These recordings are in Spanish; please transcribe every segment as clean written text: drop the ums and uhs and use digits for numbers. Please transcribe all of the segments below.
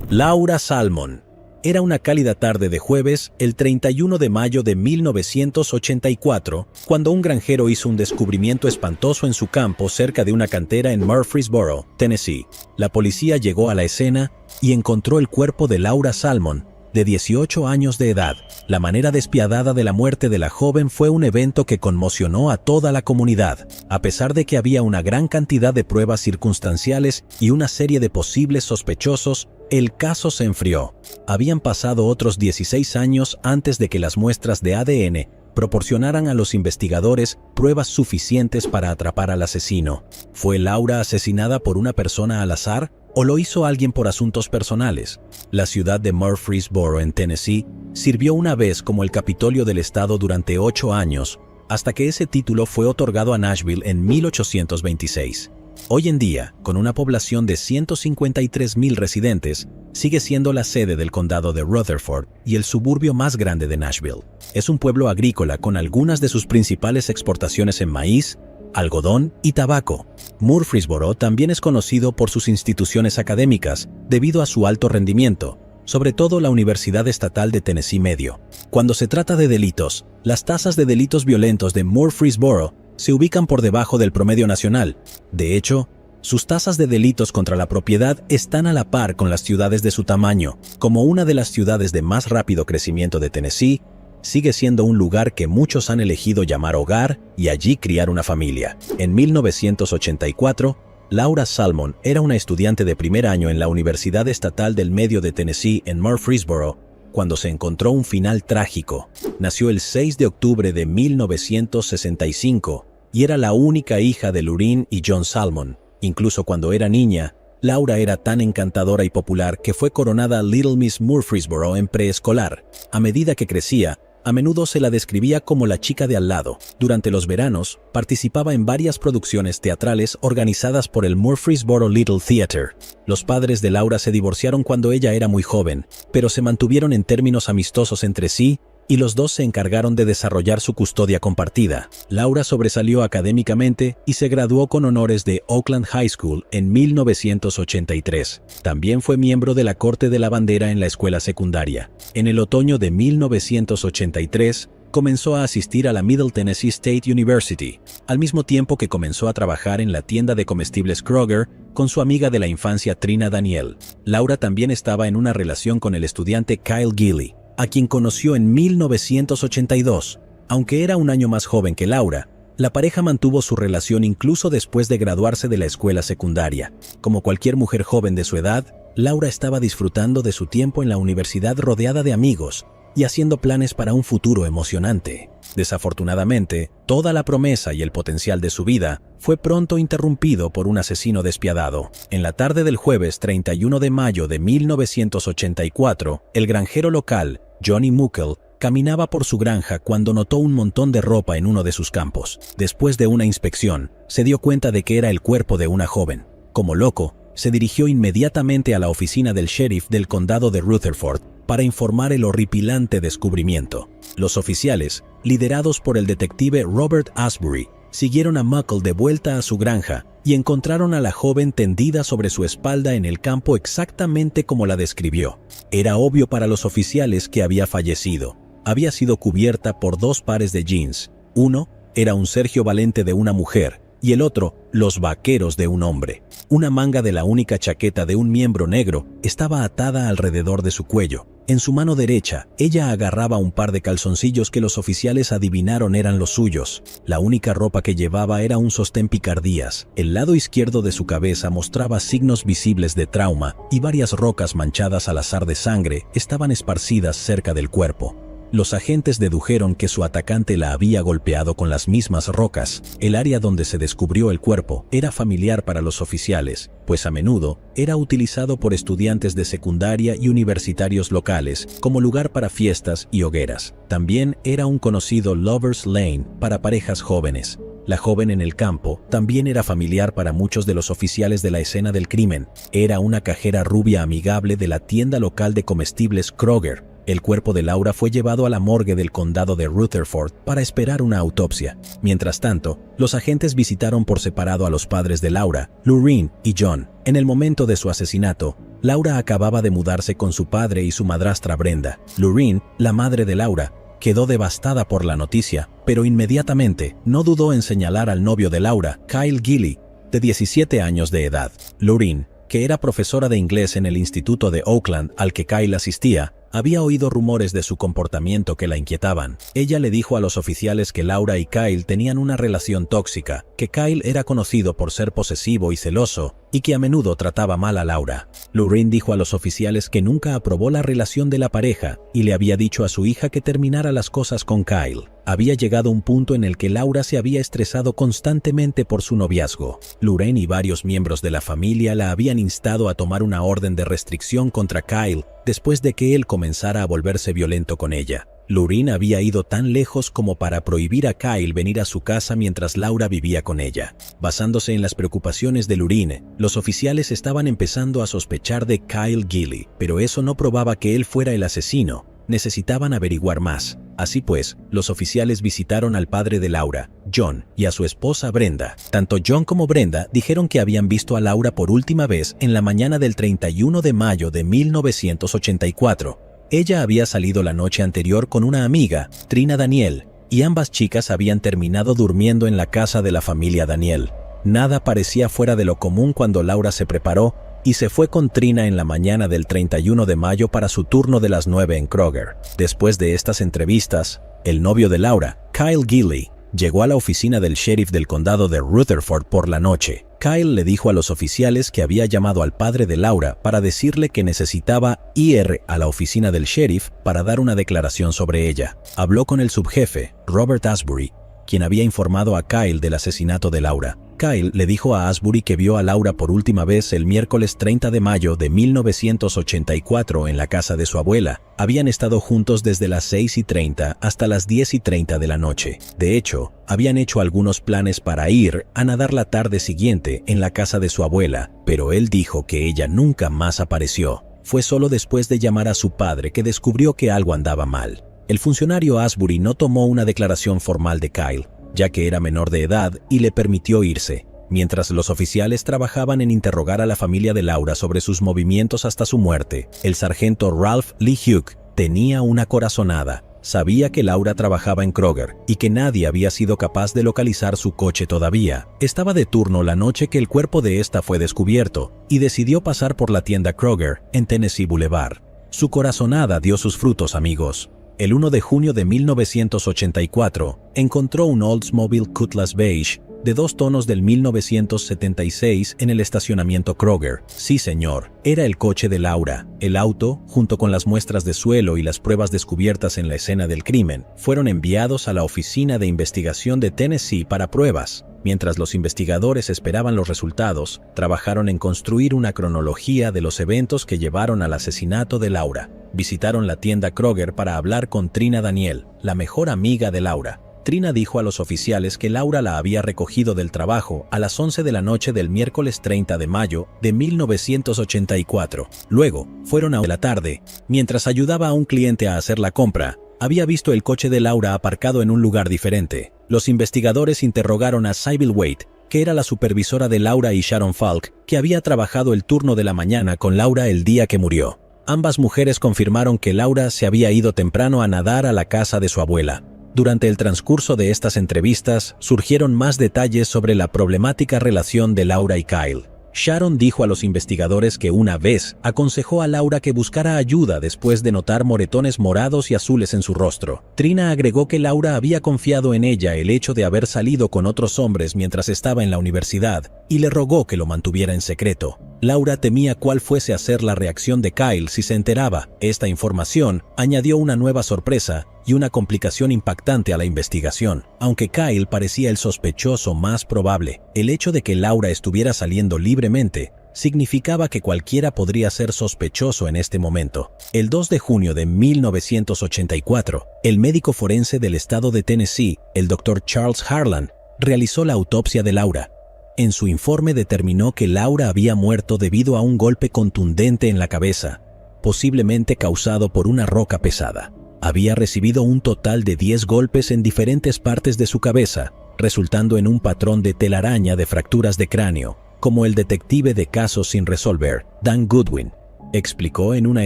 Laura Salmon. Era una cálida tarde de jueves, el 31 de mayo de 1984, cuando un granjero hizo un descubrimiento espantoso en su campo cerca de una cantera en Murfreesboro, Tennessee. La policía llegó a la escena y encontró el cuerpo de Laura Salmon, de 18 años de edad. La manera despiadada de la muerte de la joven fue un evento que conmocionó a toda la comunidad. A pesar de que había una gran cantidad de pruebas circunstanciales y una serie de posibles sospechosos, el caso se enfrió. Habían pasado otros 16 años antes de que las muestras de ADN proporcionaran a los investigadores pruebas suficientes para atrapar al asesino. ¿Fue Laura asesinada por una persona al azar o lo hizo alguien por asuntos personales? La ciudad de Murfreesboro, en Tennessee, sirvió una vez como el Capitolio del estado durante 8 años, hasta que ese título fue otorgado a Nashville en 1826. Hoy en día, con una población de 153,000 residentes, sigue siendo la sede del condado de Rutherford y el suburbio más grande de Nashville. Es un pueblo agrícola con algunas de sus principales exportaciones en maíz, algodón y tabaco. Murfreesboro también es conocido por sus instituciones académicas debido a su alto rendimiento, sobre todo la Universidad Estatal de Tennessee Medio. Cuando se trata de delitos, las tasas de delitos violentos de Murfreesboro se ubican por debajo del promedio nacional. De hecho, sus tasas de delitos contra la propiedad están a la par con las ciudades de su tamaño. Como una de las ciudades de más rápido crecimiento de Tennessee, sigue siendo un lugar que muchos han elegido llamar hogar y allí criar una familia. En 1984, Laura Salmon era una estudiante de primer año en la Universidad Estatal del Medio de Tennessee en Murfreesboro, cuando se encontró un final trágico. Nació el 6 de octubre de 1965 y era la única hija de Lureen y John Salmon. Incluso cuando era niña, Laura era tan encantadora y popular que fue coronada Little Miss Murfreesboro en preescolar. A medida que crecía, a menudo se la describía como la chica de al lado. Durante los veranos, participaba en varias producciones teatrales organizadas por el Murfreesboro Little Theater. Los padres de Laura se divorciaron cuando ella era muy joven, pero se mantuvieron en términos amistosos entre sí y los dos se encargaron de desarrollar su custodia compartida. Laura sobresalió académicamente y se graduó con honores de Oakland High School en 1983. También fue miembro de la Corte de la Bandera en la escuela secundaria. En el otoño de 1983, comenzó a asistir a la Middle Tennessee State University, al mismo tiempo que comenzó a trabajar en la tienda de comestibles Kroger con su amiga de la infancia Trina Daniel. Laura también estaba en una relación con el estudiante Kyle Gilley, a quien conoció en 1982. Aunque era un año más joven que Laura, la pareja mantuvo su relación incluso después de graduarse de la escuela secundaria. Como cualquier mujer joven de su edad, Laura estaba disfrutando de su tiempo en la universidad rodeada de amigos y haciendo planes para un futuro emocionante. Desafortunadamente, toda la promesa y el potencial de su vida fue pronto interrumpido por un asesino despiadado. En la tarde del jueves 31 de mayo de 1984, el granjero local, Johnny Muckle, caminaba por su granja cuando notó un montón de ropa en uno de sus campos. Después de una inspección, se dio cuenta de que era el cuerpo de una joven. Como loco, se dirigió inmediatamente a la oficina del sheriff del condado de Rutherford para informar el horripilante descubrimiento. Los oficiales, liderados por el detective Robert Asbury, siguieron a Muckle de vuelta a su granja y encontraron a la joven tendida sobre su espalda en el campo exactamente como la describió. Era obvio para los oficiales que había fallecido. Había sido cubierta por 2 pares de jeans. Uno era un Sergio Valente de una mujer y el otro, los vaqueros de un hombre. Una manga de la única chaqueta de un miembro negro estaba atada alrededor de su cuello. En su mano derecha, ella agarraba un par de calzoncillos que los oficiales adivinaron eran los suyos. La única ropa que llevaba era un sostén picardías. El lado izquierdo de su cabeza mostraba signos visibles de trauma y varias rocas manchadas al azar de sangre estaban esparcidas cerca del cuerpo. Los agentes dedujeron que su atacante la había golpeado con las mismas rocas. El área donde se descubrió el cuerpo era familiar para los oficiales, pues a menudo era utilizado por estudiantes de secundaria y universitarios locales como lugar para fiestas y hogueras. También era un conocido Lover's Lane para parejas jóvenes. La joven en el campo también era familiar para muchos de los oficiales de la escena del crimen. Era una cajera rubia amigable de la tienda local de comestibles Kroger. El cuerpo de Laura fue llevado a la morgue del condado de Rutherford para esperar una autopsia. Mientras tanto, los agentes visitaron por separado a los padres de Laura, Lureen y John. En el momento de su asesinato, Laura acababa de mudarse con su padre y su madrastra Brenda. Lorraine, la madre de Laura, quedó devastada por la noticia, pero inmediatamente no dudó en señalar al novio de Laura, Kyle Gilley, de 17 años de edad. Lorraine, que era profesora de inglés en el instituto de Oakland al que Kyle asistía, había oído rumores de su comportamiento que la inquietaban. Ella le dijo a los oficiales que Laura y Kyle tenían una relación tóxica, que Kyle era conocido por ser posesivo y celoso, y que a menudo trataba mal a Laura. Lorraine dijo a los oficiales que nunca aprobó la relación de la pareja y le había dicho a su hija que terminara las cosas con Kyle. Había llegado un punto en el que Laura se había estresado constantemente por su noviazgo. Lorraine y varios miembros de la familia la habían instado a tomar una orden de restricción contra Kyle después de que él comenzara a volverse violento con ella. Lorraine había ido tan lejos como para prohibir a Kyle venir a su casa mientras Laura vivía con ella. Basándose en las preocupaciones de Lorraine, los oficiales estaban empezando a sospechar de Kyle Gilley, pero eso no probaba que él fuera el asesino. Necesitaban averiguar más. Así pues, los oficiales visitaron al padre de Laura, John, y a su esposa Brenda. Tanto John como Brenda dijeron que habían visto a Laura por última vez en la mañana del 31 de mayo de 1984. Ella había salido la noche anterior con una amiga, Trina Daniel, y ambas chicas habían terminado durmiendo en la casa de la familia Daniel. Nada parecía fuera de lo común cuando Laura se preparó y se fue con Trina en la mañana del 31 de mayo para su turno de las 9 en Kroger. Después de estas entrevistas, el novio de Laura, Kyle Gilley, llegó a la oficina del sheriff del condado de Rutherford por la noche. Kyle le dijo a los oficiales que había llamado al padre de Laura para decirle que necesitaba ir a la oficina del sheriff para dar una declaración sobre ella. Habló con el subjefe, Robert Asbury, quien había informado a Kyle del asesinato de Laura. Kyle le dijo a Asbury que vio a Laura por última vez el miércoles 30 de mayo de 1984 en la casa de su abuela. Habían estado juntos desde las 6:30 hasta las 10:30 de la noche. De hecho, habían hecho algunos planes para ir a nadar la tarde siguiente en la casa de su abuela, pero él dijo que ella nunca más apareció. Fue solo después de llamar a su padre que descubrió que algo andaba mal. El funcionario Asbury no tomó una declaración formal de Kyle, ya que era menor de edad y le permitió irse. Mientras los oficiales trabajaban en interrogar a la familia de Laura sobre sus movimientos hasta su muerte, el sargento Ralph Lee Hugh tenía una corazonada. Sabía que Laura trabajaba en Kroger y que nadie había sido capaz de localizar su coche todavía. Estaba de turno la noche que el cuerpo de esta fue descubierto y decidió pasar por la tienda Kroger en Tennessee Boulevard. Su corazonada dio sus frutos, amigos. El 1 de junio de 1984, encontró un Oldsmobile Cutlass Beige de 2 tonos del 1976 en el estacionamiento Kroger. Sí, señor, era el coche de Laura. El auto, junto con las muestras de suelo y las pruebas descubiertas en la escena del crimen, fueron enviados a la Oficina de Investigación de Tennessee para pruebas. Mientras los investigadores esperaban los resultados, trabajaron en construir una cronología de los eventos que llevaron al asesinato de Laura. Visitaron la tienda Kroger para hablar con Trina Daniel, la mejor amiga de Laura. Trina dijo a los oficiales que Laura la había recogido del trabajo a las 11 de la noche del miércoles 30 de mayo de 1984. Luego, fueron a la tarde. Mientras ayudaba a un cliente a hacer la compra, había visto el coche de Laura aparcado en un lugar diferente. Los investigadores interrogaron a Sybil Wade, que era la supervisora de Laura, y Sharon Falk, que había trabajado el turno de la mañana con Laura el día que murió. Ambas mujeres confirmaron que Laura se había ido temprano a nadar a la casa de su abuela. Durante el transcurso de estas entrevistas, surgieron más detalles sobre la problemática relación de Laura y Kyle. Sharon dijo a los investigadores que una vez aconsejó a Laura que buscara ayuda después de notar moretones morados y azules en su rostro. Trina agregó que Laura había confiado en ella el hecho de haber salido con otros hombres mientras estaba en la universidad y le rogó que lo mantuviera en secreto. Laura temía cuál fuese a ser la reacción de Kyle si se enteraba. Esta información añadió una nueva sorpresa y una complicación impactante a la investigación. Aunque Kyle parecía el sospechoso más probable, el hecho de que Laura estuviera saliendo libremente significaba que cualquiera podría ser sospechoso en este momento. El 2 de junio de 1984, el médico forense del estado de Tennessee, el Dr. Charles Harlan, realizó la autopsia de Laura. En su informe determinó que Laura había muerto debido a un golpe contundente en la cabeza, posiblemente causado por una roca pesada. Había recibido un total de 10 golpes en diferentes partes de su cabeza, resultando en un patrón de telaraña de fracturas de cráneo, como el detective de casos sin resolver, Dan Goodwin, explicó en una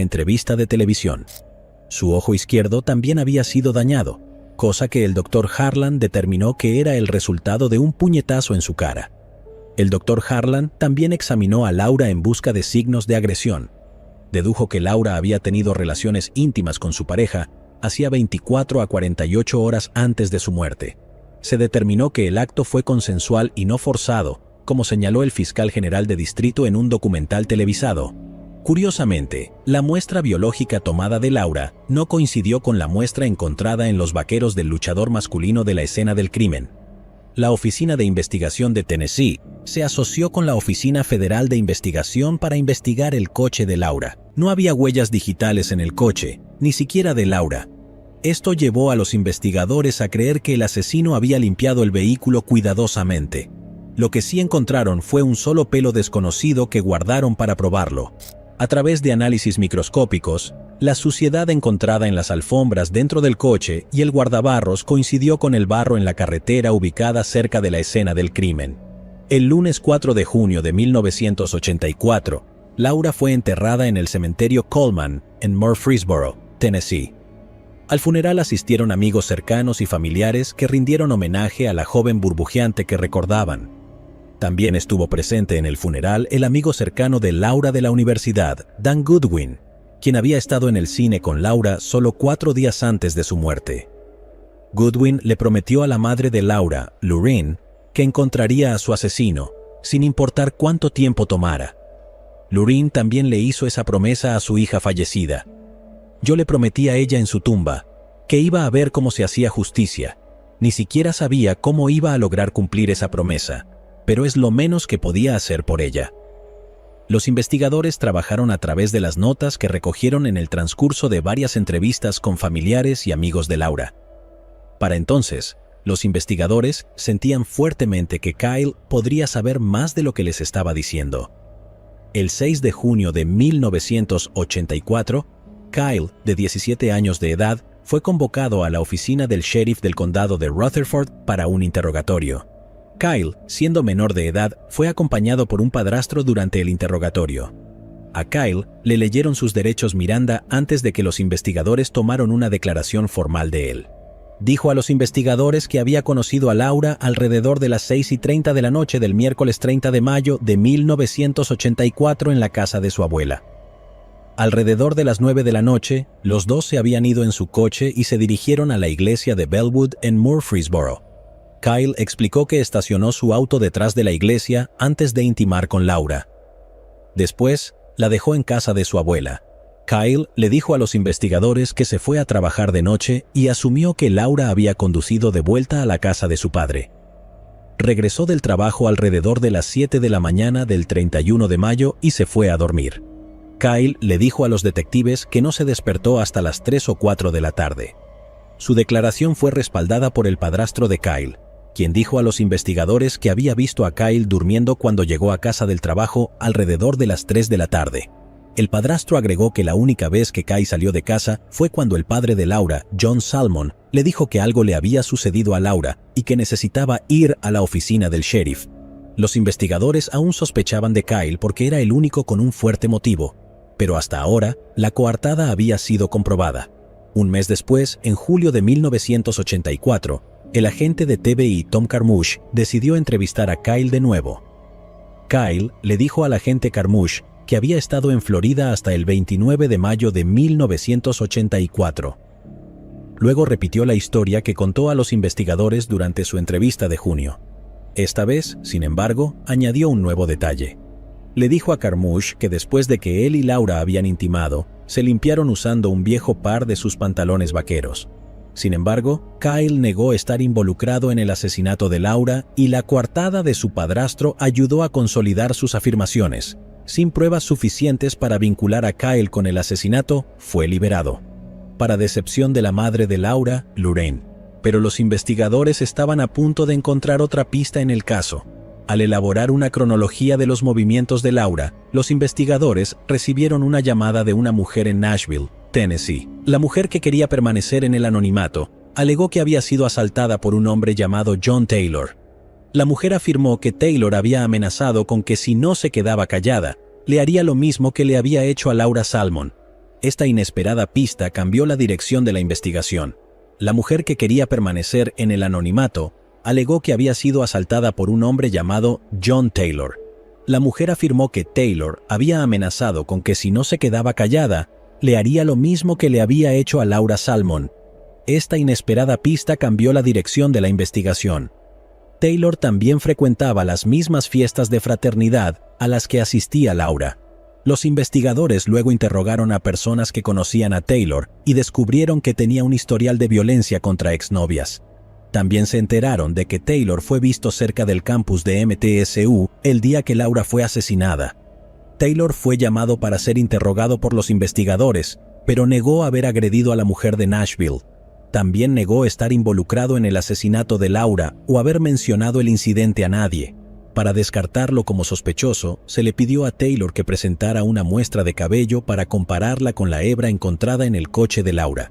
entrevista de televisión. Su ojo izquierdo también había sido dañado, cosa que el Dr. Harlan determinó que era el resultado de un puñetazo en su cara. El Dr. Harlan también examinó a Laura en busca de signos de agresión. Dedujo que Laura había tenido relaciones íntimas con su pareja hacía 24 a 48 horas antes de su muerte. Se determinó que el acto fue consensual y no forzado, como señaló el fiscal general de distrito en un documental televisado. Curiosamente, la muestra biológica tomada de Laura no coincidió con la muestra encontrada en los vaqueros del luchador masculino de la escena del crimen. La Oficina de Investigación de Tennessee se asoció con la Oficina Federal de Investigación para investigar el coche de Laura. No había huellas digitales en el coche, ni siquiera de Laura. Esto llevó a los investigadores a creer que el asesino había limpiado el vehículo cuidadosamente. Lo que sí encontraron fue un solo pelo desconocido que guardaron para probarlo. A través de análisis microscópicos, la suciedad encontrada en las alfombras dentro del coche y el guardabarros coincidió con el barro en la carretera ubicada cerca de la escena del crimen. El lunes 4 de junio de 1984, Laura fue enterrada en el cementerio Coleman, en Murfreesboro, Tennessee. Al funeral asistieron amigos cercanos y familiares que rindieron homenaje a la joven burbujeante que recordaban. También estuvo presente en el funeral el amigo cercano de Laura de la universidad, Dan Goodwin, quien había estado en el cine con Laura solo 4 días antes de su muerte. Goodwin le prometió a la madre de Laura, Lorraine, que encontraría a su asesino, sin importar cuánto tiempo tomara. Lorraine también le hizo esa promesa a su hija fallecida. Yo le prometí a ella en su tumba que iba a ver cómo se hacía justicia. Ni siquiera sabía cómo iba a lograr cumplir esa promesa, pero es lo menos que podía hacer por ella. Los investigadores trabajaron a través de las notas que recogieron en el transcurso de varias entrevistas con familiares y amigos de Laura. Para entonces, los investigadores sentían fuertemente que Kyle podría saber más de lo que les estaba diciendo. El 6 de junio de 1984, Kyle, de 17 años de edad, fue convocado a la oficina del sheriff del condado de Rutherford para un interrogatorio. Kyle, siendo menor de edad, fue acompañado por un padrastro durante el interrogatorio. A Kyle le leyeron sus derechos Miranda antes de que los investigadores tomaran una declaración formal de él. Dijo a los investigadores que había conocido a Laura alrededor de las 6:30 de la noche del miércoles 30 de mayo de 1984 en la casa de su abuela. Alrededor de las 9 de la noche, los dos se habían ido en su coche y se dirigieron a la iglesia de Bellwood en Murfreesboro. Kyle explicó que estacionó su auto detrás de la iglesia antes de intimar con Laura. Después, la dejó en casa de su abuela. Kyle le dijo a los investigadores que se fue a trabajar de noche y asumió que Laura había conducido de vuelta a la casa de su padre. Regresó del trabajo alrededor de las 7 de la mañana del 31 de mayo y se fue a dormir. Kyle le dijo a los detectives que no se despertó hasta las 3 o 4 de la tarde. Su declaración fue respaldada por el padrastro de Kyle, quien dijo a los investigadores que había visto a Kyle durmiendo cuando llegó a casa del trabajo alrededor de las 3 de la tarde. El padrastro agregó que la única vez que Kyle salió de casa fue cuando el padre de Laura, John Salmon, le dijo que algo le había sucedido a Laura y que necesitaba ir a la oficina del sheriff. Los investigadores aún sospechaban de Kyle porque era el único con un fuerte motivo, pero hasta ahora la coartada había sido comprobada. Un mes después, en julio de 1984, el agente de TBI Tom Carmouche decidió entrevistar a Kyle de nuevo. Kyle le dijo al agente Carmouche que había estado en Florida hasta el 29 de mayo de 1984. Luego repitió la historia que contó a los investigadores durante su entrevista de junio. Esta vez, sin embargo, añadió un nuevo detalle. Le dijo a Carmouche que después de que él y Laura habían intimado, se limpiaron usando un viejo par de sus pantalones vaqueros. Sin embargo, Kyle negó estar involucrado en el asesinato de Laura y la coartada de su padrastro ayudó a consolidar sus afirmaciones. Sin pruebas suficientes para vincular a Kyle con el asesinato, fue liberado. Para decepción de la madre de Laura, Lorraine. Pero los investigadores estaban a punto de encontrar otra pista en el caso. Al elaborar una cronología de los movimientos de Laura, los investigadores recibieron una llamada de una mujer en Nashville, Tennessee. La mujer, que quería permanecer en el anonimato, alegó que había sido asaltada por un hombre llamado John Taylor. La mujer afirmó que Taylor había amenazado con que si no se quedaba callada, le haría lo mismo que le había hecho a Laura Salmon. Esta inesperada pista cambió la dirección de la investigación. La mujer, que quería permanecer en el anonimato, alegó que había sido asaltada por un hombre llamado John Taylor. La mujer afirmó que Taylor había amenazado con que si no se quedaba callada, le haría lo mismo que le había hecho a Laura Salmon. Esta inesperada pista cambió la dirección de la investigación. Taylor también frecuentaba las mismas fiestas de fraternidad a las que asistía Laura. Los investigadores luego interrogaron a personas que conocían a Taylor y descubrieron que tenía un historial de violencia contra exnovias. También se enteraron de que Taylor fue visto cerca del campus de MTSU el día que Laura fue asesinada. Taylor fue llamado para ser interrogado por los investigadores, pero negó haber agredido a la mujer de Nashville. También negó estar involucrado en el asesinato de Laura o haber mencionado el incidente a nadie. Para descartarlo como sospechoso, se le pidió a Taylor que presentara una muestra de cabello para compararla con la hebra encontrada en el coche de Laura.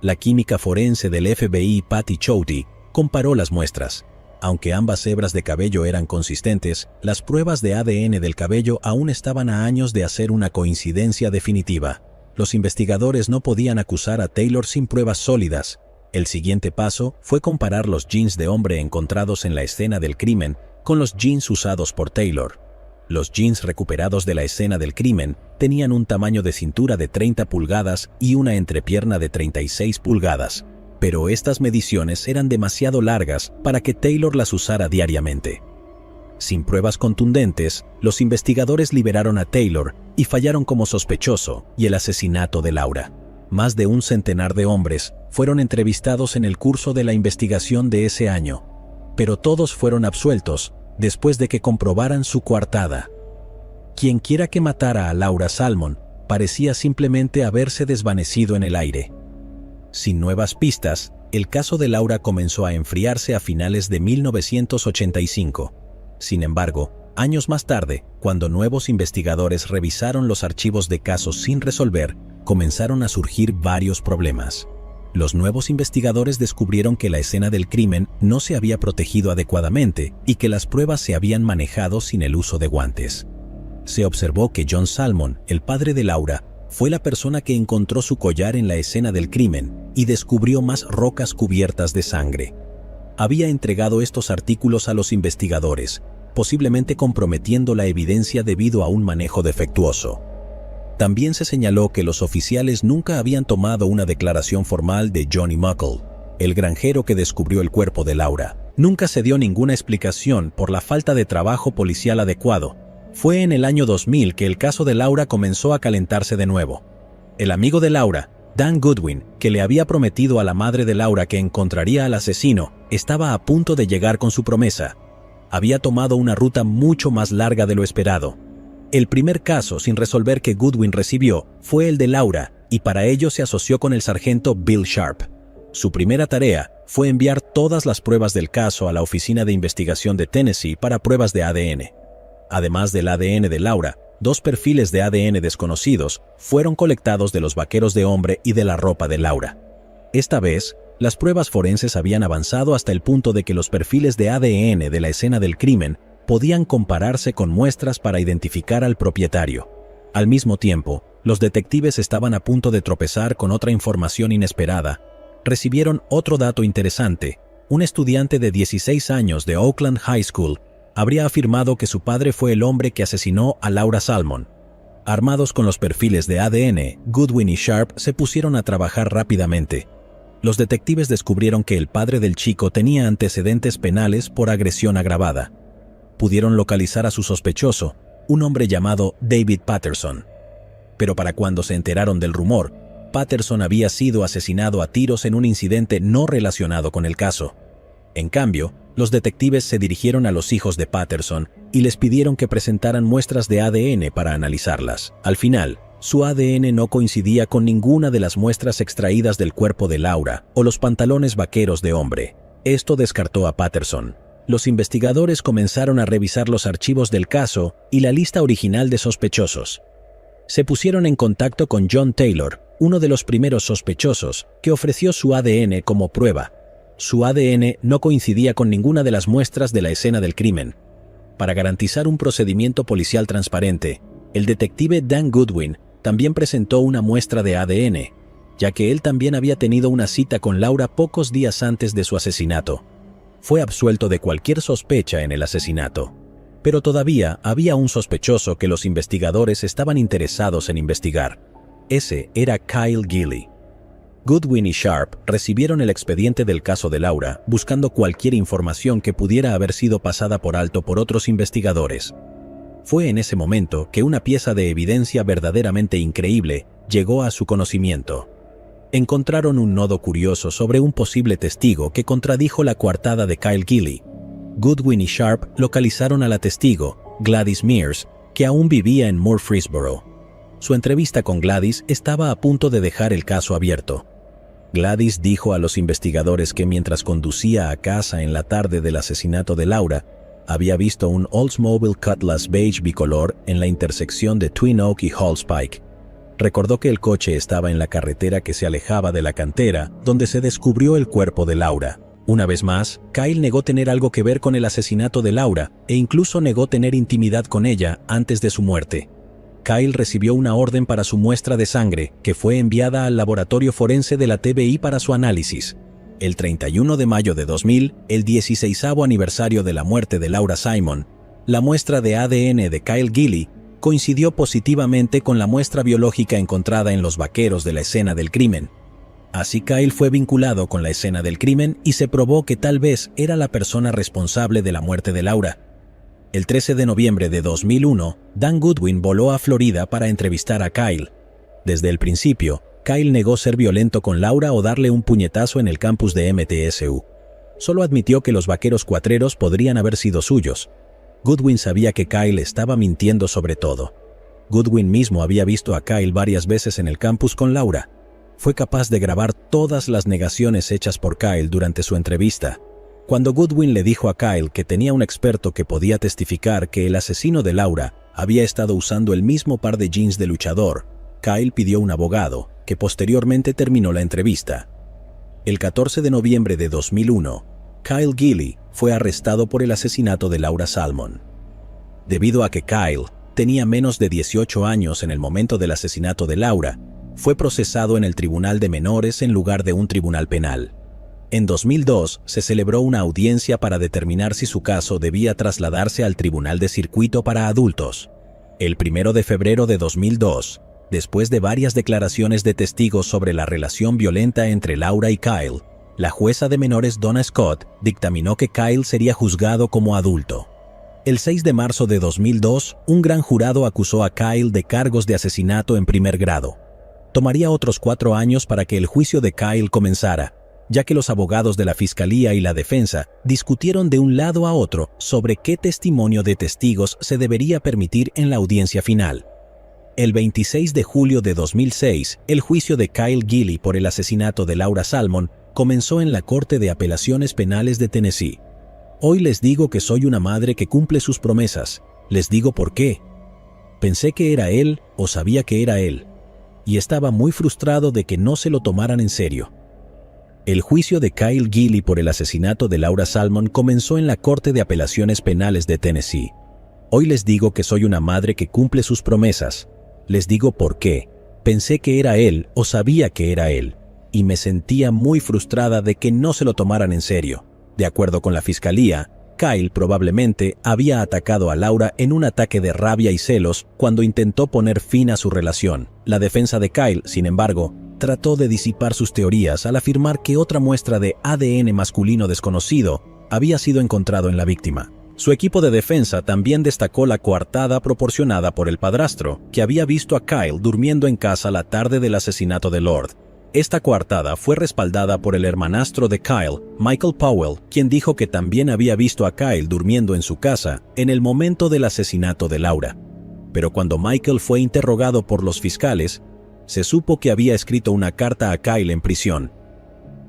La química forense del FBI, Patty Chouty, comparó las muestras. Aunque ambas hebras de cabello eran consistentes, las pruebas de ADN del cabello aún estaban a años de hacer una coincidencia definitiva. Los investigadores no podían acusar a Taylor sin pruebas sólidas. El siguiente paso fue comparar los jeans de hombre encontrados en la escena del crimen con los jeans usados por Taylor. Los jeans recuperados de la escena del crimen tenían un tamaño de cintura de 30 pulgadas y una entrepierna de 36 pulgadas, pero estas mediciones eran demasiado largas para que Taylor las usara diariamente. Sin pruebas contundentes, los investigadores liberaron a Taylor y fallaron como sospechoso y el asesinato de Laura. Más de un centenar de hombres fueron entrevistados en el curso de la investigación de ese año, pero todos fueron absueltos después de que comprobaran su coartada. Quienquiera que matara a Laura Salmon parecía simplemente haberse desvanecido en el aire. Sin nuevas pistas, el caso de Laura comenzó a enfriarse a finales de 1985. Sin embargo, años más tarde, cuando nuevos investigadores revisaron los archivos de casos sin resolver, comenzaron a surgir varios problemas. Los nuevos investigadores descubrieron que la escena del crimen no se había protegido adecuadamente y que las pruebas se habían manejado sin el uso de guantes. Se observó que John Salmon, el padre de Laura, fue la persona que encontró su collar en la escena del crimen y descubrió más rocas cubiertas de sangre. Había entregado estos artículos a los investigadores, posiblemente comprometiendo la evidencia debido a un manejo defectuoso. También se señaló que los oficiales nunca habían tomado una declaración formal de Johnny Muckle, el granjero que descubrió el cuerpo de Laura. Nunca se dio ninguna explicación por la falta de trabajo policial adecuado. Fue en el año 2000 que el caso de Laura comenzó a calentarse de nuevo. El amigo de Laura, Dan Goodwin, que le había prometido a la madre de Laura que encontraría al asesino, estaba a punto de llegar con su promesa. Había tomado una ruta mucho más larga de lo esperado. El primer caso sin resolver que Goodwin recibió fue el de Laura, y para ello se asoció con el sargento Bill Sharp. Su primera tarea fue enviar todas las pruebas del caso a la Oficina de Investigación de Tennessee para pruebas de ADN. Además del ADN de Laura, 2 perfiles de ADN desconocidos fueron colectados de los vaqueros de hombre y de la ropa de Laura. Esta vez, las pruebas forenses habían avanzado hasta el punto de que los perfiles de ADN de la escena del crimen podían compararse con muestras para identificar al propietario. Al mismo tiempo, los detectives estaban a punto de tropezar con otra información inesperada. Recibieron otro dato interesante. Un estudiante de 16 años de Oakland High School habría afirmado que su padre fue el hombre que asesinó a Laura Salmon. Armados con los perfiles de ADN, Goodwin y Sharp se pusieron a trabajar rápidamente. Los detectives descubrieron que el padre del chico tenía antecedentes penales por agresión agravada. Pudieron localizar a su sospechoso, un hombre llamado David Patterson. Pero para cuando se enteraron del rumor, Patterson había sido asesinado a tiros en un incidente no relacionado con el caso. En cambio, los detectives se dirigieron a los hijos de Patterson y les pidieron que presentaran muestras de ADN para analizarlas. Al final, su ADN no coincidía con ninguna de las muestras extraídas del cuerpo de Laura o los pantalones vaqueros de hombre. Esto descartó a Patterson. Los investigadores comenzaron a revisar los archivos del caso y la lista original de sospechosos. Se pusieron en contacto con John Taylor, uno de los primeros sospechosos, que ofreció su ADN como prueba. Su ADN no coincidía con ninguna de las muestras de la escena del crimen. Para garantizar un procedimiento policial transparente, El detective Dan Goodwin también presentó una muestra de ADN, ya que él también había tenido una cita con Laura pocos días antes de su asesinato. Fue absuelto de cualquier sospecha en el asesinato, pero todavía había un sospechoso que los investigadores estaban interesados en investigar. Ese era Kyle Gilley. Goodwin y Sharp recibieron el expediente del caso de Laura buscando cualquier información que pudiera haber sido pasada por alto por otros investigadores. Fue en ese momento que una pieza de evidencia verdaderamente increíble llegó a su conocimiento. Encontraron un nodo curioso sobre un posible testigo que contradijo la coartada de Kyle Gilley. Goodwin y Sharp localizaron a la testigo, Gladys Mears, que aún vivía en Murfreesboro. Su entrevista con Gladys estaba a punto de dejar el caso abierto. Gladys dijo a los investigadores que mientras conducía a casa en la tarde del asesinato de Laura, había visto un Oldsmobile Cutlass beige bicolor en la intersección de Twin Oak y Hallspike. Recordó que el coche estaba en la carretera que se alejaba de la cantera, donde se descubrió el cuerpo de Laura. Una vez más, Kyle negó tener algo que ver con el asesinato de Laura e incluso negó tener intimidad con ella antes de su muerte. Kyle recibió una orden para su muestra de sangre, que fue enviada al laboratorio forense de la TBI para su análisis. El 31 de mayo de 2000, el 16º aniversario de la muerte de Laura Simon, la muestra de ADN de Kyle Gilley coincidió positivamente con la muestra biológica encontrada en los vaqueros de la escena del crimen. Así Kyle fue vinculado con la escena del crimen y se probó que tal vez era la persona responsable de la muerte de Laura. El 13 de noviembre de 2001, Dan Goodwin voló a Florida para entrevistar a Kyle. Desde el principio, Kyle negó ser violento con Laura o darle un puñetazo en el campus de MTSU. Solo admitió que los vaqueros cuatreros podrían haber sido suyos. Goodwin sabía que Kyle estaba mintiendo sobre todo. Goodwin mismo había visto a Kyle varias veces en el campus con Laura. Fue capaz de grabar todas las negaciones hechas por Kyle durante su entrevista. Cuando Goodwin le dijo a Kyle que tenía un experto que podía testificar que el asesino de Laura había estado usando el mismo par de jeans de luchador, Kyle pidió un abogado, que posteriormente terminó la entrevista. El 14 de noviembre de 2001, Kyle Gilley fue arrestado por el asesinato de Laura Salmon. Debido a que Kyle tenía menos de 18 años en el momento del asesinato de Laura, fue procesado en el tribunal de menores en lugar de un tribunal penal. En 2002 se celebró una audiencia para determinar si su caso debía trasladarse al tribunal de circuito para adultos. El 1 de febrero de 2002, después de varias declaraciones de testigos sobre la relación violenta entre Laura y Kyle, la jueza de menores Donna Scott dictaminó que Kyle sería juzgado como adulto. El 6 de marzo de 2002, un gran jurado acusó a Kyle de cargos de asesinato en primer grado. Tomaría otros 4 años para que el juicio de Kyle comenzara, ya que los abogados de la Fiscalía y la Defensa discutieron de un lado a otro sobre qué testimonio de testigos se debería permitir en la audiencia final. El 26 de julio de 2006, el juicio de Kyle Gilley por el asesinato de Laura Salmon comenzó en la Corte de Apelaciones Penales de Tennessee. Hoy les digo que soy una madre que cumple sus promesas. Les digo por qué. Pensé que era él o sabía que era él, y estaba muy frustrado de que no se lo tomaran en serio. El juicio de Kyle Gilley por el asesinato de Laura Salmon comenzó en la Corte de Apelaciones Penales de Tennessee. Hoy les digo que soy una madre que cumple sus promesas. Les digo por qué. Pensé que era él o sabía que era él, y me sentía muy frustrada de que no se lo tomaran en serio. De acuerdo con la Fiscalía, Kyle probablemente había atacado a Laura en un ataque de rabia y celos cuando intentó poner fin a su relación. La defensa de Kyle, sin embargo, trató de disipar sus teorías al afirmar que otra muestra de ADN masculino desconocido había sido encontrado en la víctima. Su equipo de defensa también destacó la coartada proporcionada por el padrastro, que había visto a Kyle durmiendo en casa la tarde del asesinato de Lord. Esta coartada fue respaldada por el hermanastro de Kyle, Michael Powell, quien dijo que también había visto a Kyle durmiendo en su casa en el momento del asesinato de Laura. Pero cuando Michael fue interrogado por los fiscales, se supo que había escrito una carta a Kyle en prisión.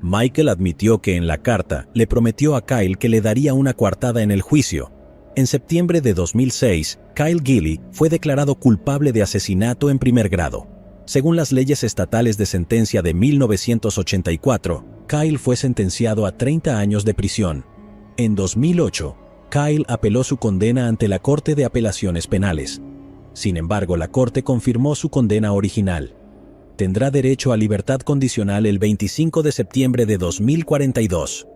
Michael admitió que en la carta le prometió a Kyle que le daría una coartada en el juicio. En septiembre de 2006, Kyle Gilley fue declarado culpable de asesinato en primer grado. Según las leyes estatales de sentencia de 1984, Kyle fue sentenciado a 30 años de prisión. En 2008, Kyle apeló su condena ante la Corte de Apelaciones Penales. Sin embargo, la Corte confirmó su condena original. Tendrá derecho a libertad condicional el 25 de septiembre de 2042.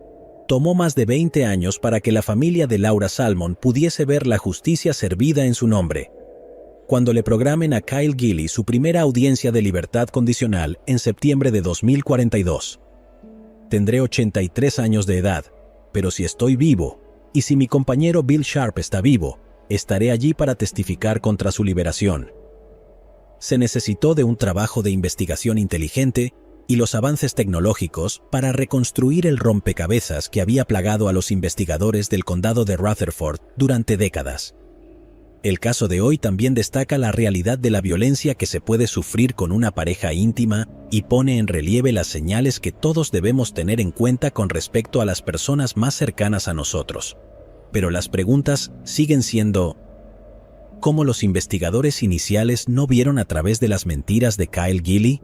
Tomó más de 20 años para que la familia de Laura Salmon pudiese ver la justicia servida en su nombre. Cuando le programen a Kyle Gilley su primera audiencia de libertad condicional en septiembre de 2042. Tendré 83 años de edad, pero si estoy vivo, y si mi compañero Bill Sharp está vivo, estaré allí para testificar contra su liberación. Se necesitó de un trabajo de investigación inteligente y los avances tecnológicos para reconstruir el rompecabezas que había plagado a los investigadores del condado de Rutherford durante décadas. El caso de hoy también destaca la realidad de la violencia que se puede sufrir con una pareja íntima y pone en relieve las señales que todos debemos tener en cuenta con respecto a las personas más cercanas a nosotros. Pero las preguntas siguen siendo: ¿cómo los investigadores iniciales no vieron a través de las mentiras de Kyle Gilley?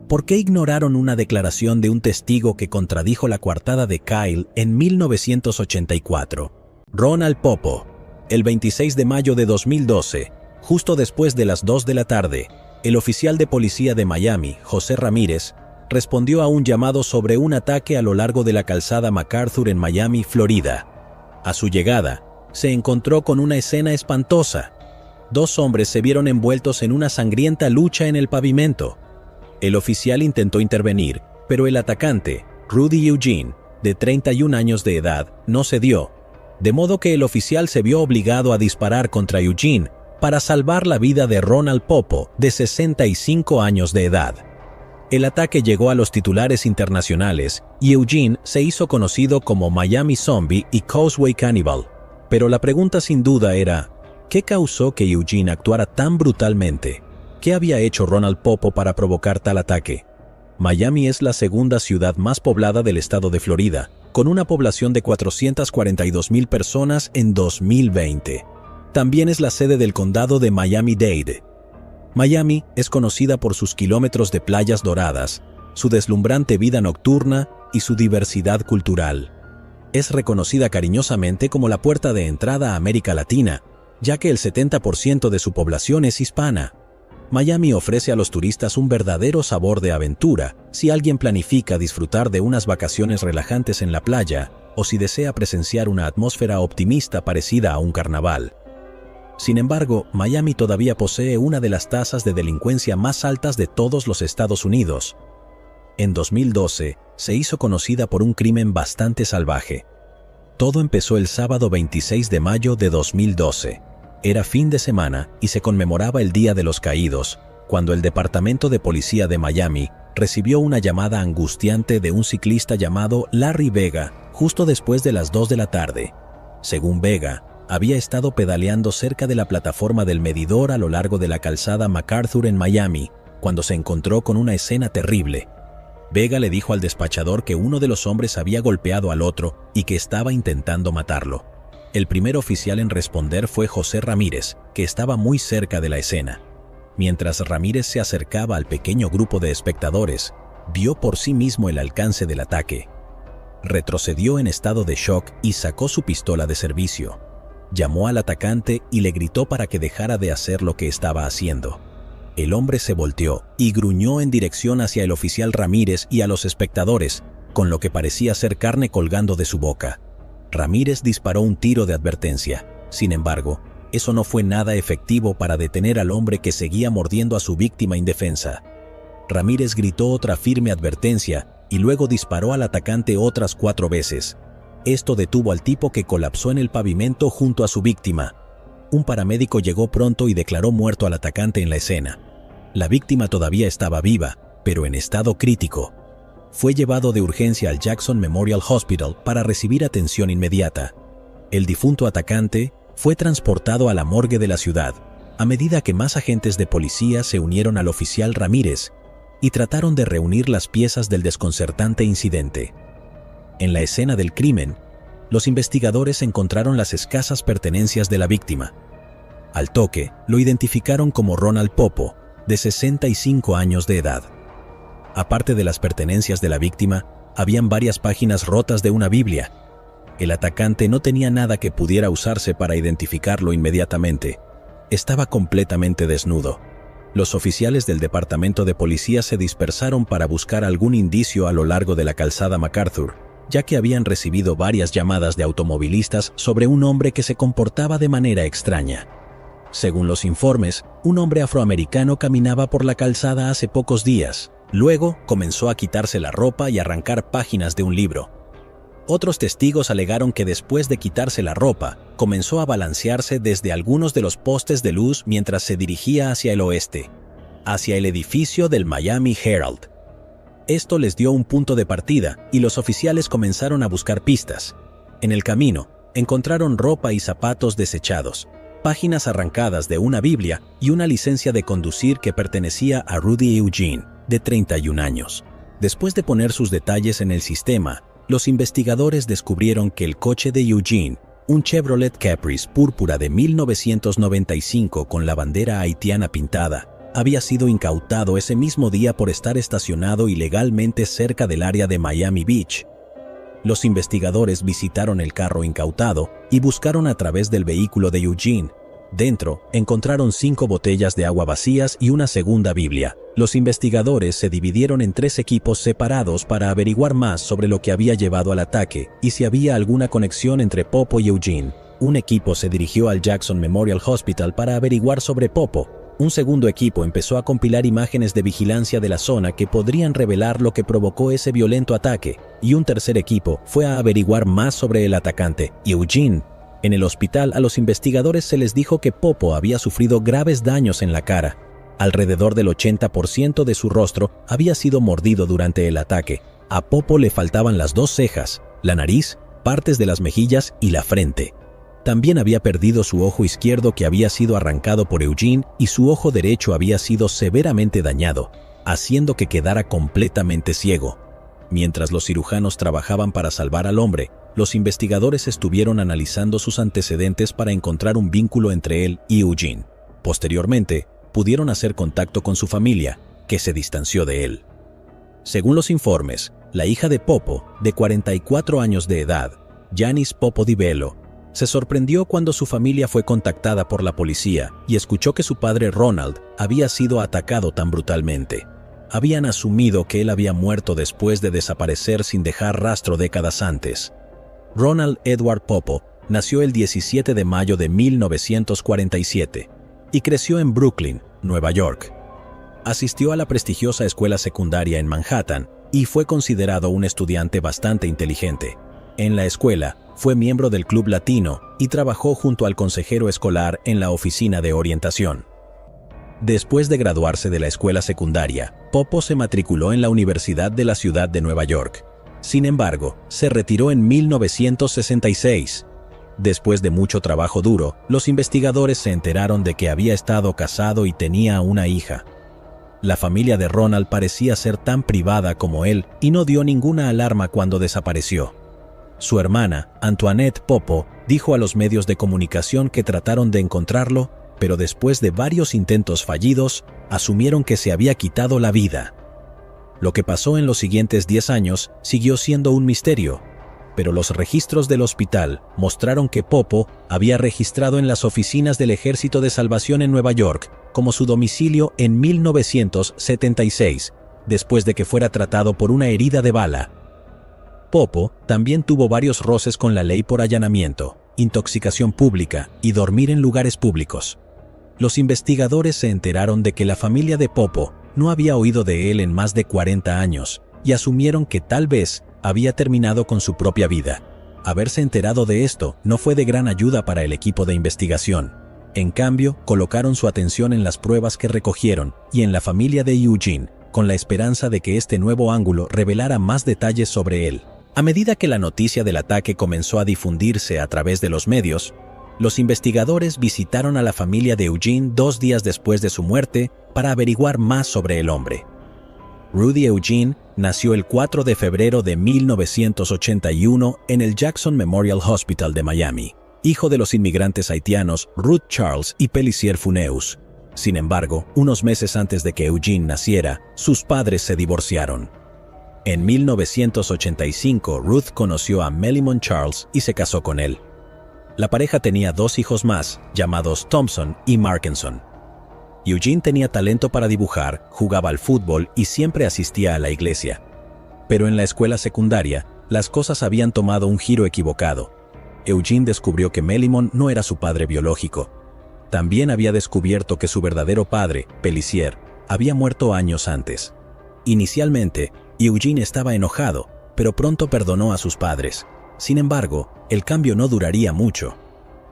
¿Por qué ignoraron una declaración de un testigo que contradijo la coartada de Kyle en 1984? Ronald Popo. El 26 de mayo de 2012, justo después de las 2 de la tarde, el oficial de policía de Miami, José Ramírez, respondió a un llamado sobre un ataque a lo largo de la calzada MacArthur en Miami, Florida. A su llegada, se encontró con una escena espantosa. 2 hombres se vieron envueltos en una sangrienta lucha en el pavimento. El oficial intentó intervenir, pero el atacante, Rudy Eugene, de 31 años de edad, no cedió, de modo que el oficial se vio obligado a disparar contra Eugene para salvar la vida de Ronald Popo, de 65 años de edad. El ataque llegó a los titulares internacionales y Eugene se hizo conocido como Miami Zombie y Causeway Cannibal. Pero la pregunta sin duda era: ¿qué causó que Eugene actuara tan brutalmente? ¿Qué había hecho Ronald Popo para provocar tal ataque? Miami es la segunda ciudad más poblada del estado de Florida, con una población de 442,000 personas en 2020. También es la sede del condado de Miami-Dade. Miami es conocida por sus kilómetros de playas doradas, su deslumbrante vida nocturna y su diversidad cultural. Es reconocida cariñosamente como la puerta de entrada a América Latina, ya que el 70% de su población es hispana. Miami ofrece a los turistas un verdadero sabor de aventura si alguien planifica disfrutar de unas vacaciones relajantes en la playa o si desea presenciar una atmósfera optimista parecida a un carnaval. Sin embargo, Miami todavía posee una de las tasas de delincuencia más altas de todos los Estados Unidos. En 2012, se hizo conocida por un crimen bastante salvaje. Todo empezó el sábado 26 de mayo de 2012. Era fin de semana y se conmemoraba el Día de los Caídos, cuando el Departamento de Policía de Miami recibió una llamada angustiante de un ciclista llamado Larry Vega justo después de las 2 de la tarde. Según Vega, había estado pedaleando cerca de la plataforma del medidor a lo largo de la calzada MacArthur en Miami, cuando se encontró con una escena terrible. Vega le dijo al despachador que uno de los hombres había golpeado al otro y que estaba intentando matarlo. El primer oficial en responder fue José Ramírez, que estaba muy cerca de la escena. Mientras Ramírez se acercaba al pequeño grupo de espectadores, vio por sí mismo el alcance del ataque. Retrocedió en estado de shock y sacó su pistola de servicio. Llamó al atacante y le gritó para que dejara de hacer lo que estaba haciendo. El hombre se volteó y gruñó en dirección hacia el oficial Ramírez y a los espectadores, con lo que parecía ser carne colgando de su boca. Ramírez disparó un tiro de advertencia. Sin embargo, eso no fue nada efectivo para detener al hombre que seguía mordiendo a su víctima indefensa. Ramírez gritó otra firme advertencia y luego disparó al atacante otras 4 veces. Esto detuvo al tipo, que colapsó en el pavimento junto a su víctima. Un paramédico llegó pronto y declaró muerto al atacante en la escena. La víctima todavía estaba viva, pero en estado crítico. Fue llevado de urgencia al Jackson Memorial Hospital para recibir atención inmediata. El difunto atacante fue transportado a la morgue de la ciudad, a medida que más agentes de policía se unieron al oficial Ramírez y trataron de reunir las piezas del desconcertante incidente. En la escena del crimen, los investigadores encontraron las escasas pertenencias de la víctima. Al toque, lo identificaron como Ronald Popo, de 65 años de edad. Aparte de las pertenencias de la víctima, habían varias páginas rotas de una Biblia. El atacante no tenía nada que pudiera usarse para identificarlo inmediatamente. estaba completamente desnudo. Los oficiales del departamento de policía se dispersaron para buscar algún indicio a lo largo de la calzada MacArthur, ya que habían recibido varias llamadas de automovilistas sobre un hombre que se comportaba de manera extraña. Según los informes, un hombre afroamericano caminaba por la calzada hace pocos días. Luego comenzó a quitarse la ropa y arrancar páginas de un libro. Otros testigos alegaron que después de quitarse la ropa, comenzó a balancearse desde algunos de los postes de luz mientras se dirigía hacia el oeste, hacia el edificio del Miami Herald. Esto les dio un punto de partida y los oficiales comenzaron a buscar pistas. En el camino, encontraron ropa y zapatos desechados, páginas arrancadas de una Biblia y una licencia de conducir que pertenecía a Rudy Eugene, de 31 años. Después de poner sus detalles en el sistema, los investigadores descubrieron que el coche de Eugene, un Chevrolet Caprice púrpura de 1995 con la bandera haitiana pintada, había sido incautado ese mismo día por estar estacionado ilegalmente cerca del área de Miami Beach. Los investigadores visitaron el carro incautado y buscaron a través del vehículo de Eugene. Dentro, encontraron 5 botellas de agua vacías y una segunda Biblia. Los investigadores se dividieron en 3 equipos separados para averiguar más sobre lo que había llevado al ataque y si había alguna conexión entre Popo y Eugene. Un equipo se dirigió al Jackson Memorial Hospital para averiguar sobre Popo. Un segundo equipo empezó a compilar imágenes de vigilancia de la zona que podrían revelar lo que provocó ese violento ataque. Y un tercer equipo fue a averiguar más sobre el atacante, Eugene. En el hospital, a los investigadores se les dijo que Popo había sufrido graves daños en la cara. Alrededor del 80% de su rostro había sido mordido durante el ataque. A Popo le faltaban las 2 cejas, la nariz, partes de las mejillas y la frente. También había perdido su ojo izquierdo que había sido arrancado por Eugene y su ojo derecho había sido severamente dañado, haciendo que quedara completamente ciego. Mientras los cirujanos trabajaban para salvar al hombre, los investigadores estuvieron analizando sus antecedentes para encontrar un vínculo entre él y Eugene. Posteriormente, pudieron hacer contacto con su familia, que se distanció de él. Según los informes, la hija de Popo, de 44 años de edad, Janice Popo Di Bello, se sorprendió cuando su familia fue contactada por la policía y escuchó que su padre Ronald había sido atacado tan brutalmente. Habían asumido que él había muerto después de desaparecer sin dejar rastro décadas antes. Ronald Edward Popo nació el 17 de mayo de 1947 y creció en Brooklyn, Nueva York. Asistió a la prestigiosa escuela secundaria en Manhattan y fue considerado un estudiante bastante inteligente. En la escuela, fue miembro del Club Latino y trabajó junto al consejero escolar en la oficina de orientación. Después de graduarse de la escuela secundaria, Popo se matriculó en la Universidad de la Ciudad de Nueva York. Sin embargo, se retiró en 1966. Después de mucho trabajo duro, los investigadores se enteraron de que había estado casado y tenía una hija. La familia de Ronald parecía ser tan privada como él y no dio ninguna alarma cuando desapareció. Su hermana, Antoinette Popo, dijo a los medios de comunicación que trataron de encontrarlo, pero después de varios intentos fallidos, asumieron que se había quitado la vida. Lo que pasó en los siguientes 10 años siguió siendo un misterio, pero los registros del hospital mostraron que Popo había registrado en las oficinas del Ejército de Salvación en Nueva York como su domicilio en 1976, después de que fuera tratado por una herida de bala. Popo también tuvo varios roces con la ley por allanamiento, intoxicación pública y dormir en lugares públicos. Los investigadores se enteraron de que la familia de Popo no había oído de él en más de 40 años y asumieron que tal vez había terminado con su propia vida. Haberse enterado de esto no fue de gran ayuda para el equipo de investigación. En cambio, colocaron su atención en las pruebas que recogieron y en la familia de Eugene, con la esperanza de que este nuevo ángulo revelara más detalles sobre él. A medida que la noticia del ataque comenzó a difundirse a través de los medios, los investigadores visitaron a la familia de Eugene 2 días después de su muerte para averiguar más sobre el hombre. Rudy Eugene nació el 4 de febrero de 1981 en el Jackson Memorial Hospital de Miami, hijo de los inmigrantes haitianos Ruth Charles y Pelicier Funeus. Sin embargo, unos meses antes de que Eugene naciera, sus padres se divorciaron. En 1985, Ruth conoció a Melimon Charles y se casó con él. La pareja tenía 2 hijos más, llamados Thompson y Markinson. Eugene tenía talento para dibujar, jugaba al fútbol y siempre asistía a la iglesia. Pero en la escuela secundaria, las cosas habían tomado un giro equivocado. Eugene descubrió que Melimon no era su padre biológico. También había descubierto que su verdadero padre, Pelissier, había muerto años antes. Inicialmente, Eugene estaba enojado, pero pronto perdonó a sus padres. Sin embargo, el cambio no duraría mucho.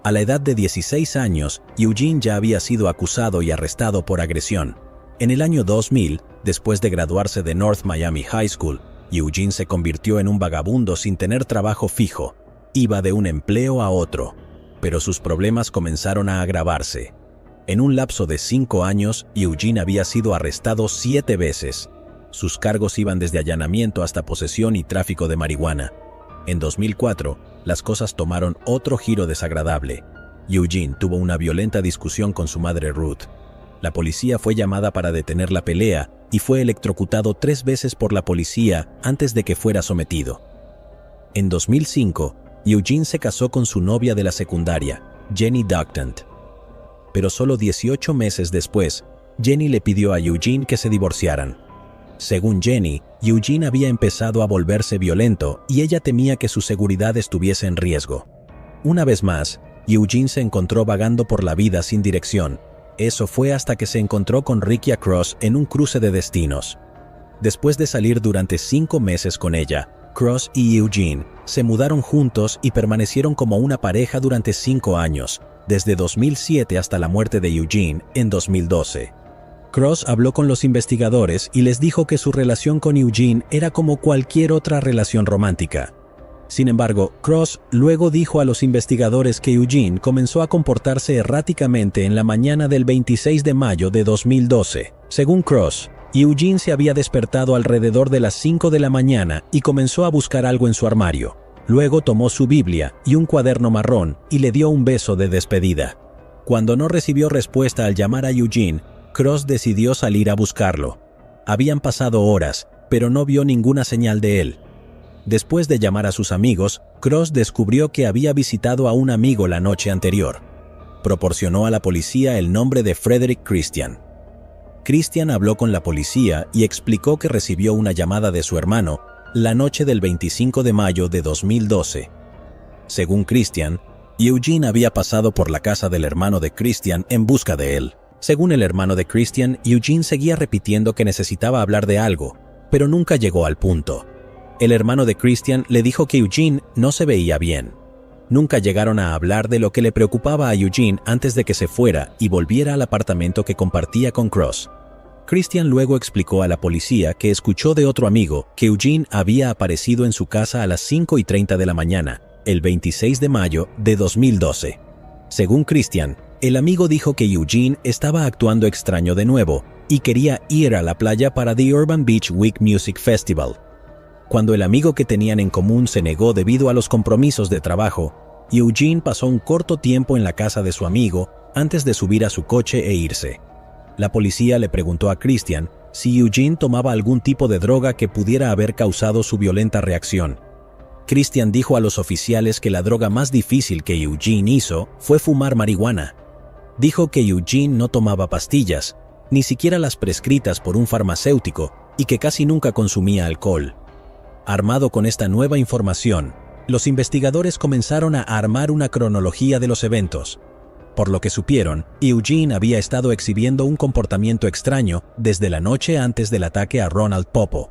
A la edad de 16 años, Eugene ya había sido acusado y arrestado por agresión. En el año 2000, después de graduarse de North Miami High School, Eugene se convirtió en un vagabundo sin tener trabajo fijo. Iba de un empleo a otro, pero sus problemas comenzaron a agravarse. En un lapso de 5 años, Eugene había sido arrestado 7 veces. Sus cargos iban desde allanamiento hasta posesión y tráfico de marihuana. En 2004, las cosas tomaron otro giro desagradable. Eugene tuvo una violenta discusión con su madre Ruth. La policía fue llamada para detener la pelea y fue electrocutado 3 veces por la policía antes de que fuera sometido. En 2005, Eugene se casó con su novia de la secundaria, Jenny Ducktant. Pero solo 18 meses después, Jenny le pidió a Eugene que se divorciaran. Según Jenny, Eugene había empezado a volverse violento y ella temía que su seguridad estuviese en riesgo. Una vez más, Eugene se encontró vagando por la vida sin dirección. Eso fue hasta que se encontró con Ricky Cross en un cruce de destinos. Después de salir durante 5 meses con ella, Cross y Eugene se mudaron juntos y permanecieron como una pareja durante 5 años, desde 2007 hasta la muerte de Eugene en 2012. Cross habló con los investigadores y les dijo que su relación con Eugene era como cualquier otra relación romántica. Sin embargo, Cross luego dijo a los investigadores que Eugene comenzó a comportarse erráticamente en la mañana del 26 de mayo de 2012. Según Cross, Eugene se había despertado alrededor de las 5 de la mañana y comenzó a buscar algo en su armario. Luego tomó su Biblia y un cuaderno marrón y le dio un beso de despedida. Cuando no recibió respuesta al llamar a Eugene, Cross decidió salir a buscarlo. Habían pasado horas, pero no vio ninguna señal de él. Después de llamar a sus amigos, Cross descubrió que había visitado a un amigo la noche anterior. Proporcionó a la policía el nombre de Frederick Christian. Christian habló con la policía y explicó que recibió una llamada de su hermano la noche del 25 de mayo de 2012. Según Christian, Eugene había pasado por la casa del hermano de Christian en busca de él. Según el hermano de Christian, Eugene seguía repitiendo que necesitaba hablar de algo, pero nunca llegó al punto. El hermano de Christian le dijo que Eugene no se veía bien. Nunca llegaron a hablar de lo que le preocupaba a Eugene antes de que se fuera y volviera al apartamento que compartía con Cross. Christian luego explicó a la policía que escuchó de otro amigo que Eugene había aparecido en su casa a las 5:30 de la mañana, el 26 de mayo de 2012. Según Christian, el amigo dijo que Eugene estaba actuando extraño de nuevo y quería ir a la playa para The Urban Beach Week Music Festival. Cuando el amigo que tenían en común se negó debido a los compromisos de trabajo, Eugene pasó un corto tiempo en la casa de su amigo antes de subir a su coche e irse. La policía le preguntó a Christian si Eugene tomaba algún tipo de droga que pudiera haber causado su violenta reacción. Christian dijo a los oficiales que la droga más difícil que Eugene hizo fue fumar marihuana. Dijo que Eugene no tomaba pastillas, ni siquiera las prescritas por un farmacéutico, y que casi nunca consumía alcohol. Armado con esta nueva información, los investigadores comenzaron a armar una cronología de los eventos. Por lo que supieron, Eugene había estado exhibiendo un comportamiento extraño desde la noche antes del ataque a Ronald Popo.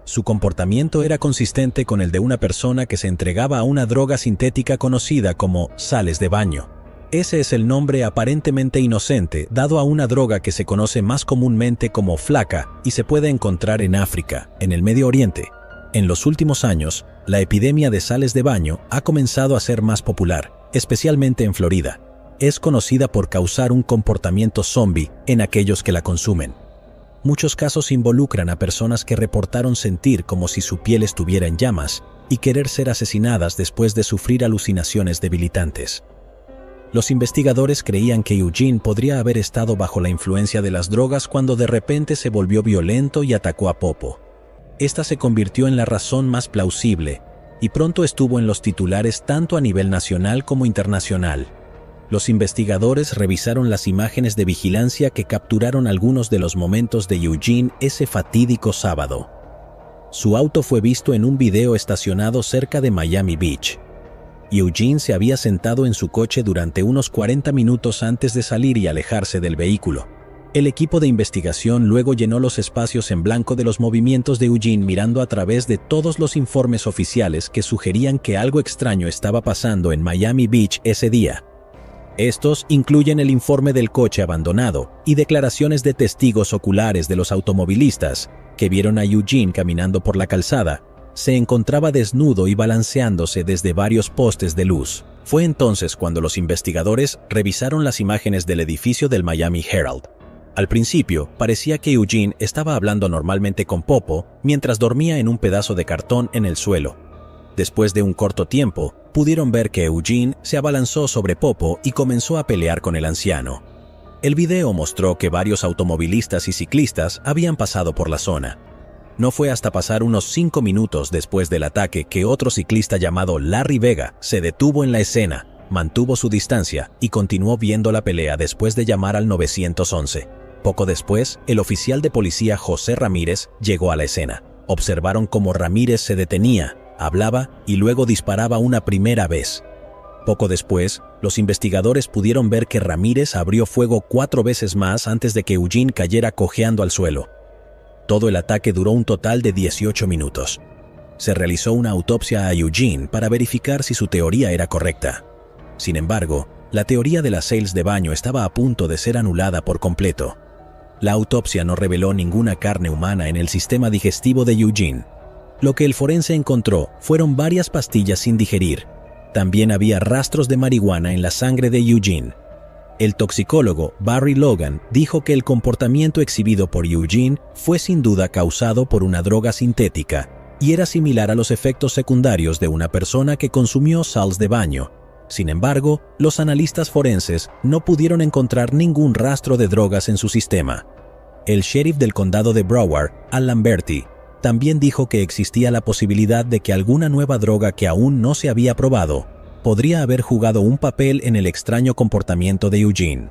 Su comportamiento era consistente con el de una persona que se entregaba a una droga sintética conocida como sales de baño. Ese es el nombre aparentemente inocente dado a una droga que se conoce más comúnmente como flaca y se puede encontrar en África, en el Medio Oriente. En los últimos años, la epidemia de sales de baño ha comenzado a ser más popular, especialmente en Florida. Es conocida por causar un comportamiento zombie en aquellos que la consumen. Muchos casos involucran a personas que reportaron sentir como si su piel estuviera en llamas y querer ser asesinadas después de sufrir alucinaciones debilitantes. Los investigadores creían que Eugene podría haber estado bajo la influencia de las drogas cuando de repente se volvió violento y atacó a Popo. Esta se convirtió en la razón más plausible, y pronto estuvo en los titulares tanto a nivel nacional como internacional. Los investigadores revisaron las imágenes de vigilancia que capturaron algunos de los momentos de Eugene ese fatídico sábado. Su auto fue visto en un video estacionado cerca de Miami Beach. Eugene se había sentado en su coche durante unos 40 minutos antes de salir y alejarse del vehículo. El equipo de investigación luego llenó los espacios en blanco de los movimientos de Eugene mirando a través de todos los informes oficiales que sugerían que algo extraño estaba pasando en Miami Beach ese día. Estos incluyen el informe del coche abandonado y declaraciones de testigos oculares de los automovilistas que vieron a Eugene caminando por la calzada. Se encontraba desnudo y balanceándose desde varios postes de luz. Fue entonces cuando los investigadores revisaron las imágenes del edificio del Miami Herald. Al principio, parecía que Eugene estaba hablando normalmente con Popo mientras dormía en un pedazo de cartón en el suelo. Después de un corto tiempo, pudieron ver que Eugene se abalanzó sobre Popo y comenzó a pelear con el anciano. El video mostró que varios automovilistas y ciclistas habían pasado por la zona. No fue hasta pasar unos 5 minutos después del ataque que otro ciclista llamado Larry Vega se detuvo en la escena, mantuvo su distancia y continuó viendo la pelea después de llamar al 911. Poco después, el oficial de policía José Ramírez llegó a la escena. Observaron cómo Ramírez se detenía, hablaba y luego disparaba una primera vez. Poco después, los investigadores pudieron ver que Ramírez abrió fuego 4 veces más antes de que Eugene cayera cojeando al suelo. Todo el ataque duró un total de 18 minutos. Se realizó una autopsia a Eugene para verificar si su teoría era correcta. Sin embargo, la teoría de las sales de baño estaba a punto de ser anulada por completo. La autopsia no reveló ninguna carne humana en el sistema digestivo de Eugene. Lo que el forense encontró fueron varias pastillas sin digerir. También había rastros de marihuana en la sangre de Eugene. El toxicólogo Barry Logan dijo que el comportamiento exhibido por Eugene fue sin duda causado por una droga sintética y era similar a los efectos secundarios de una persona que consumió sales de baño. Sin embargo, los analistas forenses no pudieron encontrar ningún rastro de drogas en su sistema. El sheriff del condado de Broward, Al Lamberti, también dijo que existía la posibilidad de que alguna nueva droga que aún no se había probado podría haber jugado un papel en el extraño comportamiento de Eugene.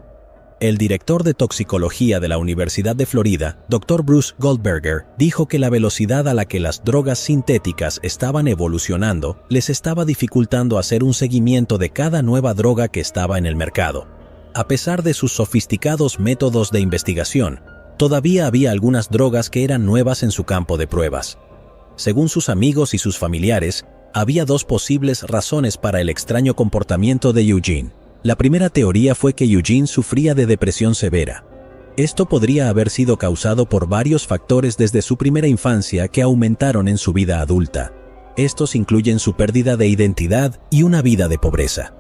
El director de toxicología de la Universidad de Florida, Dr. Bruce Goldberger, dijo que la velocidad a la que las drogas sintéticas estaban evolucionando les estaba dificultando hacer un seguimiento de cada nueva droga que estaba en el mercado. A pesar de sus sofisticados métodos de investigación, todavía había algunas drogas que eran nuevas en su campo de pruebas. Según sus amigos y sus familiares, había 2 posibles razones para el extraño comportamiento de Eugene. La primera teoría fue que Eugene sufría de depresión severa. Esto podría haber sido causado por varios factores desde su primera infancia que aumentaron en su vida adulta. Estos incluyen su pérdida de identidad y una vida de pobreza.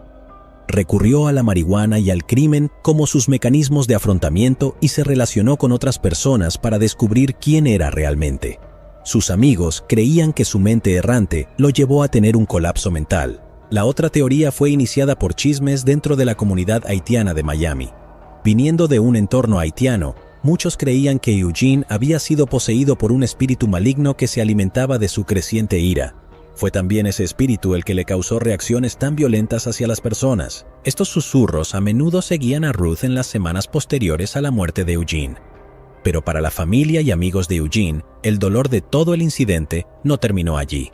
Recurrió a la marihuana y al crimen como sus mecanismos de afrontamiento y se relacionó con otras personas para descubrir quién era realmente. Sus amigos creían que su mente errante lo llevó a tener un colapso mental. La otra teoría fue iniciada por chismes dentro de la comunidad haitiana de Miami. Viniendo de un entorno haitiano, muchos creían que Eugene había sido poseído por un espíritu maligno que se alimentaba de su creciente ira. Fue también ese espíritu el que le causó reacciones tan violentas hacia las personas. Estos susurros a menudo seguían a Ruth en las semanas posteriores a la muerte de Eugene. Pero para la familia y amigos de Eugene, el dolor de todo el incidente no terminó allí.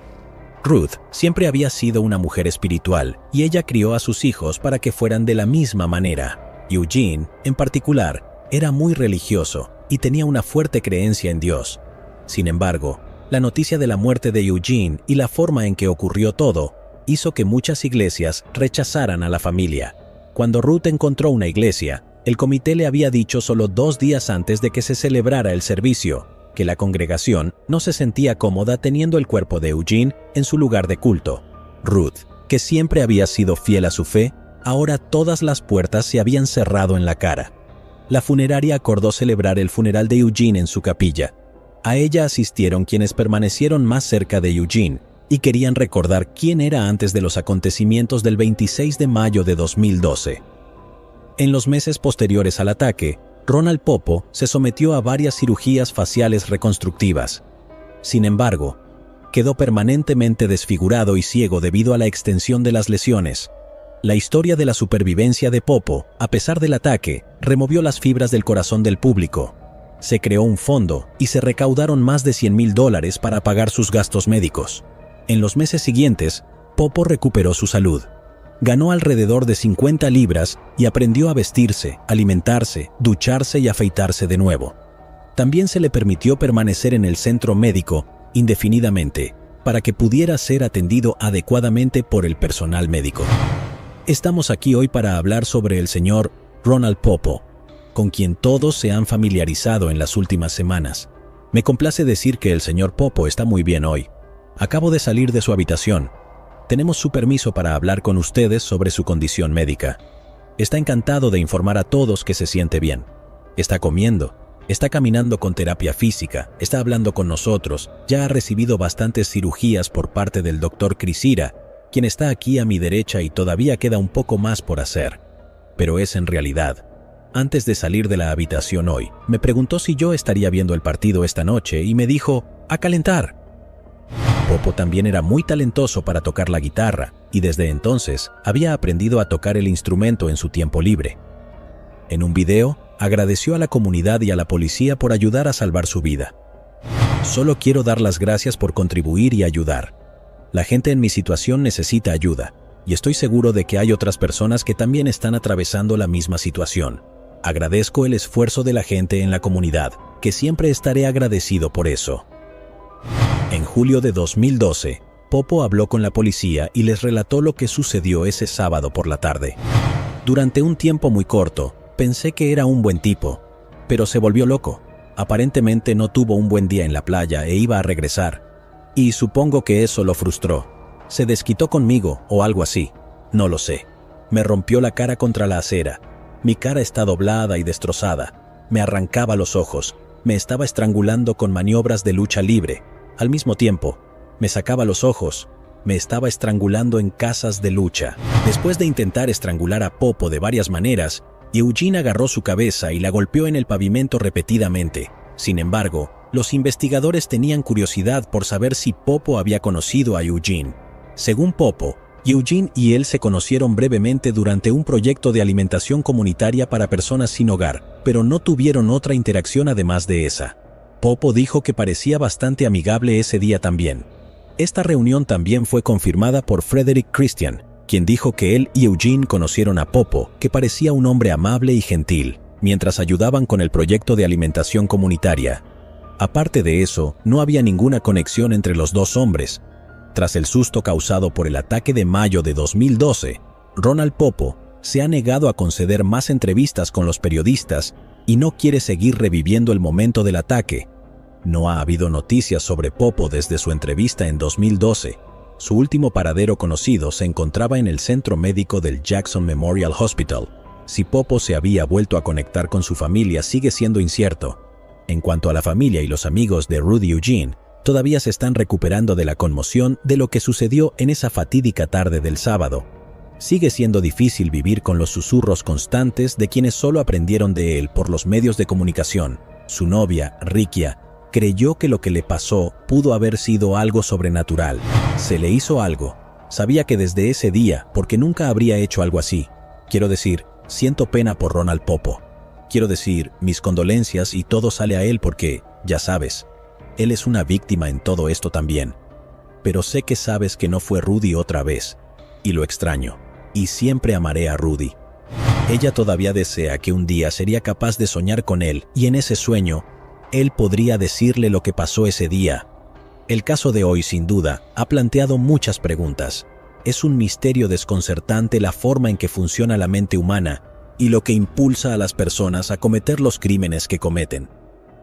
Ruth siempre había sido una mujer espiritual y ella crió a sus hijos para que fueran de la misma manera. Eugene, en particular, era muy religioso y tenía una fuerte creencia en Dios. Sin embargo, la noticia de la muerte de Eugene y la forma en que ocurrió todo hizo que muchas iglesias rechazaran a la familia. Cuando Ruth encontró una iglesia, el comité le había dicho solo 2 días antes de que se celebrara el servicio que la congregación no se sentía cómoda teniendo el cuerpo de Eugene en su lugar de culto. Ruth, que siempre había sido fiel a su fe, ahora todas las puertas se habían cerrado en la cara. La funeraria acordó celebrar el funeral de Eugene en su capilla. A ella asistieron quienes permanecieron más cerca de Eugene y querían recordar quién era antes de los acontecimientos del 26 de mayo de 2012. En los meses posteriores al ataque, Ronald Popo se sometió a varias cirugías faciales reconstructivas. Sin embargo, quedó permanentemente desfigurado y ciego debido a la extensión de las lesiones. La historia de la supervivencia de Popo, a pesar del ataque, removió las fibras del corazón del público. Se creó un fondo y se recaudaron más de $100,000 para pagar sus gastos médicos. En los meses siguientes, Popo recuperó su salud. Ganó alrededor de 50 libras y aprendió a vestirse, alimentarse, ducharse y afeitarse de nuevo. También se le permitió permanecer en el centro médico indefinidamente para que pudiera ser atendido adecuadamente por el personal médico. Estamos aquí hoy para hablar sobre el señor Ronald Popo, con quien todos se han familiarizado en las últimas semanas. Me complace decir que el señor Popo está muy bien hoy. Acabo de salir de su habitación. Tenemos su permiso para hablar con ustedes sobre su condición médica. Está encantado de informar a todos que se siente bien. Está comiendo, está caminando con terapia física, está hablando con nosotros, ya ha recibido bastantes cirugías por parte del Dr. Crisira, quien está aquí a mi derecha y todavía queda un poco más por hacer. Pero es en realidad. Antes de salir de la habitación hoy, me preguntó si yo estaría viendo el partido esta noche y me dijo, ¡a calentar! Popo también era muy talentoso para tocar la guitarra y desde entonces había aprendido a tocar el instrumento en su tiempo libre. En un video, agradeció a la comunidad y a la policía por ayudar a salvar su vida. Solo quiero dar las gracias por contribuir y ayudar. La gente en mi situación necesita ayuda, y estoy seguro de que hay otras personas que también están atravesando la misma situación. Agradezco el esfuerzo de la gente en la comunidad, que siempre estaré agradecido por eso. En julio de 2012, Popo habló con la policía y les relató lo que sucedió ese sábado por la tarde. Durante un tiempo muy corto, pensé que era un buen tipo, pero se volvió loco. Aparentemente no tuvo un buen día en la playa e iba a regresar. Y supongo que eso lo frustró. Se desquitó conmigo o algo así. No lo sé. Me rompió la cara contra la acera. Mi cara está doblada y destrozada. Me arrancaba los ojos. Me estaba estrangulando con maniobras de lucha libre. Al mismo tiempo, me sacaba los ojos. Me estaba estrangulando en casas de lucha. Después de intentar estrangular a Popo de varias maneras, Eugene agarró su cabeza y la golpeó en el pavimento repetidamente. Sin embargo, los investigadores tenían curiosidad por saber si Popo había conocido a Eugene. Según Popo, Eugene y él se conocieron brevemente durante un proyecto de alimentación comunitaria para personas sin hogar, pero no tuvieron otra interacción además de esa. Popo dijo que parecía bastante amigable ese día también. Esta reunión también fue confirmada por Frederick Christian, quien dijo que él y Eugene conocieron a Popo, que parecía un hombre amable y gentil, mientras ayudaban con el proyecto de alimentación comunitaria. Aparte de eso, no había ninguna conexión entre los dos hombres. Tras el susto causado por el ataque de mayo de 2012, Ronald Popo se ha negado a conceder más entrevistas con los periodistas y no quiere seguir reviviendo el momento del ataque. No ha habido noticias sobre Popo desde su entrevista en 2012. Su último paradero conocido se encontraba en el centro médico del Jackson Memorial Hospital. Si Popo se había vuelto a conectar con su familia sigue siendo incierto. En cuanto a la familia y los amigos de Rudy Eugene, todavía se están recuperando de la conmoción de lo que sucedió en esa fatídica tarde del sábado. Sigue siendo difícil vivir con los susurros constantes de quienes solo aprendieron de él por los medios de comunicación. Su novia, Rikia, creyó que lo que le pasó pudo haber sido algo sobrenatural. Se le hizo algo. Sabía que desde ese día, porque nunca habría hecho algo así. Quiero decir, siento pena por Ronald Popo. Quiero decir, mis condolencias y todo sale a él porque, ya sabes, él es una víctima en todo esto también. Pero sé que sabes que no fue Rudy otra vez, y lo extraño, y siempre amaré a Rudy. Ella todavía desea que un día sería capaz de soñar con él, y en ese sueño, él podría decirle lo que pasó ese día. El caso de hoy, sin duda, ha planteado muchas preguntas. Es un misterio desconcertante la forma en que funciona la mente humana, y lo que impulsa a las personas a cometer los crímenes que cometen.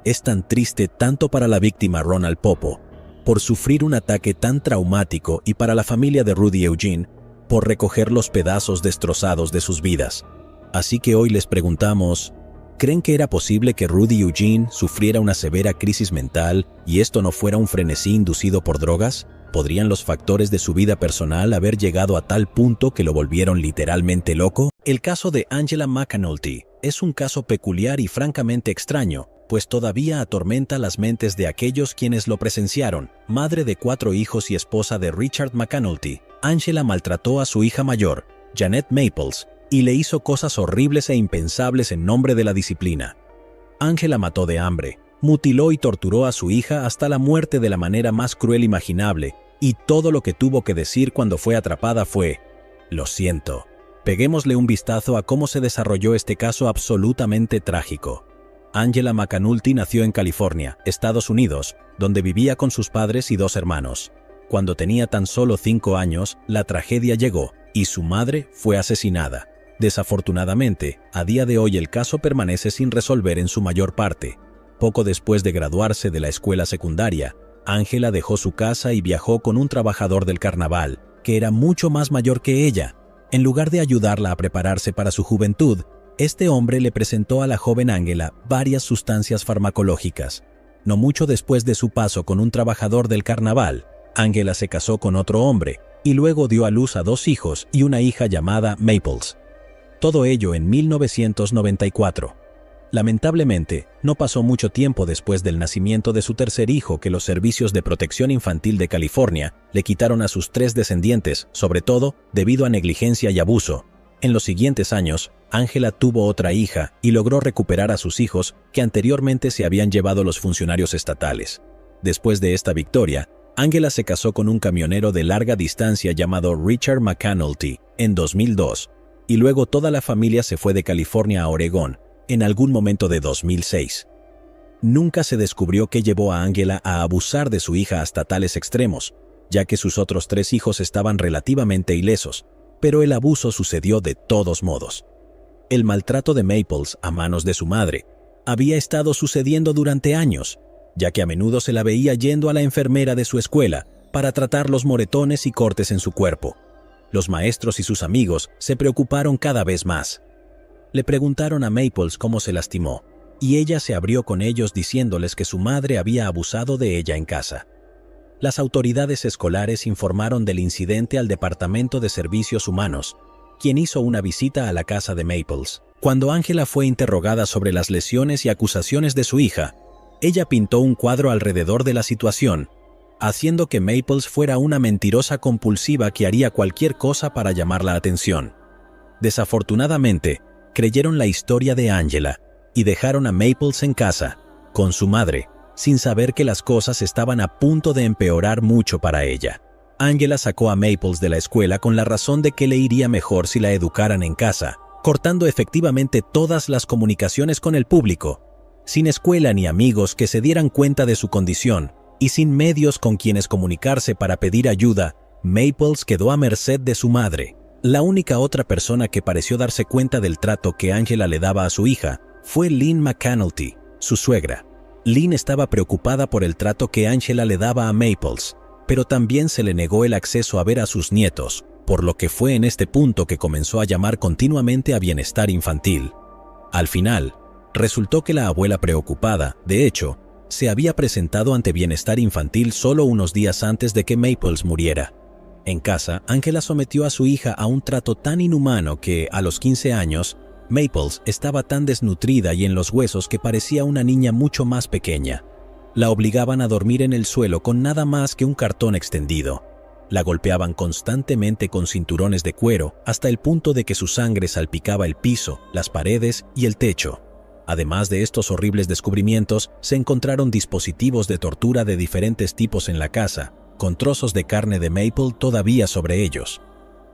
Es tan triste tanto para la víctima Ronald Popo, por sufrir un ataque tan traumático, y para la familia de Rudy Eugene, por recoger los pedazos destrozados de sus vidas. Así que hoy les preguntamos, ¿creen que era posible que Rudy Eugene sufriera una severa crisis mental y esto no fuera un frenesí inducido por drogas? ¿Podrían los factores de su vida personal haber llegado a tal punto que lo volvieron literalmente loco? El caso de Angela McAnulty es un caso peculiar y francamente extraño, pues todavía atormenta las mentes de aquellos quienes lo presenciaron. Madre de 4 hijos y esposa de Richard McAnulty, Angela maltrató a su hija mayor, Janet Maples, y le hizo cosas horribles e impensables en nombre de la disciplina. Angela mató de hambre, mutiló y torturó a su hija hasta la muerte de la manera más cruel imaginable, y todo lo que tuvo que decir cuando fue atrapada fue: «Lo siento». Peguémosle un vistazo a cómo se desarrolló este caso absolutamente trágico. Angela McAnulty nació en California, Estados Unidos, donde vivía con sus padres y 2 hermanos. Cuando tenía tan solo 5 años, la tragedia llegó, y su madre fue asesinada. Desafortunadamente, a día de hoy el caso permanece sin resolver en su mayor parte. Poco después de graduarse de la escuela secundaria, Angela dejó su casa y viajó con un trabajador del carnaval, que era mucho más mayor que ella. En lugar de ayudarla a prepararse para su juventud, este hombre le presentó a la joven Angela varias sustancias farmacológicas. No mucho después de su paso con un trabajador del carnaval, Angela se casó con otro hombre y luego dio a luz a 2 hijos y una hija llamada Maples. Todo ello en 1994. Lamentablemente, no pasó mucho tiempo después del nacimiento de su tercer hijo que los servicios de protección infantil de California le quitaron a sus 3 descendientes, sobre todo debido a negligencia y abuso. En los siguientes años, Angela tuvo otra hija y logró recuperar a sus hijos que anteriormente se habían llevado los funcionarios estatales. Después de esta victoria, Angela se casó con un camionero de larga distancia llamado Richard McAnulty en 2002, y luego toda la familia se fue de California a Oregón en algún momento de 2006. Nunca se descubrió qué llevó a Angela a abusar de su hija hasta tales extremos, ya que sus otros 3 hijos estaban relativamente ilesos, pero el abuso sucedió de todos modos. El maltrato de Maples a manos de su madre había estado sucediendo durante años, ya que a menudo se la veía yendo a la enfermera de su escuela para tratar los moretones y cortes en su cuerpo. Los maestros y sus amigos se preocuparon cada vez más. Le preguntaron a Maples cómo se lastimó, y ella se abrió con ellos diciéndoles que su madre había abusado de ella en casa. Las autoridades escolares informaron del incidente al Departamento de Servicios Humanos, quien hizo una visita a la casa de Maples. Cuando Angela fue interrogada sobre las lesiones y acusaciones de su hija, ella pintó un cuadro alrededor de la situación, haciendo que Maples fuera una mentirosa compulsiva que haría cualquier cosa para llamar la atención. Desafortunadamente, creyeron la historia de Angela y dejaron a Maples en casa, con su madre, sin saber que las cosas estaban a punto de empeorar mucho para ella. Angela sacó a Maples de la escuela con la razón de que le iría mejor si la educaran en casa, cortando efectivamente todas las comunicaciones con el público, sin escuela ni amigos que se dieran cuenta de su condición, y sin medios con quienes comunicarse para pedir ayuda. Maples quedó a merced de su madre. La única otra persona que pareció darse cuenta del trato que Angela le daba a su hija fue Lynn McAnulty, su suegra. Lynn estaba preocupada por el trato que Angela le daba a Maples, pero también se le negó el acceso a ver a sus nietos, por lo que fue en este punto que comenzó a llamar continuamente a Bienestar Infantil. Al final, resultó que la abuela preocupada, de hecho, se había presentado ante Bienestar Infantil solo unos días antes de que Maples muriera. En casa, Angela sometió a su hija a un trato tan inhumano que, a los 15 años, Maples estaba tan desnutrida y en los huesos que parecía una niña mucho más pequeña. La obligaban a dormir en el suelo con nada más que un cartón extendido. La golpeaban constantemente con cinturones de cuero hasta el punto de que su sangre salpicaba el piso, las paredes y el techo. Además de estos horribles descubrimientos, se encontraron dispositivos de tortura de diferentes tipos en la casa, con trozos de carne de Maple todavía sobre ellos.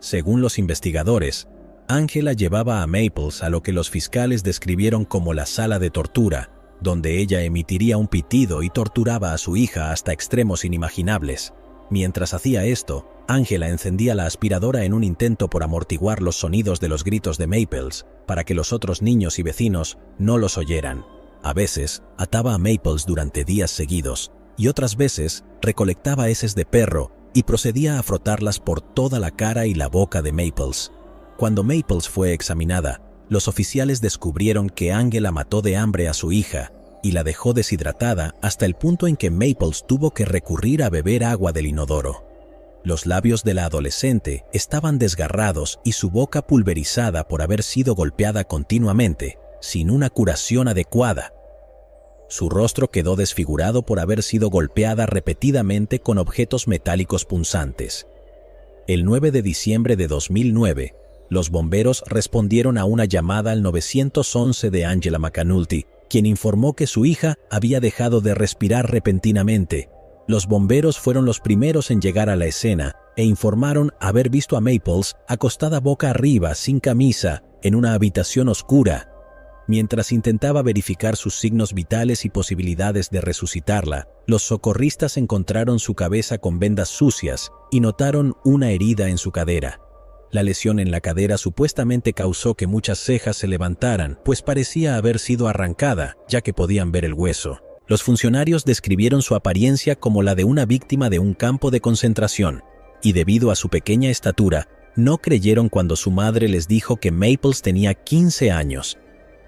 Según los investigadores, Angela llevaba a Maples a lo que los fiscales describieron como la sala de tortura, donde ella emitiría un pitido y torturaba a su hija hasta extremos inimaginables. Mientras hacía esto, Angela encendía la aspiradora en un intento por amortiguar los sonidos de los gritos de Maples, para que los otros niños y vecinos no los oyeran. A veces, ataba a Maples durante días seguidos, y otras veces recolectaba heces de perro y procedía a frotarlas por toda la cara y la boca de Maples. Cuando Maples fue examinada, los oficiales descubrieron que Angela mató de hambre a su hija y la dejó deshidratada hasta el punto en que Maples tuvo que recurrir a beber agua del inodoro. Los labios de la adolescente estaban desgarrados y su boca pulverizada por haber sido golpeada continuamente, sin una curación adecuada. Su rostro quedó desfigurado por haber sido golpeada repetidamente con objetos metálicos punzantes. El 9 de diciembre de 2009, los bomberos respondieron a una llamada al 911 de Angela McAnulty, quien informó que su hija había dejado de respirar repentinamente. Los bomberos fueron los primeros en llegar a la escena e informaron haber visto a Maples acostada boca arriba, sin camisa, en una habitación oscura. Mientras intentaba verificar sus signos vitales y posibilidades de resucitarla, los socorristas encontraron su cabeza con vendas sucias y notaron una herida en su cadera. La lesión en la cadera supuestamente causó que muchas cejas se levantaran, pues parecía haber sido arrancada, ya que podían ver el hueso. Los funcionarios describieron su apariencia como la de una víctima de un campo de concentración, y debido a su pequeña estatura, no creyeron cuando su madre les dijo que Maples tenía 15 años.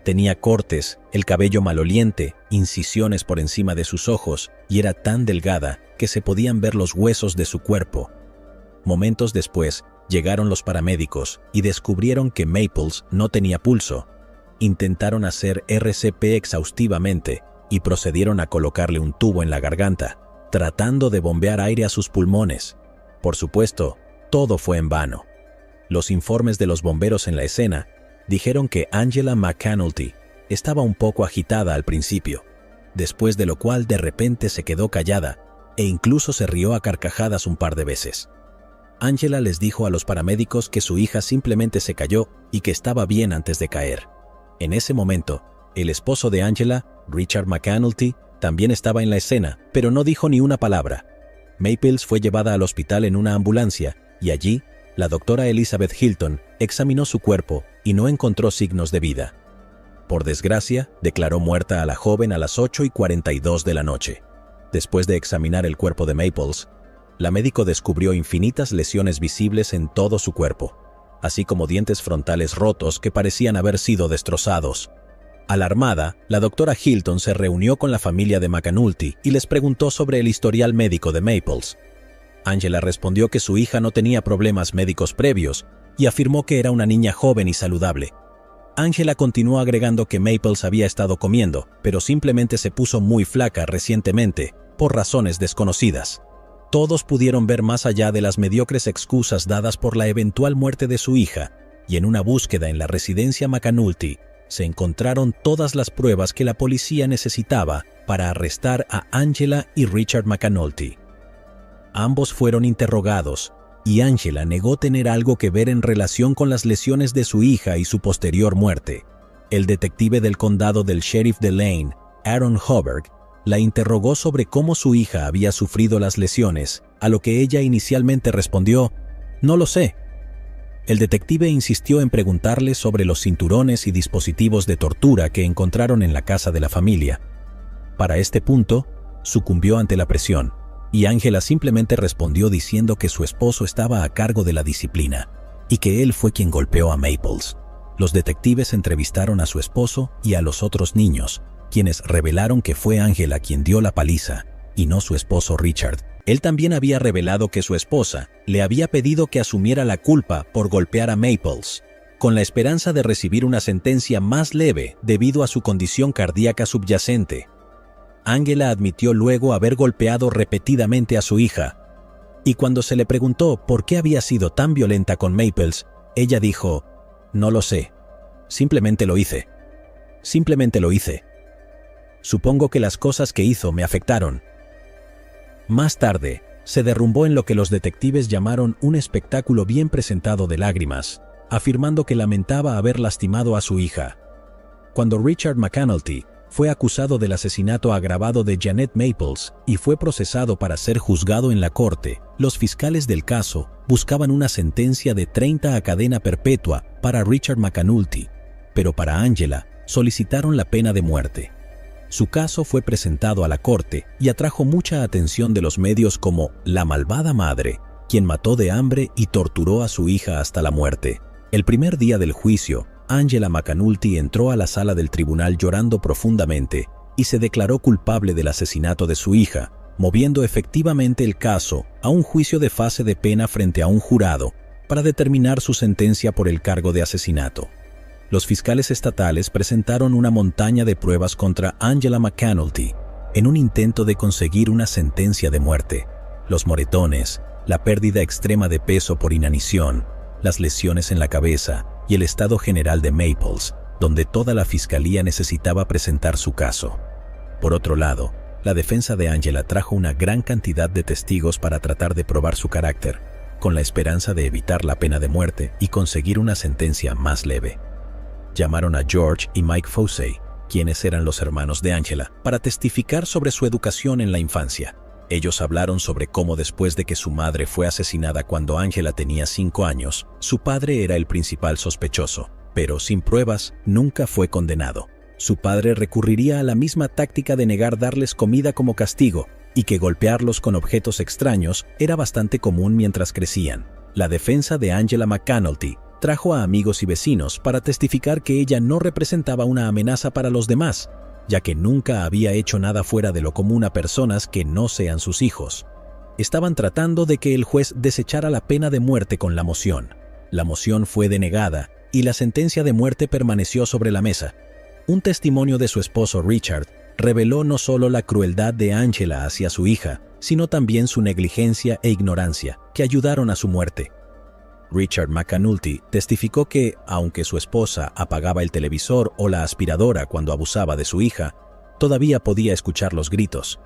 Tenía cortes, el cabello maloliente, incisiones por encima de sus ojos, y era tan delgada que se podían ver los huesos de su cuerpo. Momentos después, llegaron los paramédicos y descubrieron que Maples no tenía pulso. Intentaron hacer RCP exhaustivamente y procedieron a colocarle un tubo en la garganta, tratando de bombear aire a sus pulmones. Por supuesto, todo fue en vano. Los informes de los bomberos en la escena dijeron que Angela McAnulty estaba un poco agitada al principio, después de lo cual de repente se quedó callada e incluso se rió a carcajadas un par de veces. Angela les dijo a los paramédicos que su hija simplemente se cayó y que estaba bien antes de caer. En ese momento, el esposo de Angela, Richard McAnulty, también estaba en la escena, pero no dijo ni una palabra. Maples fue llevada al hospital en una ambulancia y allí, la doctora Elizabeth Hilton examinó su cuerpo y no encontró signos de vida. Por desgracia, declaró muerta a la joven a las 8:42 de la noche. Después de examinar el cuerpo de Maples, la médico descubrió infinitas lesiones visibles en todo su cuerpo, así como dientes frontales rotos que parecían haber sido destrozados. Alarmada, la doctora Hilton se reunió con la familia de McAnulty y les preguntó sobre el historial médico de Maples. Angela respondió que su hija no tenía problemas médicos previos y afirmó que era una niña joven y saludable. Angela continuó agregando que Maples había estado comiendo, pero simplemente se puso muy flaca recientemente, por razones desconocidas. Todos pudieron ver más allá de las mediocres excusas dadas por la eventual muerte de su hija, y en una búsqueda en la residencia McAnulty, se encontraron todas las pruebas que la policía necesitaba para arrestar a Angela y Richard McAnulty. Ambos fueron interrogados, y Angela negó tener algo que ver en relación con las lesiones de su hija y su posterior muerte. El detective del condado del sheriff de Lane, Aaron Hoberg, la interrogó sobre cómo su hija había sufrido las lesiones, a lo que ella inicialmente respondió, «No lo sé». El detective insistió en preguntarle sobre los cinturones y dispositivos de tortura que encontraron en la casa de la familia. Para este punto, sucumbió ante la presión, y Angela simplemente respondió diciendo que su esposo estaba a cargo de la disciplina y que él fue quien golpeó a Maples. Los detectives entrevistaron a su esposo y a los otros niños, quienes revelaron que fue Angela quien dio la paliza y no su esposo Richard. Él también había revelado que su esposa le había pedido que asumiera la culpa por golpear a Maples, con la esperanza de recibir una sentencia más leve debido a su condición cardíaca subyacente. Angela admitió luego haber golpeado repetidamente a su hija, y cuando se le preguntó por qué había sido tan violenta con Maples, ella dijo, «No lo sé, simplemente lo hice. Simplemente lo hice. Supongo que las cosas que hizo me afectaron». Más tarde, se derrumbó en lo que los detectives llamaron un espectáculo bien presentado de lágrimas, afirmando que lamentaba haber lastimado a su hija. Cuando Richard McAnulty fue acusado del asesinato agravado de Janet Maples y fue procesado para ser juzgado en la corte, los fiscales del caso buscaban una sentencia de 30 a cadena perpetua para Richard McAnulty, pero para Angela solicitaron la pena de muerte. Su caso fue presentado a la corte y atrajo mucha atención de los medios como la malvada madre, quien mató de hambre y torturó a su hija hasta la muerte. El primer día del juicio, Angela McAnulty entró a la sala del tribunal llorando profundamente y se declaró culpable del asesinato de su hija, moviendo efectivamente el caso a un juicio de fase de pena frente a un jurado para determinar su sentencia por el cargo de asesinato. Los fiscales estatales presentaron una montaña de pruebas contra Angela McAnulty en un intento de conseguir una sentencia de muerte. Los moretones, la pérdida extrema de peso por inanición, las lesiones en la cabeza y el estado general de Maples, donde toda la fiscalía necesitaba presentar su caso. Por otro lado, la defensa de Angela trajo una gran cantidad de testigos para tratar de probar su carácter, con la esperanza de evitar la pena de muerte y conseguir una sentencia más leve. Llamaron a George y Mike Fosey, quienes eran los hermanos de Angela, para testificar sobre su educación en la infancia. Ellos hablaron sobre cómo después de que su madre fue asesinada cuando Angela tenía 5 años, su padre era el principal sospechoso, pero sin pruebas nunca fue condenado. Su padre recurriría a la misma táctica de negar darles comida como castigo y que golpearlos con objetos extraños era bastante común mientras crecían. La defensa de Angela McAnulty trajo a amigos y vecinos para testificar que ella no representaba una amenaza para los demás, ya que nunca había hecho nada fuera de lo común a personas que no sean sus hijos. Estaban tratando de que el juez desechara la pena de muerte con la moción. La moción fue denegada y la sentencia de muerte permaneció sobre la mesa. Un testimonio de su esposo Richard reveló no solo la crueldad de Angela hacia su hija, sino también su negligencia e ignorancia, que ayudaron a su muerte. Richard McAnulty testificó que, aunque su esposa apagaba el televisor o la aspiradora cuando abusaba de su hija, todavía podía escuchar los gritos.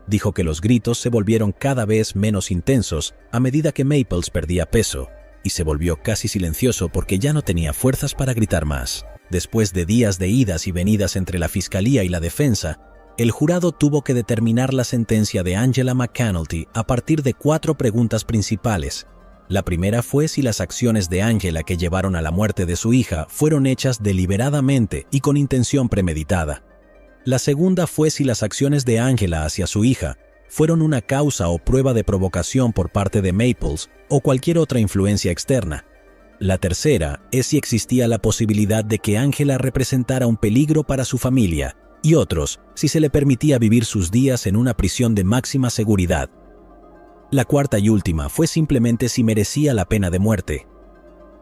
Dijo que los gritos se volvieron cada vez menos intensos a medida que Maples perdía peso, y se volvió casi silencioso porque ya no tenía fuerzas para gritar más. Después de días de idas y venidas entre la fiscalía y la defensa, el jurado tuvo que determinar la sentencia de Angela McAnulty a partir de 4 preguntas principales. La primera fue si las acciones de Angela que llevaron a la muerte de su hija fueron hechas deliberadamente y con intención premeditada. La segunda fue si las acciones de Angela hacia su hija fueron una causa o prueba de provocación por parte de Maples o cualquier otra influencia externa. La tercera es si existía la posibilidad de que Angela representara un peligro para su familia, y otros si se le permitía vivir sus días en una prisión de máxima seguridad. La cuarta y última fue simplemente si merecía la pena de muerte.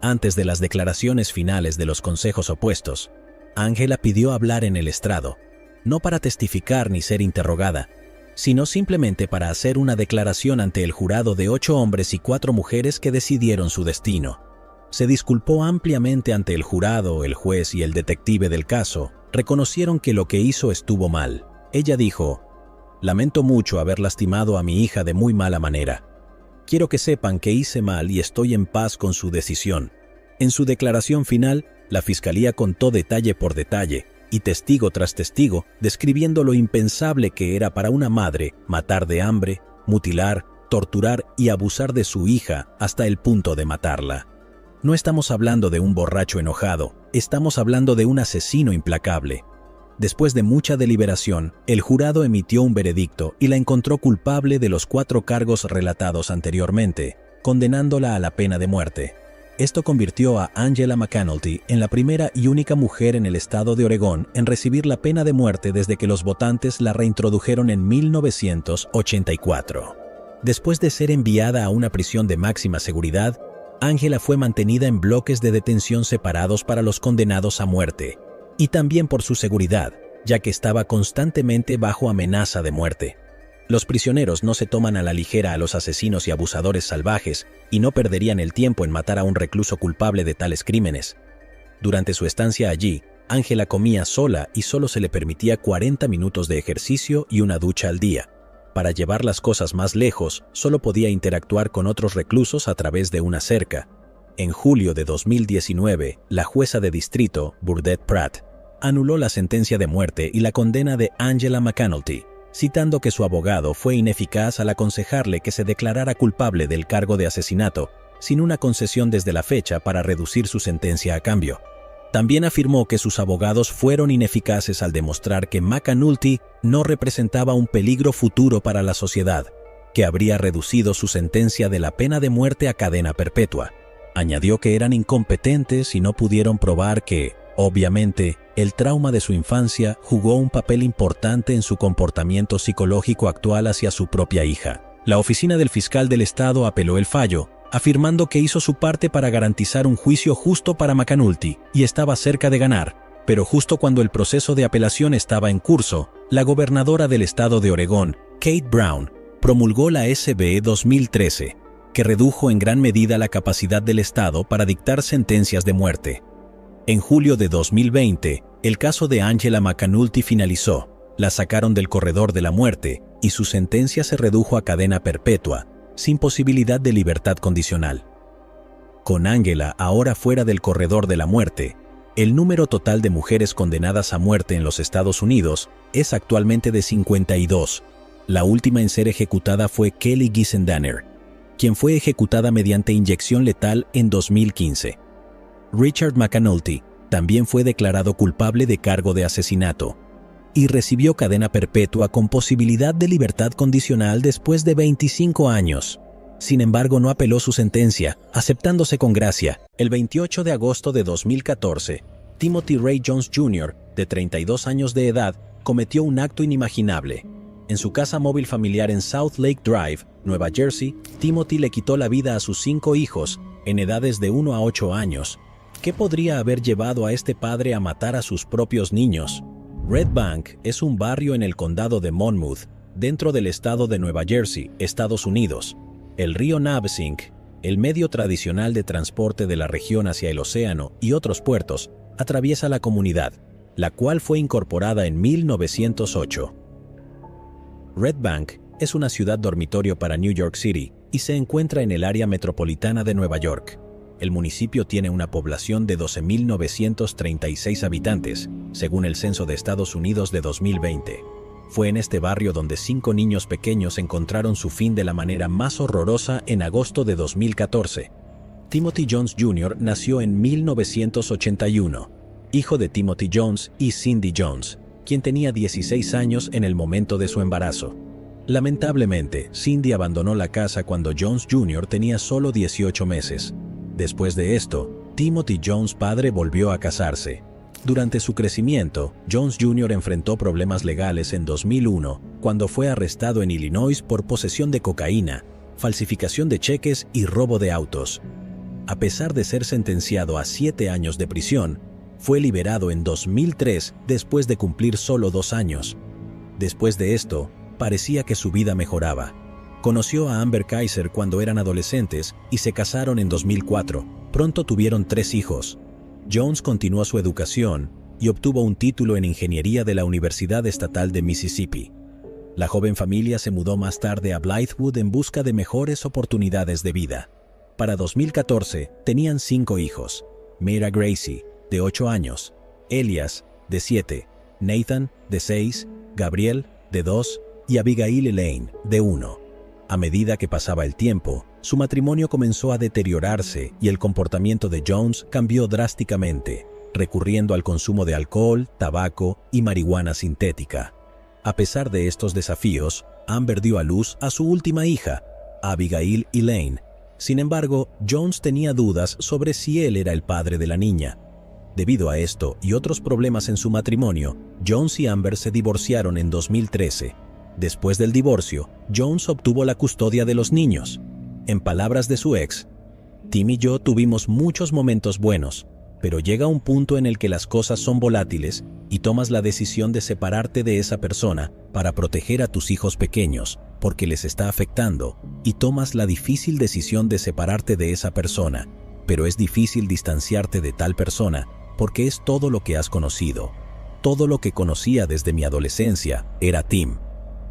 Antes de las declaraciones finales de los consejos opuestos, Angela pidió hablar en el estrado, no para testificar ni ser interrogada, sino simplemente para hacer una declaración ante el jurado de 8 hombres y 4 mujeres que decidieron su destino. Se disculpó ampliamente ante el jurado, el juez y el detective del caso. Reconocieron que lo que hizo estuvo mal. Ella dijo: «Lamento mucho haber lastimado a mi hija de muy mala manera. Quiero que sepan que hice mal y estoy en paz con su decisión». En su declaración final, la fiscalía contó detalle por detalle y testigo tras testigo, describiendo lo impensable que era para una madre matar de hambre, mutilar, torturar y abusar de su hija hasta el punto de matarla. No estamos hablando de un borracho enojado, estamos hablando de un asesino implacable. Después de mucha deliberación, el jurado emitió un veredicto y la encontró culpable de los 4 cargos relatados anteriormente, condenándola a la pena de muerte. Esto convirtió a Angela McAnulty en la primera y única mujer en el estado de Oregón en recibir la pena de muerte desde que los votantes la reintrodujeron en 1984. Después de ser enviada a una prisión de máxima seguridad, Angela fue mantenida en bloques de detención separados para los condenados a muerte, y también por su seguridad, ya que estaba constantemente bajo amenaza de muerte. Los prisioneros no se toman a la ligera a los asesinos y abusadores salvajes y no perderían el tiempo en matar a un recluso culpable de tales crímenes. Durante su estancia allí, Angela comía sola y solo se le permitía 40 minutos de ejercicio y una ducha al día. Para llevar las cosas más lejos, solo podía interactuar con otros reclusos a través de una cerca. En julio de 2019, la jueza de distrito, Burdett Pratt, anuló la sentencia de muerte y la condena de Angela McAnulty, citando que su abogado fue ineficaz al aconsejarle que se declarara culpable del cargo de asesinato, sin una concesión desde la fecha para reducir su sentencia a cambio. También afirmó que sus abogados fueron ineficaces al demostrar que McAnulty no representaba un peligro futuro para la sociedad, que habría reducido su sentencia de la pena de muerte a cadena perpetua. Añadió que eran incompetentes y no pudieron probar que, obviamente, el trauma de su infancia jugó un papel importante en su comportamiento psicológico actual hacia su propia hija. La oficina del fiscal del estado apeló el fallo, afirmando que hizo su parte para garantizar un juicio justo para McAnulty y estaba cerca de ganar. Pero justo cuando el proceso de apelación estaba en curso, la gobernadora del estado de Oregón, Kate Brown, promulgó la SB 2013, que redujo en gran medida la capacidad del estado para dictar sentencias de muerte. En julio de 2020, el caso de Angela McAnulty finalizó, la sacaron del corredor de la muerte y su sentencia se redujo a cadena perpetua, sin posibilidad de libertad condicional. Con Angela ahora fuera del corredor de la muerte, el número total de mujeres condenadas a muerte en los Estados Unidos es actualmente de 52. La última en ser ejecutada fue Kelly Gissendaner, quien fue ejecutada mediante inyección letal en 2015. Richard McAnulty también fue declarado culpable de cargo de asesinato y recibió cadena perpetua con posibilidad de libertad condicional después de 25 años. Sin embargo, no apeló su sentencia, aceptándose con gracia. El 28 de agosto de 2014, Timothy Ray Jones Jr., de 32 años de edad, cometió un acto inimaginable. En su casa móvil familiar en South Lake Drive, Nueva Jersey, Timothy le quitó la vida a sus 5 hijos, en edades de 1 a 8 años. ¿Qué podría haber llevado a este padre a matar a sus propios niños? Red Bank es un barrio en el condado de Monmouth, dentro del estado de Nueva Jersey, Estados Unidos. El río Navesink, el medio tradicional de transporte de la región hacia el océano y otros puertos, atraviesa la comunidad, la cual fue incorporada en 1908. Red Bank es una ciudad dormitorio para New York City y se encuentra en el área metropolitana de Nueva York. El municipio tiene una población de 12.936 habitantes, según el Censo de Estados Unidos de 2020. Fue en este barrio donde 5 niños pequeños encontraron su fin de la manera más horrorosa en agosto de 2014. Timothy Jones Jr. nació en 1981, hijo de Timothy Jones y Cindy Jones, quien tenía 16 años en el momento de su embarazo. Lamentablemente, Cindy abandonó la casa cuando Jones Jr. tenía solo 18 meses. Después de esto, Timothy Jones padre volvió a casarse. Durante su crecimiento, Jones Jr. enfrentó problemas legales en 2001, cuando fue arrestado en Illinois por posesión de cocaína, falsificación de cheques y robo de autos. A pesar de ser sentenciado a 7 años de prisión, fue liberado en 2003 después de cumplir solo 2 años. Después de esto, parecía que su vida mejoraba. Conoció a Amber Kaiser cuando eran adolescentes y se casaron en 2004. Pronto tuvieron 3 hijos. Jones continuó su educación y obtuvo un título en ingeniería de la Universidad Estatal de Mississippi. La joven familia se mudó más tarde a Blythewood en busca de mejores oportunidades de vida. Para 2014 tenían 5 hijos: Mira Gracie, de 8 años, Elias, de 7, Nathan, de 6, Gabriel, de 2 y Abigail Elaine, de 1. A medida que pasaba el tiempo, su matrimonio comenzó a deteriorarse y el comportamiento de Jones cambió drásticamente, recurriendo al consumo de alcohol, tabaco y marihuana sintética. A pesar de estos desafíos, Amber dio a luz a su última hija, Abigail Elaine. Sin embargo, Jones tenía dudas sobre si él era el padre de la niña. Debido a esto y otros problemas en su matrimonio, Jones y Amber se divorciaron en 2013. Después del divorcio, Jones obtuvo la custodia de los niños. En palabras de su ex, Tim y yo tuvimos muchos momentos buenos, pero llega un punto en el que las cosas son volátiles y tomas la decisión de separarte de esa persona para proteger a tus hijos pequeños, porque les está afectando, y tomas la difícil decisión de separarte de esa persona, pero es difícil distanciarte de tal persona porque es todo lo que has conocido. Todo lo que conocía desde mi adolescencia era Tim.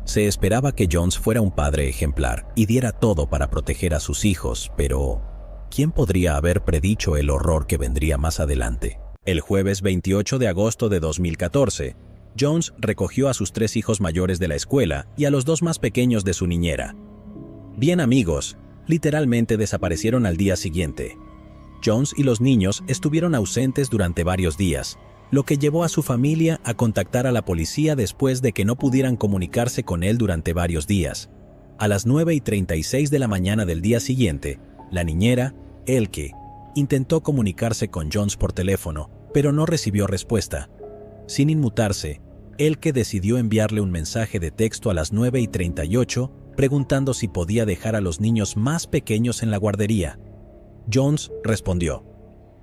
Se esperaba que Jones fuera un padre ejemplar y diera todo para proteger a sus hijos, pero ¿quién podría haber predicho el horror que vendría más adelante? El jueves 28 de agosto de 2014, Jones recogió a sus 3 hijos mayores de la escuela y a los 2 más pequeños de su niñera. Bien amigos, literalmente desaparecieron al día siguiente. Jones y los niños estuvieron ausentes durante varios días, lo que llevó a su familia a contactar a la policía después de que no pudieran comunicarse con él durante varios días. A las 9:36 de la mañana del día siguiente, la niñera, Elke, intentó comunicarse con Jones por teléfono, pero no recibió respuesta. Sin inmutarse, Elke decidió enviarle un mensaje de texto a las 9:38 preguntando si podía dejar a los niños más pequeños en la guardería. Jones respondió: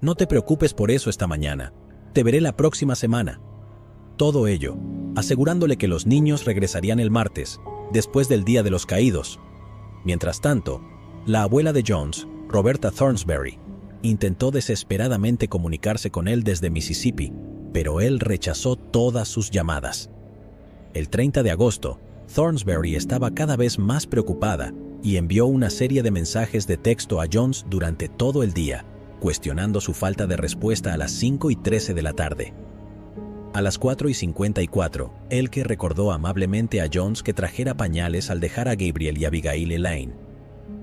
«No te preocupes por eso esta mañana. Te veré la próxima semana». Todo ello, asegurándole que los niños regresarían el martes, después del Día de los Caídos. Mientras tanto, la abuela de Jones, Roberta Thornsberry, intentó desesperadamente comunicarse con él desde Mississippi, pero él rechazó todas sus llamadas. El 30 de agosto, Thornsberry estaba cada vez más preocupada y envió una serie de mensajes de texto a Jones durante todo el día, cuestionando su falta de respuesta a las 5:13 de la tarde. A las 4:54, Elke recordó amablemente a Jones que trajera pañales al dejar a Gabriel y Abigail Elaine.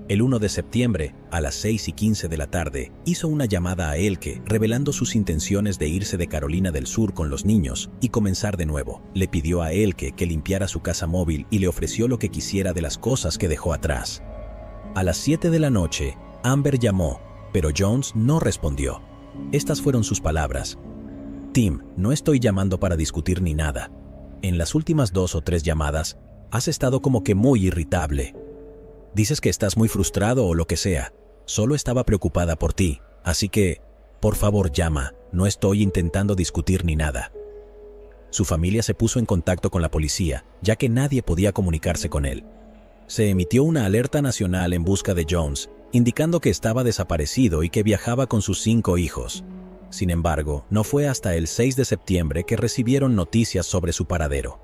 El 1 de septiembre, a las 6:15 de la tarde, hizo una llamada a Elke revelando sus intenciones de irse de Carolina del Sur con los niños y comenzar de nuevo. Le pidió a Elke que limpiara su casa móvil y le ofreció lo que quisiera de las cosas que dejó atrás. A las 7 de la noche, Amber llamó, pero Jones no respondió. Estas fueron sus palabras: «Tim, no estoy llamando para discutir ni nada. En las últimas 2 o 3 llamadas, has estado como que muy irritable. Dices que estás muy frustrado o lo que sea. Solo estaba preocupada por ti, así que, por favor, llama. No estoy intentando discutir ni nada». Su familia se puso en contacto con la policía, ya que nadie podía comunicarse con él. Se emitió una alerta nacional en busca de Jones, indicando que estaba desaparecido y que viajaba con sus 5 hijos. Sin embargo, no fue hasta el 6 de septiembre que recibieron noticias sobre su paradero.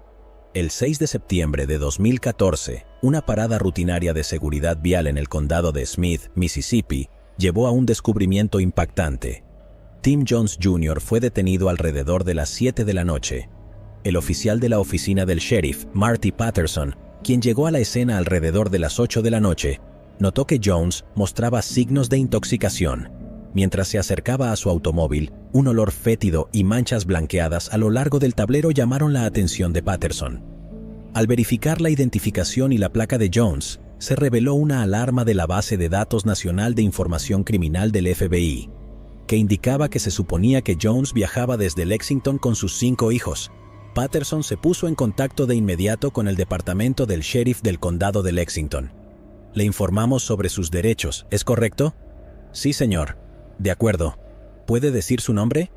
El 6 de septiembre de 2014, una parada rutinaria de seguridad vial en el condado de Smith, Mississippi, llevó a un descubrimiento impactante. Tim Jones Jr. fue detenido alrededor de las 7 de la noche. El oficial de la oficina del sheriff, Marty Patterson, quien llegó a la escena alrededor de las 8 de la noche, notó que Jones mostraba signos de intoxicación. Mientras se acercaba a su automóvil, un olor fétido y manchas blanqueadas a lo largo del tablero llamaron la atención de Patterson. Al verificar la identificación y la placa de Jones, se reveló una alarma de la base de datos nacional de información criminal del FBI, que indicaba que se suponía que Jones viajaba desde Lexington con sus 5 hijos. Patterson se puso en contacto de inmediato con el departamento del sheriff del condado de Lexington. «Le informamos sobre sus derechos, ¿es correcto?» «Sí, señor». «De acuerdo. ¿Puede decir su nombre?»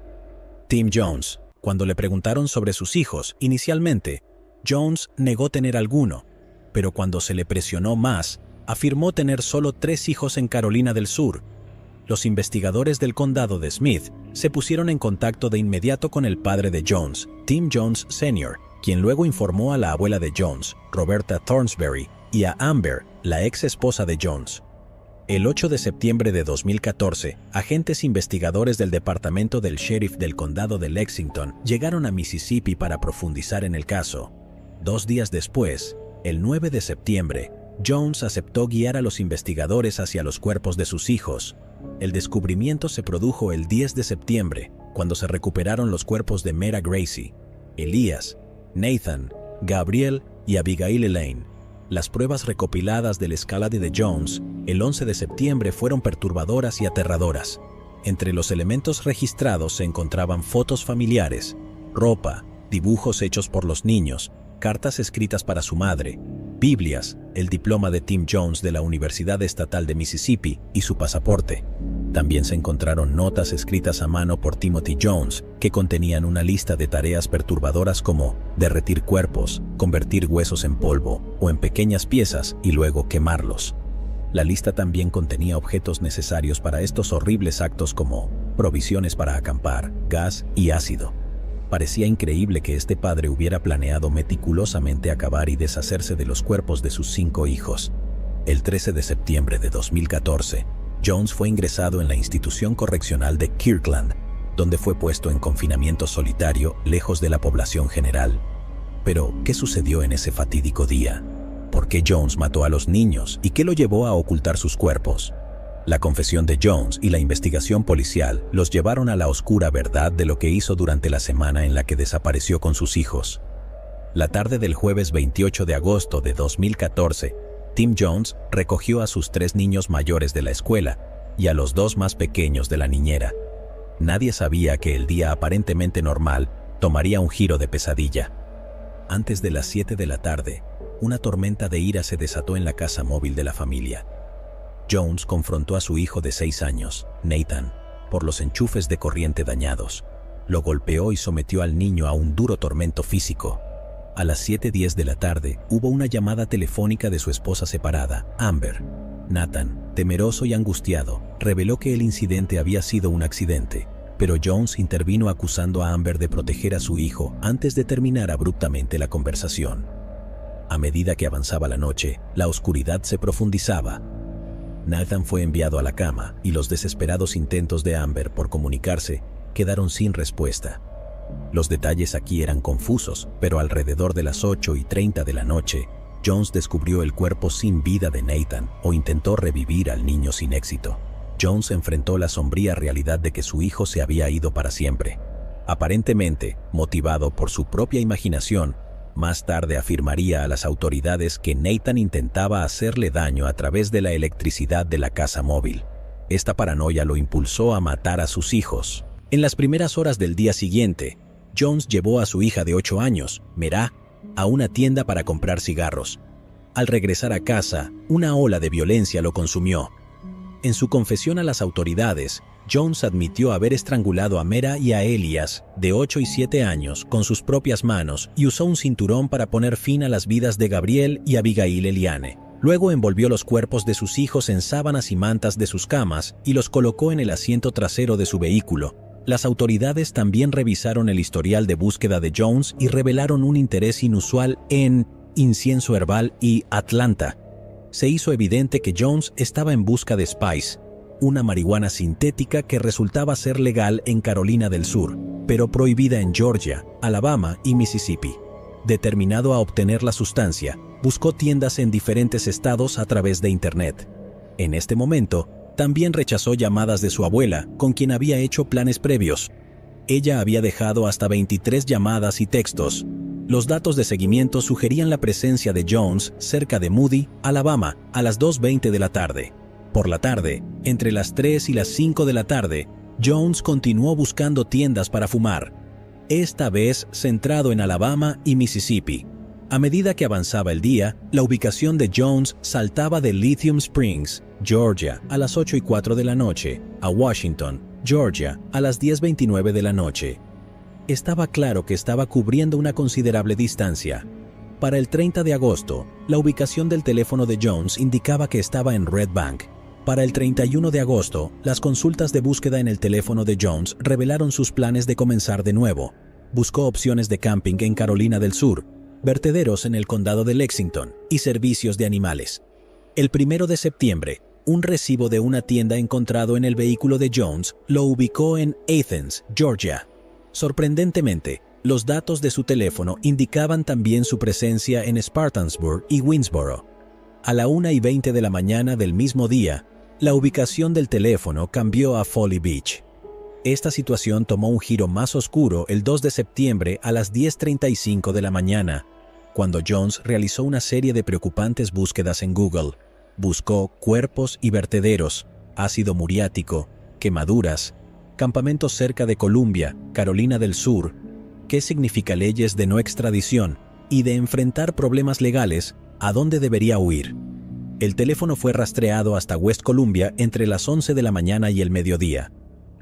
Tim Jones. Cuando le preguntaron sobre sus hijos, inicialmente, Jones negó tener alguno, pero cuando se le presionó más, afirmó tener solo 3 hijos en Carolina del Sur. Los investigadores del condado de Smith se pusieron en contacto de inmediato con el padre de Jones, Tim Jones Sr., quien luego informó a la abuela de Jones, Roberta Thornsberry, y a Amber, la ex esposa de Jones. El 8 de septiembre de 2014, agentes investigadores del departamento del sheriff del condado de Lexington llegaron a Mississippi para profundizar en el caso. 2 días después, el 9 de septiembre, Jones aceptó guiar a los investigadores hacia los cuerpos de sus hijos. El descubrimiento se produjo el 10 de septiembre, cuando se recuperaron los cuerpos de Mera Gracie, Elias, Nathan, Gabriel y Abigail Elaine. Las pruebas recopiladas del escalade de Jones el 11 de septiembre fueron perturbadoras y aterradoras. Entre los elementos registrados se encontraban fotos familiares, ropa, dibujos hechos por los niños, cartas escritas para su madre, Biblias, el diploma de Tim Jones de la Universidad Estatal de Mississippi y su pasaporte. También se encontraron notas escritas a mano por Timothy Jones que contenían una lista de tareas perturbadoras como derretir cuerpos, convertir huesos en polvo o en pequeñas piezas y luego quemarlos. La lista también contenía objetos necesarios para estos horribles actos como provisiones para acampar, gas y ácido. Parecía increíble que este padre hubiera planeado meticulosamente acabar y deshacerse de los cuerpos de sus 5 hijos. El 13 de septiembre de 2014, Jones fue ingresado en la institución correccional de Kirkland, donde fue puesto en confinamiento solitario lejos de la población general. Pero, ¿qué sucedió en ese fatídico día? ¿Por qué Jones mató a los niños y qué lo llevó a ocultar sus cuerpos? La confesión de Jones y la investigación policial los llevaron a la oscura verdad de lo que hizo durante la semana en la que desapareció con sus hijos. La tarde del jueves 28 de agosto de 2014, Tim Jones recogió a sus 3 niños mayores de la escuela y a los 2 más pequeños de la niñera. Nadie sabía que el día aparentemente normal tomaría un giro de pesadilla. Antes de las 7 de la tarde, una tormenta de ira se desató en la casa móvil de la familia. Jones confrontó a su hijo de 6 años, Nathan, por los enchufes de corriente dañados. Lo golpeó y sometió al niño a un duro tormento físico. A las 7:10 de la tarde hubo una llamada telefónica de su esposa separada, Amber. Nathan, temeroso y angustiado, reveló que el incidente había sido un accidente, pero Jones intervino acusando a Amber de proteger a su hijo antes de terminar abruptamente la conversación. A medida que avanzaba la noche, la oscuridad se profundizaba. Nathan fue enviado a la cama y los desesperados intentos de Amber por comunicarse quedaron sin respuesta. Los detalles aquí eran confusos, pero alrededor de las 8:30 de la noche, Jones descubrió el cuerpo sin vida de Nathan o intentó revivir al niño sin éxito. Jones enfrentó la sombría realidad de que su hijo se había ido para siempre. Aparentemente, motivado por su propia imaginación, más tarde afirmaría a las autoridades que Nathan intentaba hacerle daño a través de la electricidad de la casa móvil. Esta paranoia lo impulsó a matar a sus hijos. En las primeras horas del día siguiente, Jones llevó a su hija de 8 años, Merah, a una tienda para comprar cigarros. Al regresar a casa, una ola de violencia lo consumió. En su confesión a las autoridades, Jones admitió haber estrangulado a Merah y a Elias, de 8 y 7 años, con sus propias manos y usó un cinturón para poner fin a las vidas de Gabriel y Abigail Eliane. Luego envolvió los cuerpos de sus hijos en sábanas y mantas de sus camas y los colocó en el asiento trasero de su vehículo. Las autoridades también revisaron el historial de búsqueda de Jones y revelaron un interés inusual en incienso herbal y Atlanta. Se hizo evidente que Jones estaba en busca de Spice, una marihuana sintética que resultaba ser legal en Carolina del Sur, pero prohibida en Georgia, Alabama y Mississippi. Determinado a obtener la sustancia, buscó tiendas en diferentes estados a través de Internet. En este momento, también rechazó llamadas de su abuela, con quien había hecho planes previos. Ella había dejado hasta 23 llamadas y textos. Los datos de seguimiento sugerían la presencia de Jones cerca de Moody, Alabama, a las 2:20 de la tarde. Por la tarde, entre las 3 y las 5 de la tarde, Jones continuó buscando tiendas para fumar, esta vez centrado en Alabama y Mississippi. A medida que avanzaba el día, la ubicación de Jones saltaba de Lithium Springs, Georgia, a las 8:04 de la noche, a Washington, Georgia, a las 10:29 de la noche. Estaba claro que estaba cubriendo una considerable distancia. Para el 30 de agosto, la ubicación del teléfono de Jones indicaba que estaba en Red Bank. Para el 31 de agosto, las consultas de búsqueda en el teléfono de Jones revelaron sus planes de comenzar de nuevo. Buscó opciones de camping en Carolina del Sur, vertederos en el condado de Lexington y servicios de animales. El 1 de septiembre, un recibo de una tienda encontrado en el vehículo de Jones lo ubicó en Athens, Georgia. Sorprendentemente, los datos de su teléfono indicaban también su presencia en Spartansburg y Winnsboro. A la 1:20 de la mañana del mismo día, la ubicación del teléfono cambió a Folly Beach. Esta situación tomó un giro más oscuro el 2 de septiembre a las 10:35 de la mañana, cuando Jones realizó una serie de preocupantes búsquedas en Google. Buscó cuerpos y vertederos, ácido muriático, quemaduras, campamentos cerca de Columbia, Carolina del Sur, qué significa leyes de no extradición y de enfrentar problemas legales, a dónde debería huir. El teléfono fue rastreado hasta West Columbia entre las 11 de la mañana y el mediodía.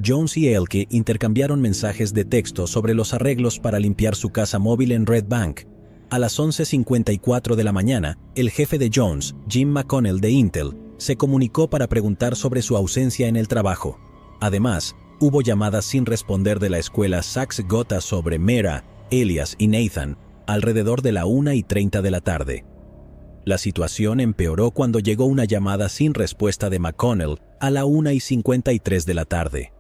Jones y Elke intercambiaron mensajes de texto sobre los arreglos para limpiar su casa móvil en Red Bank. A las 11:54 de la mañana, el jefe de Jones, Jim McConnell de Intel, se comunicó para preguntar sobre su ausencia en el trabajo. Además, hubo llamadas sin responder de la escuela Sachs Gotha sobre Merah, Elias y Nathan, alrededor de la 1:30 de la tarde. La situación empeoró cuando llegó una llamada sin respuesta de McConnell a la 1:53 de la tarde.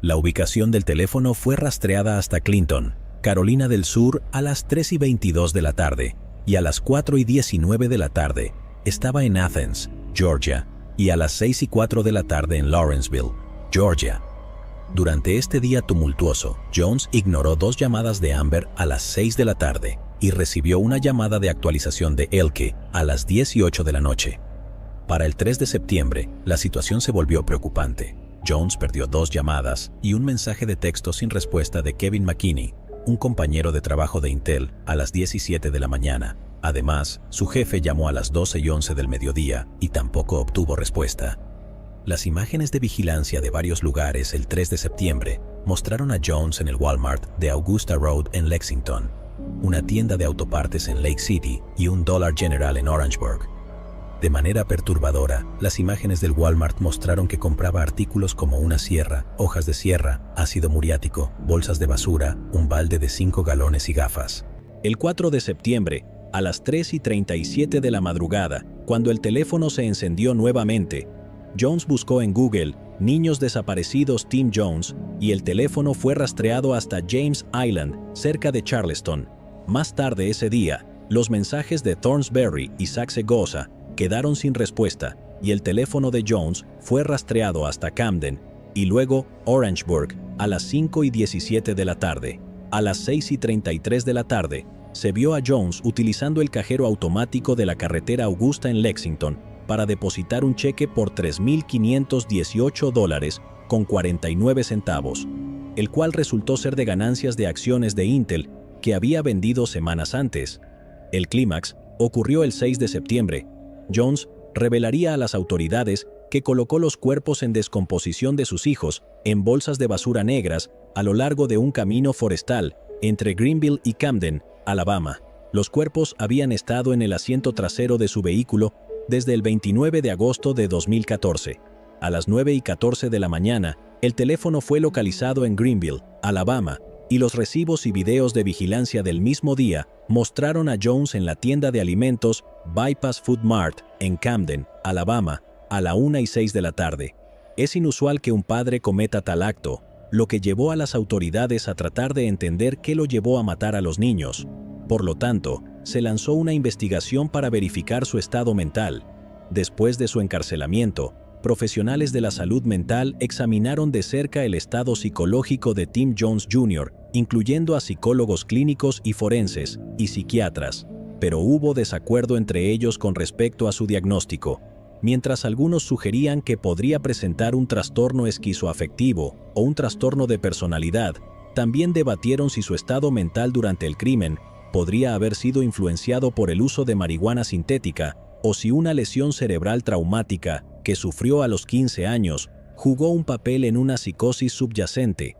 La ubicación del teléfono fue rastreada hasta Clinton, Carolina del Sur, a las 3:22 de la tarde, y a las 4:19 de la tarde estaba en Athens, Georgia, y a las 6:04 de la tarde en Lawrenceville, Georgia. Durante este día tumultuoso, Jones ignoró 2 llamadas de Amber a las 6 de la tarde y recibió una llamada de actualización de Elke a las 10:08 de la noche. Para el 3 de septiembre, la situación se volvió preocupante. Jones perdió 2 llamadas y un mensaje de texto sin respuesta de Kevin McKinney, un compañero de trabajo de Intel, a las 10:07 de la mañana. Además, su jefe llamó a las 12:11 del mediodía y tampoco obtuvo respuesta. Las imágenes de vigilancia de varios lugares el 3 de septiembre mostraron a Jones en el Walmart de Augusta Road en Lexington, una tienda de autopartes en Lake City y un Dollar General en Orangeburg. De manera perturbadora, las imágenes del Walmart mostraron que compraba artículos como una sierra, hojas de sierra, ácido muriático, bolsas de basura, un balde de 5 galones y gafas. El 4 de septiembre, a las 3:37 de la madrugada, cuando el teléfono se encendió nuevamente, Jones buscó en Google "niños desaparecidos Tim Jones" y el teléfono fue rastreado hasta James Island, cerca de Charleston. Más tarde ese día, los mensajes de Thornsberry y Saxe-Gotha quedaron sin respuesta y el teléfono de Jones fue rastreado hasta Camden y luego Orangeburg a las 5:17 de la tarde. A las 6:33 de la tarde, se vio a Jones utilizando el cajero automático de la carretera Augusta en Lexington para depositar un cheque por $3,518.49, el cual resultó ser de ganancias de acciones de Intel que había vendido semanas antes. El clímax ocurrió el 6 de septiembre. Jones revelaría a las autoridades que colocó los cuerpos en descomposición de sus hijos en bolsas de basura negras a lo largo de un camino forestal entre Greenville y Camden, Alabama. Los cuerpos habían estado en el asiento trasero de su vehículo desde el 29 de agosto de 2014. A las 9:14 de la mañana, el teléfono fue localizado en Greenville, Alabama, y los recibos y videos de vigilancia del mismo día mostraron a Jones en la tienda de alimentos Bypass Food Mart en Camden, Alabama, a la 1:06 de la tarde. Es inusual que un padre cometa tal acto, lo que llevó a las autoridades a tratar de entender qué lo llevó a matar a los niños. Por lo tanto, se lanzó una investigación para verificar su estado mental. Después de su encarcelamiento, profesionales de la salud mental examinaron de cerca el estado psicológico de Tim Jones Jr., incluyendo a psicólogos clínicos y forenses, y psiquiatras, pero hubo desacuerdo entre ellos con respecto a su diagnóstico. Mientras algunos sugerían que podría presentar un trastorno esquizoafectivo o un trastorno de personalidad, también debatieron si su estado mental durante el crimen podría haber sido influenciado por el uso de marihuana sintética o si una lesión cerebral traumática que sufrió a los 15 años jugó un papel en una psicosis subyacente.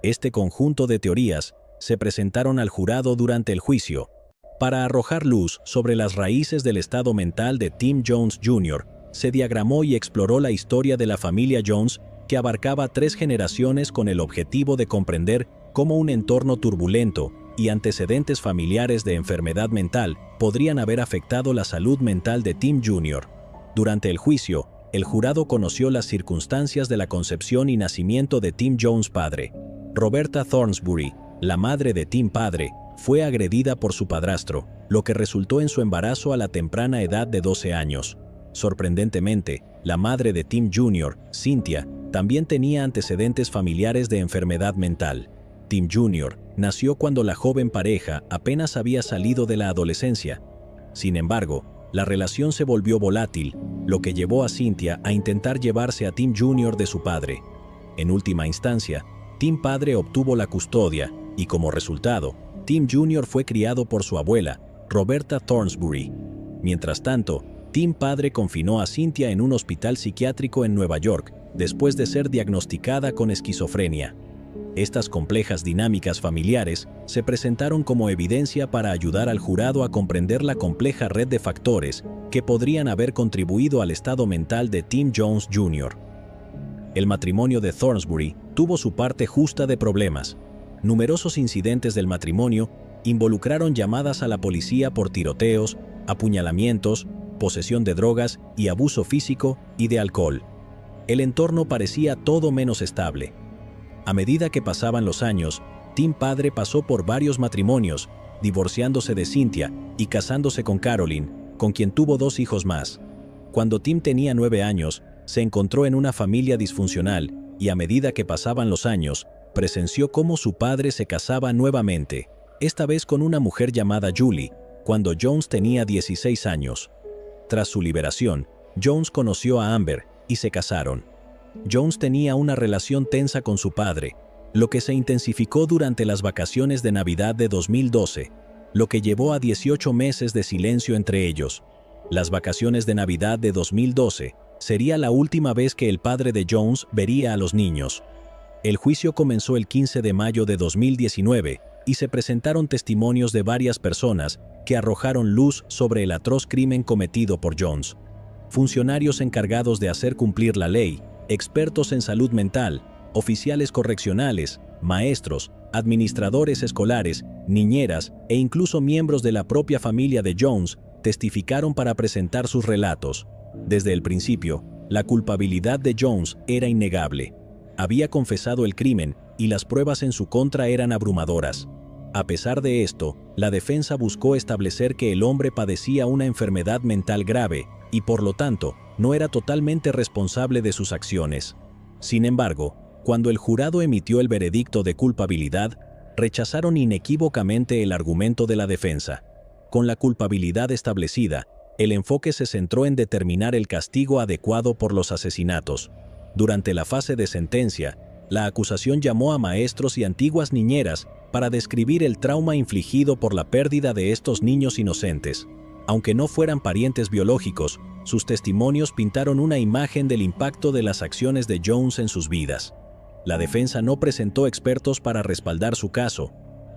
Este conjunto de teorías se presentaron al jurado durante el juicio. Para arrojar luz sobre las raíces del estado mental de Tim Jones Jr., se diagramó y exploró la historia de la familia Jones, que abarcaba 3 generaciones con el objetivo de comprender cómo un entorno turbulento y antecedentes familiares de enfermedad mental podrían haber afectado la salud mental de Tim Jr. Durante el juicio, el jurado conoció las circunstancias de la concepción y nacimiento de Tim Jones padre. Roberta Thornsberry, la madre de Tim padre, fue agredida por su padrastro, lo que resultó en su embarazo a la temprana edad de 12 años. Sorprendentemente, la madre de Tim Jr., Cynthia, también tenía antecedentes familiares de enfermedad mental. Tim Jr. nació cuando la joven pareja apenas había salido de la adolescencia. Sin embargo, la relación se volvió volátil, lo que llevó a Cynthia a intentar llevarse a Tim Jr. de su padre. En última instancia, Tim padre obtuvo la custodia y, como resultado, Tim Jr. fue criado por su abuela, Roberta Thornsberry. Mientras tanto, Tim padre confinó a Cynthia en un hospital psiquiátrico en Nueva York después de ser diagnosticada con esquizofrenia. Estas complejas dinámicas familiares se presentaron como evidencia para ayudar al jurado a comprender la compleja red de factores que podrían haber contribuido al estado mental de Tim Jones Jr. El matrimonio de Thornsberry tuvo su parte justa de problemas. Numerosos incidentes del matrimonio involucraron llamadas a la policía por tiroteos, apuñalamientos, posesión de drogas y abuso físico y de alcohol. El entorno parecía todo menos estable. A medida que pasaban los años, Tim padre pasó por varios matrimonios, divorciándose de Cynthia y casándose con Caroline, con quien tuvo 2 hijos más. Cuando Tim tenía 9 años, se encontró en una familia disfuncional y a medida que pasaban los años, presenció cómo su padre se casaba nuevamente, esta vez con una mujer llamada Julie, cuando Jones tenía 16 años. Tras su liberación, Jones conoció a Amber y se casaron. Jones tenía una relación tensa con su padre, lo que se intensificó durante las vacaciones de Navidad de 2012. lo que llevó a 18 meses de silencio entre ellos. Las vacaciones de Navidad de 2012 sería la última vez que el padre de Jones vería a los niños. El juicio comenzó el 15 de mayo de 2019 y se presentaron testimonios de varias personas que arrojaron luz sobre el atroz crimen cometido por Jones. Funcionarios encargados de hacer cumplir la ley, expertos en salud mental, oficiales correccionales, maestros, administradores escolares, niñeras e incluso miembros de la propia familia de Jones testificaron para presentar sus relatos. Desde el principio, la culpabilidad de Jones era innegable. Había confesado el crimen y las pruebas en su contra eran abrumadoras. A pesar de esto, la defensa buscó establecer que el hombre padecía una enfermedad mental grave y, por lo tanto, no era totalmente responsable de sus acciones. Sin embargo, cuando el jurado emitió el veredicto de culpabilidad, rechazaron inequívocamente el argumento de la defensa. Con la culpabilidad establecida, el enfoque se centró en determinar el castigo adecuado por los asesinatos. Durante la fase de sentencia, la acusación llamó a maestros y antiguas niñeras para describir el trauma infligido por la pérdida de estos niños inocentes. Aunque no fueran parientes biológicos, sus testimonios pintaron una imagen del impacto de las acciones de Jones en sus vidas. La defensa no presentó expertos para respaldar su caso,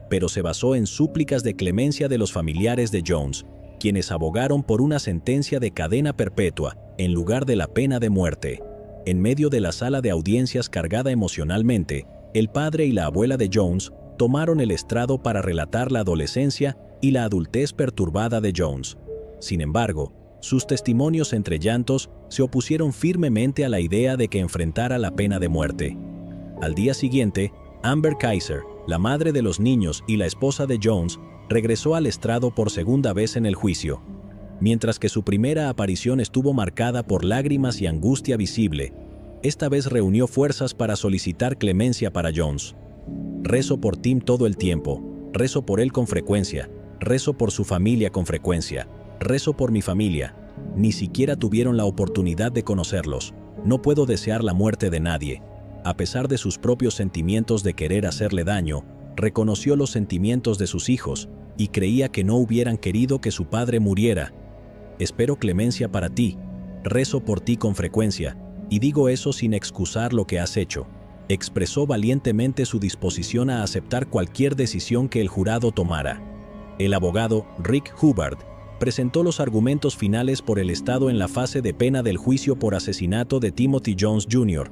pero se basó en súplicas de clemencia de los familiares de Jones, quienes abogaron por una sentencia de cadena perpetua en lugar de la pena de muerte. En medio de la sala de audiencias cargada emocionalmente, el padre y la abuela de Jones tomaron el estrado para relatar la adolescencia y la adultez perturbada de Jones. Sin embargo, sus testimonios entre llantos se opusieron firmemente a la idea de que enfrentara la pena de muerte. Al día siguiente, Amber Kaiser, la madre de los niños y la esposa de Jones, regresó al estrado por segunda vez en el juicio. Mientras que su primera aparición estuvo marcada por lágrimas y angustia visible, esta vez reunió fuerzas para solicitar clemencia para Jones. Rezo por Tim todo el tiempo, rezo por él con frecuencia, rezo por su familia con frecuencia, rezo por mi familia. Ni siquiera tuvieron la oportunidad de conocerlos. No puedo desear la muerte de nadie. A pesar de sus propios sentimientos de querer hacerle daño, reconoció los sentimientos de sus hijos y creía que no hubieran querido que su padre muriera. Espero clemencia para ti, rezo por ti con frecuencia, y digo eso sin excusar lo que has hecho. Expresó valientemente su disposición a aceptar cualquier decisión que el jurado tomara. El abogado Rick Hubbard presentó los argumentos finales por el estado en la fase de pena del juicio por asesinato de Timothy Jones Jr.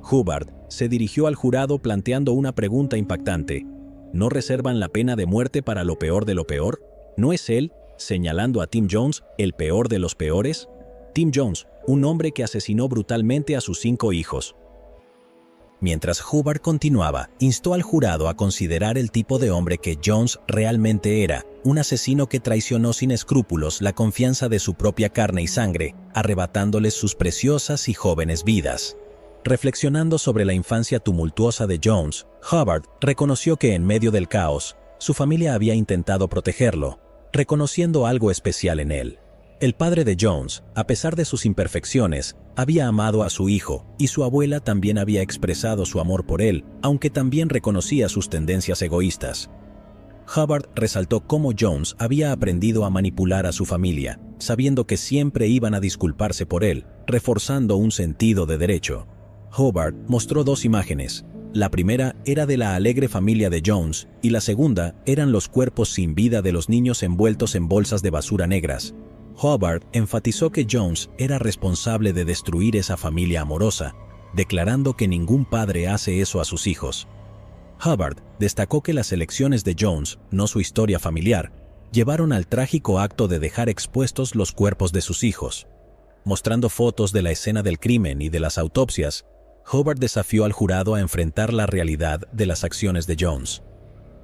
Hubbard se dirigió al jurado planteando una pregunta impactante. ¿No reservan la pena de muerte para lo peor de lo peor? ¿No es él, señalando a Tim Jones, el peor de los peores? Tim Jones, un hombre que asesinó brutalmente a sus 5 hijos. Mientras Hubbard continuaba, instó al jurado a considerar el tipo de hombre que Jones realmente era, un asesino que traicionó sin escrúpulos la confianza de su propia carne y sangre, arrebatándoles sus preciosas y jóvenes vidas. Reflexionando sobre la infancia tumultuosa de Jones, Hubbard reconoció que en medio del caos, su familia había intentado protegerlo, reconociendo algo especial en él. El padre de Jones, a pesar de sus imperfecciones, había amado a su hijo y su abuela también había expresado su amor por él, aunque también reconocía sus tendencias egoístas. Hubbard resaltó cómo Jones había aprendido a manipular a su familia, sabiendo que siempre iban a disculparse por él, reforzando un sentido de derecho. Hubbard mostró 2 imágenes. La primera era de la alegre familia de Jones y la segunda eran los cuerpos sin vida de los niños envueltos en bolsas de basura negras. Hubbard enfatizó que Jones era responsable de destruir esa familia amorosa, declarando que ningún padre hace eso a sus hijos. Hubbard destacó que las elecciones de Jones, no su historia familiar, llevaron al trágico acto de dejar expuestos los cuerpos de sus hijos. Mostrando fotos de la escena del crimen y de las autopsias, Hubbard desafió al jurado a enfrentar la realidad de las acciones de Jones.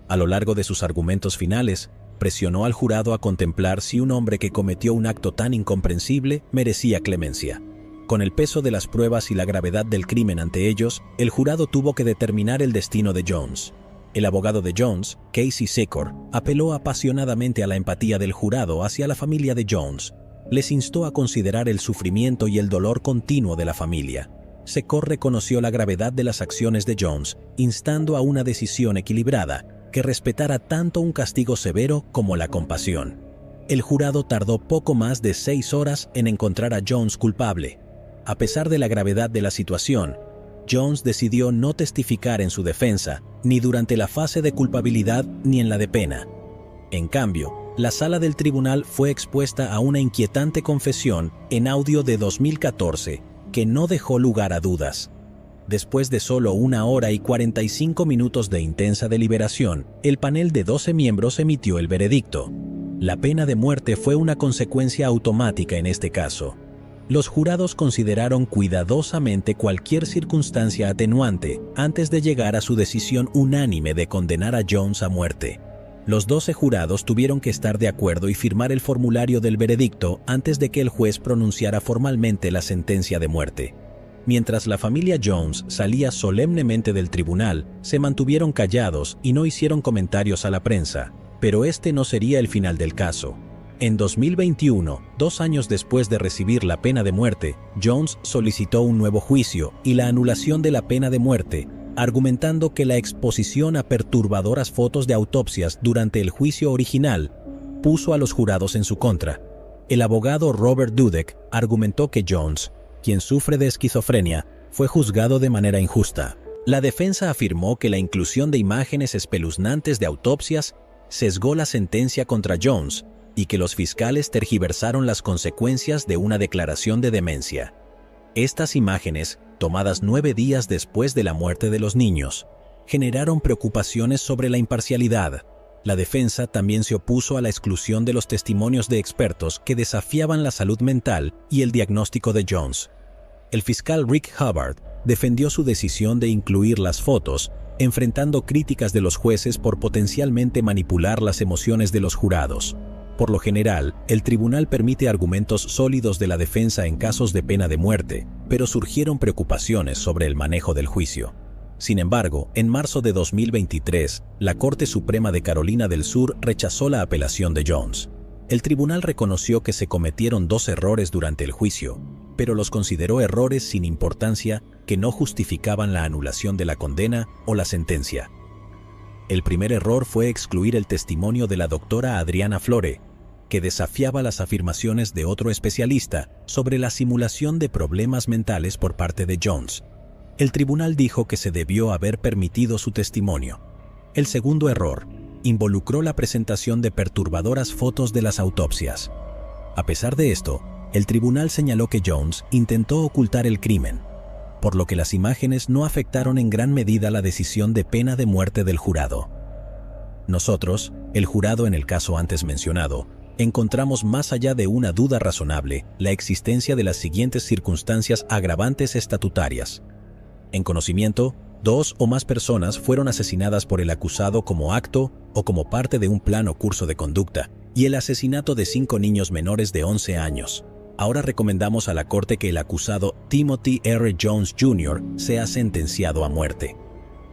A lo largo de sus argumentos finales, presionó al jurado a contemplar si un hombre que cometió un acto tan incomprensible merecía clemencia. Con el peso de las pruebas y la gravedad del crimen ante ellos, el jurado tuvo que determinar el destino de Jones. El abogado de Jones, Casey Secor, apeló apasionadamente a la empatía del jurado hacia la familia de Jones. Les instó a considerar el sufrimiento y el dolor continuo de la familia. Secor reconoció la gravedad de las acciones de Jones, instando a una decisión equilibrada, que respetara tanto un castigo severo como la compasión. El jurado tardó poco más de 6 horas en encontrar a Jones culpable. A pesar de la gravedad de la situación, Jones decidió no testificar en su defensa, ni durante la fase de culpabilidad ni en la de pena. En cambio, la sala del tribunal fue expuesta a una inquietante confesión en audio de 2014 que no dejó lugar a dudas. Después de solo 1 hora y 45 minutos de intensa deliberación, el panel de 12 miembros emitió el veredicto. La pena de muerte fue una consecuencia automática en este caso. Los jurados consideraron cuidadosamente cualquier circunstancia atenuante antes de llegar a su decisión unánime de condenar a Jones a muerte. Los 12 jurados tuvieron que estar de acuerdo y firmar el formulario del veredicto antes de que el juez pronunciara formalmente la sentencia de muerte. Mientras la familia Jones salía solemnemente del tribunal, se mantuvieron callados y no hicieron comentarios a la prensa, pero este no sería el final del caso. En 2021, 2 años después de recibir la pena de muerte, Jones solicitó un nuevo juicio y la anulación de la pena de muerte, argumentando que la exposición a perturbadoras fotos de autopsias durante el juicio original puso a los jurados en su contra. El abogado Robert Dudek argumentó que Jones, quien sufre de esquizofrenia, fue juzgado de manera injusta. La defensa afirmó que la inclusión de imágenes espeluznantes de autopsias sesgó la sentencia contra Jones y que los fiscales tergiversaron las consecuencias de una declaración de demencia. Estas imágenes, tomadas 9 días después de la muerte de los niños, generaron preocupaciones sobre la imparcialidad. La defensa también se opuso a la exclusión de los testimonios de expertos que desafiaban la salud mental y el diagnóstico de Jones. El fiscal Rick Hubbard defendió su decisión de incluir las fotos, enfrentando críticas de los jueces por potencialmente manipular las emociones de los jurados. Por lo general, el tribunal permite argumentos sólidos de la defensa en casos de pena de muerte, pero surgieron preocupaciones sobre el manejo del juicio. Sin embargo, en marzo de 2023, la Corte Suprema de Carolina del Sur rechazó la apelación de Jones. El tribunal reconoció que se cometieron 2 errores durante el juicio, pero los consideró errores sin importancia que no justificaban la anulación de la condena o la sentencia. El primer error fue excluir el testimonio de la doctora Adriana Flore, que desafiaba las afirmaciones de otro especialista sobre la simulación de problemas mentales por parte de Jones. El tribunal dijo que se debió haber permitido su testimonio. El segundo error involucró la presentación de perturbadoras fotos de las autopsias. A pesar de esto, el tribunal señaló que Jones intentó ocultar el crimen, por lo que las imágenes no afectaron en gran medida la decisión de pena de muerte del jurado. Nosotros, el jurado en el caso antes mencionado, encontramos más allá de una duda razonable la existencia de las siguientes circunstancias agravantes estatutarias. En conocimiento, 2 o más personas fueron asesinadas por el acusado como acto o como parte de un plan o curso de conducta, y el asesinato de 5 niños menores de 11 años. Ahora recomendamos a la Corte que el acusado Timothy R. Jones Jr. sea sentenciado a muerte.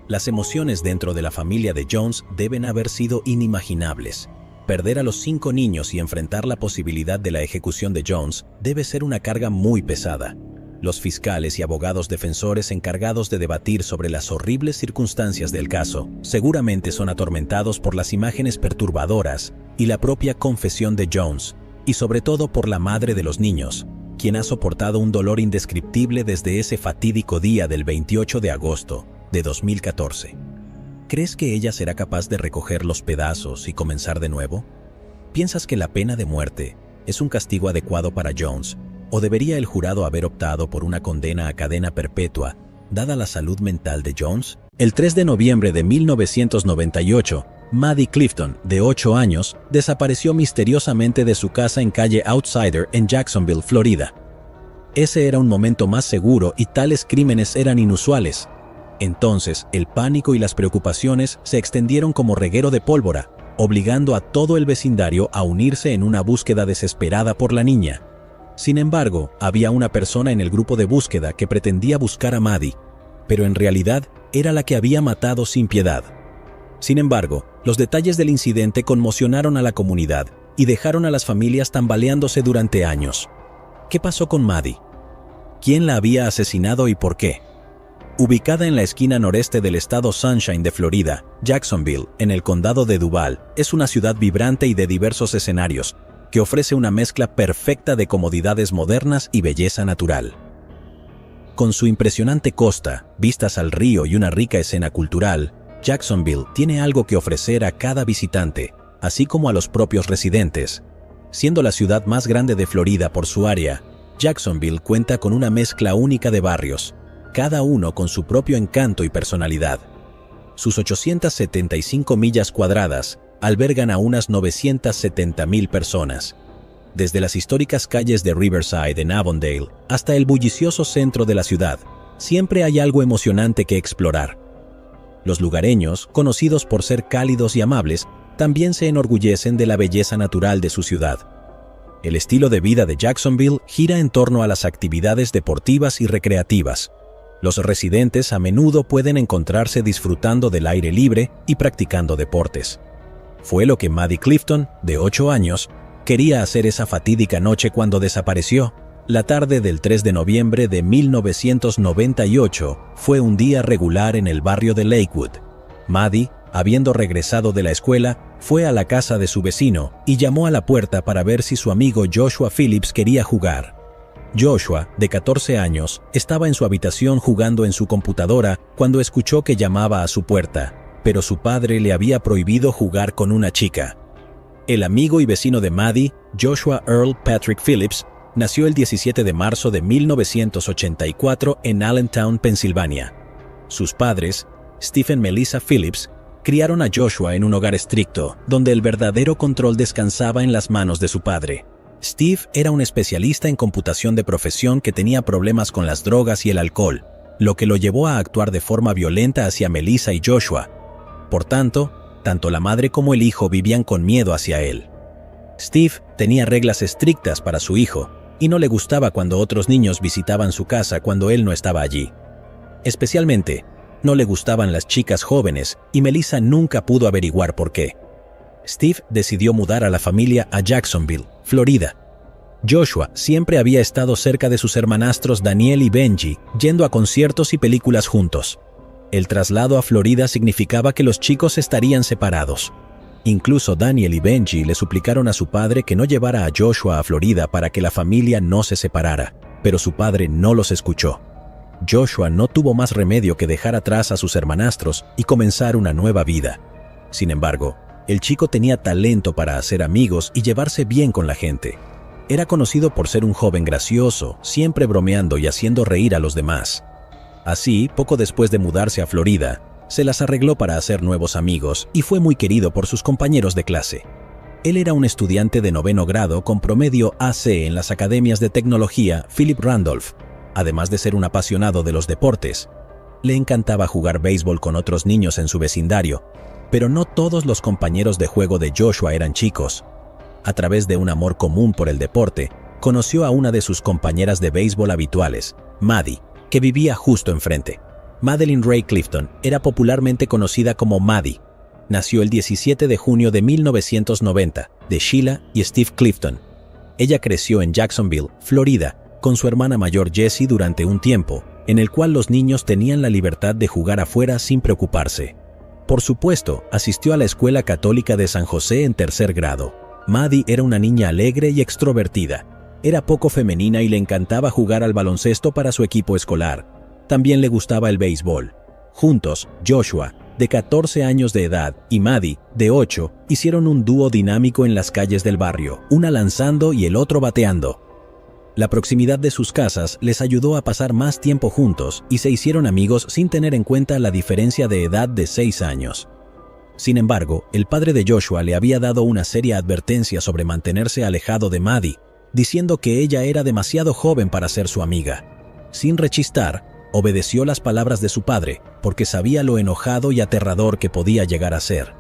Las emociones dentro de la familia de Jones deben haber sido inimaginables. Perder a los 5 niños y enfrentar la posibilidad de la ejecución de Jones debe ser una carga muy pesada. Los fiscales y abogados defensores encargados de debatir sobre las horribles circunstancias del caso seguramente son atormentados por las imágenes perturbadoras y la propia confesión de Jones, y sobre todo por la madre de los niños, quien ha soportado un dolor indescriptible desde ese fatídico día del 28 de agosto de 2014. ¿Crees que ella será capaz de recoger los pedazos y comenzar de nuevo? ¿Piensas que la pena de muerte es un castigo adecuado para Jones, o debería el jurado haber optado por una condena a cadena perpetua, dada la salud mental de Jones? El 3 de noviembre de 1998, Maddie Clifton, de 8 años, desapareció misteriosamente de su casa en calle Outsider en Jacksonville, Florida. Ese era un momento más seguro y tales crímenes eran inusuales. Entonces, el pánico y las preocupaciones se extendieron como reguero de pólvora, obligando a todo el vecindario a unirse en una búsqueda desesperada por la niña. Sin embargo, había una persona en el grupo de búsqueda que pretendía buscar a Maddie, pero en realidad era la que había matado sin piedad. Sin embargo, los detalles del incidente conmocionaron a la comunidad y dejaron a las familias tambaleándose durante años. ¿Qué pasó con Maddie? ¿Quién la había asesinado y por qué? Ubicada en la esquina noreste del estado Sunshine de Florida, Jacksonville, en el condado de Duval, es una ciudad vibrante y de diversos escenarios, que ofrece una mezcla perfecta de comodidades modernas y belleza natural. Con su impresionante costa, vistas al río y una rica escena cultural, Jacksonville tiene algo que ofrecer a cada visitante, así como a los propios residentes. Siendo la ciudad más grande de Florida por su área, Jacksonville cuenta con una mezcla única de barrios, cada uno con su propio encanto y personalidad. Sus 875 millas cuadradas albergan a unas 970,000 personas. Desde las históricas calles de Riverside en Avondale hasta el bullicioso centro de la ciudad, siempre hay algo emocionante que explorar. Los lugareños, conocidos por ser cálidos y amables, también se enorgullecen de la belleza natural de su ciudad. El estilo de vida de Jacksonville gira en torno a las actividades deportivas y recreativas. Los residentes a menudo pueden encontrarse disfrutando del aire libre y practicando deportes. Fue lo que Maddie Clifton, de 8 años, quería hacer esa fatídica noche cuando desapareció. La tarde del 3 de noviembre de 1998 fue un día regular en el barrio de Lakewood. Maddie, habiendo regresado de la escuela, fue a la casa de su vecino y llamó a la puerta para ver si su amigo Joshua Phillips quería jugar. Joshua, de 14 años, estaba en su habitación jugando en su computadora cuando escuchó que llamaba a su puerta, pero su padre le había prohibido jugar con una chica. El amigo y vecino de Maddie, Joshua Earl Patrick Phillips, nació el 17 de marzo de 1984 en Allentown, Pensilvania. Sus padres, Stephen Melissa Phillips, criaron a Joshua en un hogar estricto, donde el verdadero control descansaba en las manos de su padre. Steve era un especialista en computación de profesión que tenía problemas con las drogas y el alcohol, lo que lo llevó a actuar de forma violenta hacia Melissa y Joshua. Por tanto, tanto la madre como el hijo vivían con miedo hacia él. Steve tenía reglas estrictas para su hijo, y no le gustaba cuando otros niños visitaban su casa cuando él no estaba allí. Especialmente, no le gustaban las chicas jóvenes, y Melissa nunca pudo averiguar por qué. Steve decidió mudar a la familia a Jacksonville, Florida. Joshua siempre había estado cerca de sus hermanastros Daniel y Benji, yendo a conciertos y películas juntos. El traslado a Florida significaba que los chicos estarían separados. Incluso Daniel y Benji le suplicaron a su padre que no llevara a Joshua a Florida para que la familia no se separara, pero su padre no los escuchó. Joshua no tuvo más remedio que dejar atrás a sus hermanastros y comenzar una nueva vida. Sin embargo, el chico tenía talento para hacer amigos y llevarse bien con la gente. Era conocido por ser un joven gracioso, siempre bromeando y haciendo reír a los demás. Así, poco después de mudarse a Florida, se las arregló para hacer nuevos amigos y fue muy querido por sus compañeros de clase. Él era un estudiante de 9º grado con promedio AC en las academias de tecnología Philip Randolph. Además de ser un apasionado de los deportes, le encantaba jugar béisbol con otros niños en su vecindario, pero no todos los compañeros de juego de Joshua eran chicos. A través de un amor común por el deporte, conoció a una de sus compañeras de béisbol habituales, Maddie, que vivía justo enfrente. Madeline Ray Clifton era popularmente conocida como Maddie. Nació el 17 de junio de 1990, de Sheila y Steve Clifton. Ella creció en Jacksonville, Florida, con su hermana mayor Jessie durante un tiempo, en el cual los niños tenían la libertad de jugar afuera sin preocuparse. Por supuesto, asistió a la Escuela Católica de San José en 3er grado. Maddie era una niña alegre y extrovertida. Era poco femenina y le encantaba jugar al baloncesto para su equipo escolar. También le gustaba el béisbol. Juntos, Joshua, de 14 años de edad, y Maddie, de 8, hicieron un dúo dinámico en las calles del barrio, una lanzando y el otro bateando. La proximidad de sus casas les ayudó a pasar más tiempo juntos y se hicieron amigos sin tener en cuenta la diferencia de edad de 6 años. Sin embargo, el padre de Joshua le había dado una seria advertencia sobre mantenerse alejado de Maddie, diciendo que ella era demasiado joven para ser su amiga. Sin rechistar, obedeció las palabras de su padre, porque sabía lo enojado y aterrador que podía llegar a ser.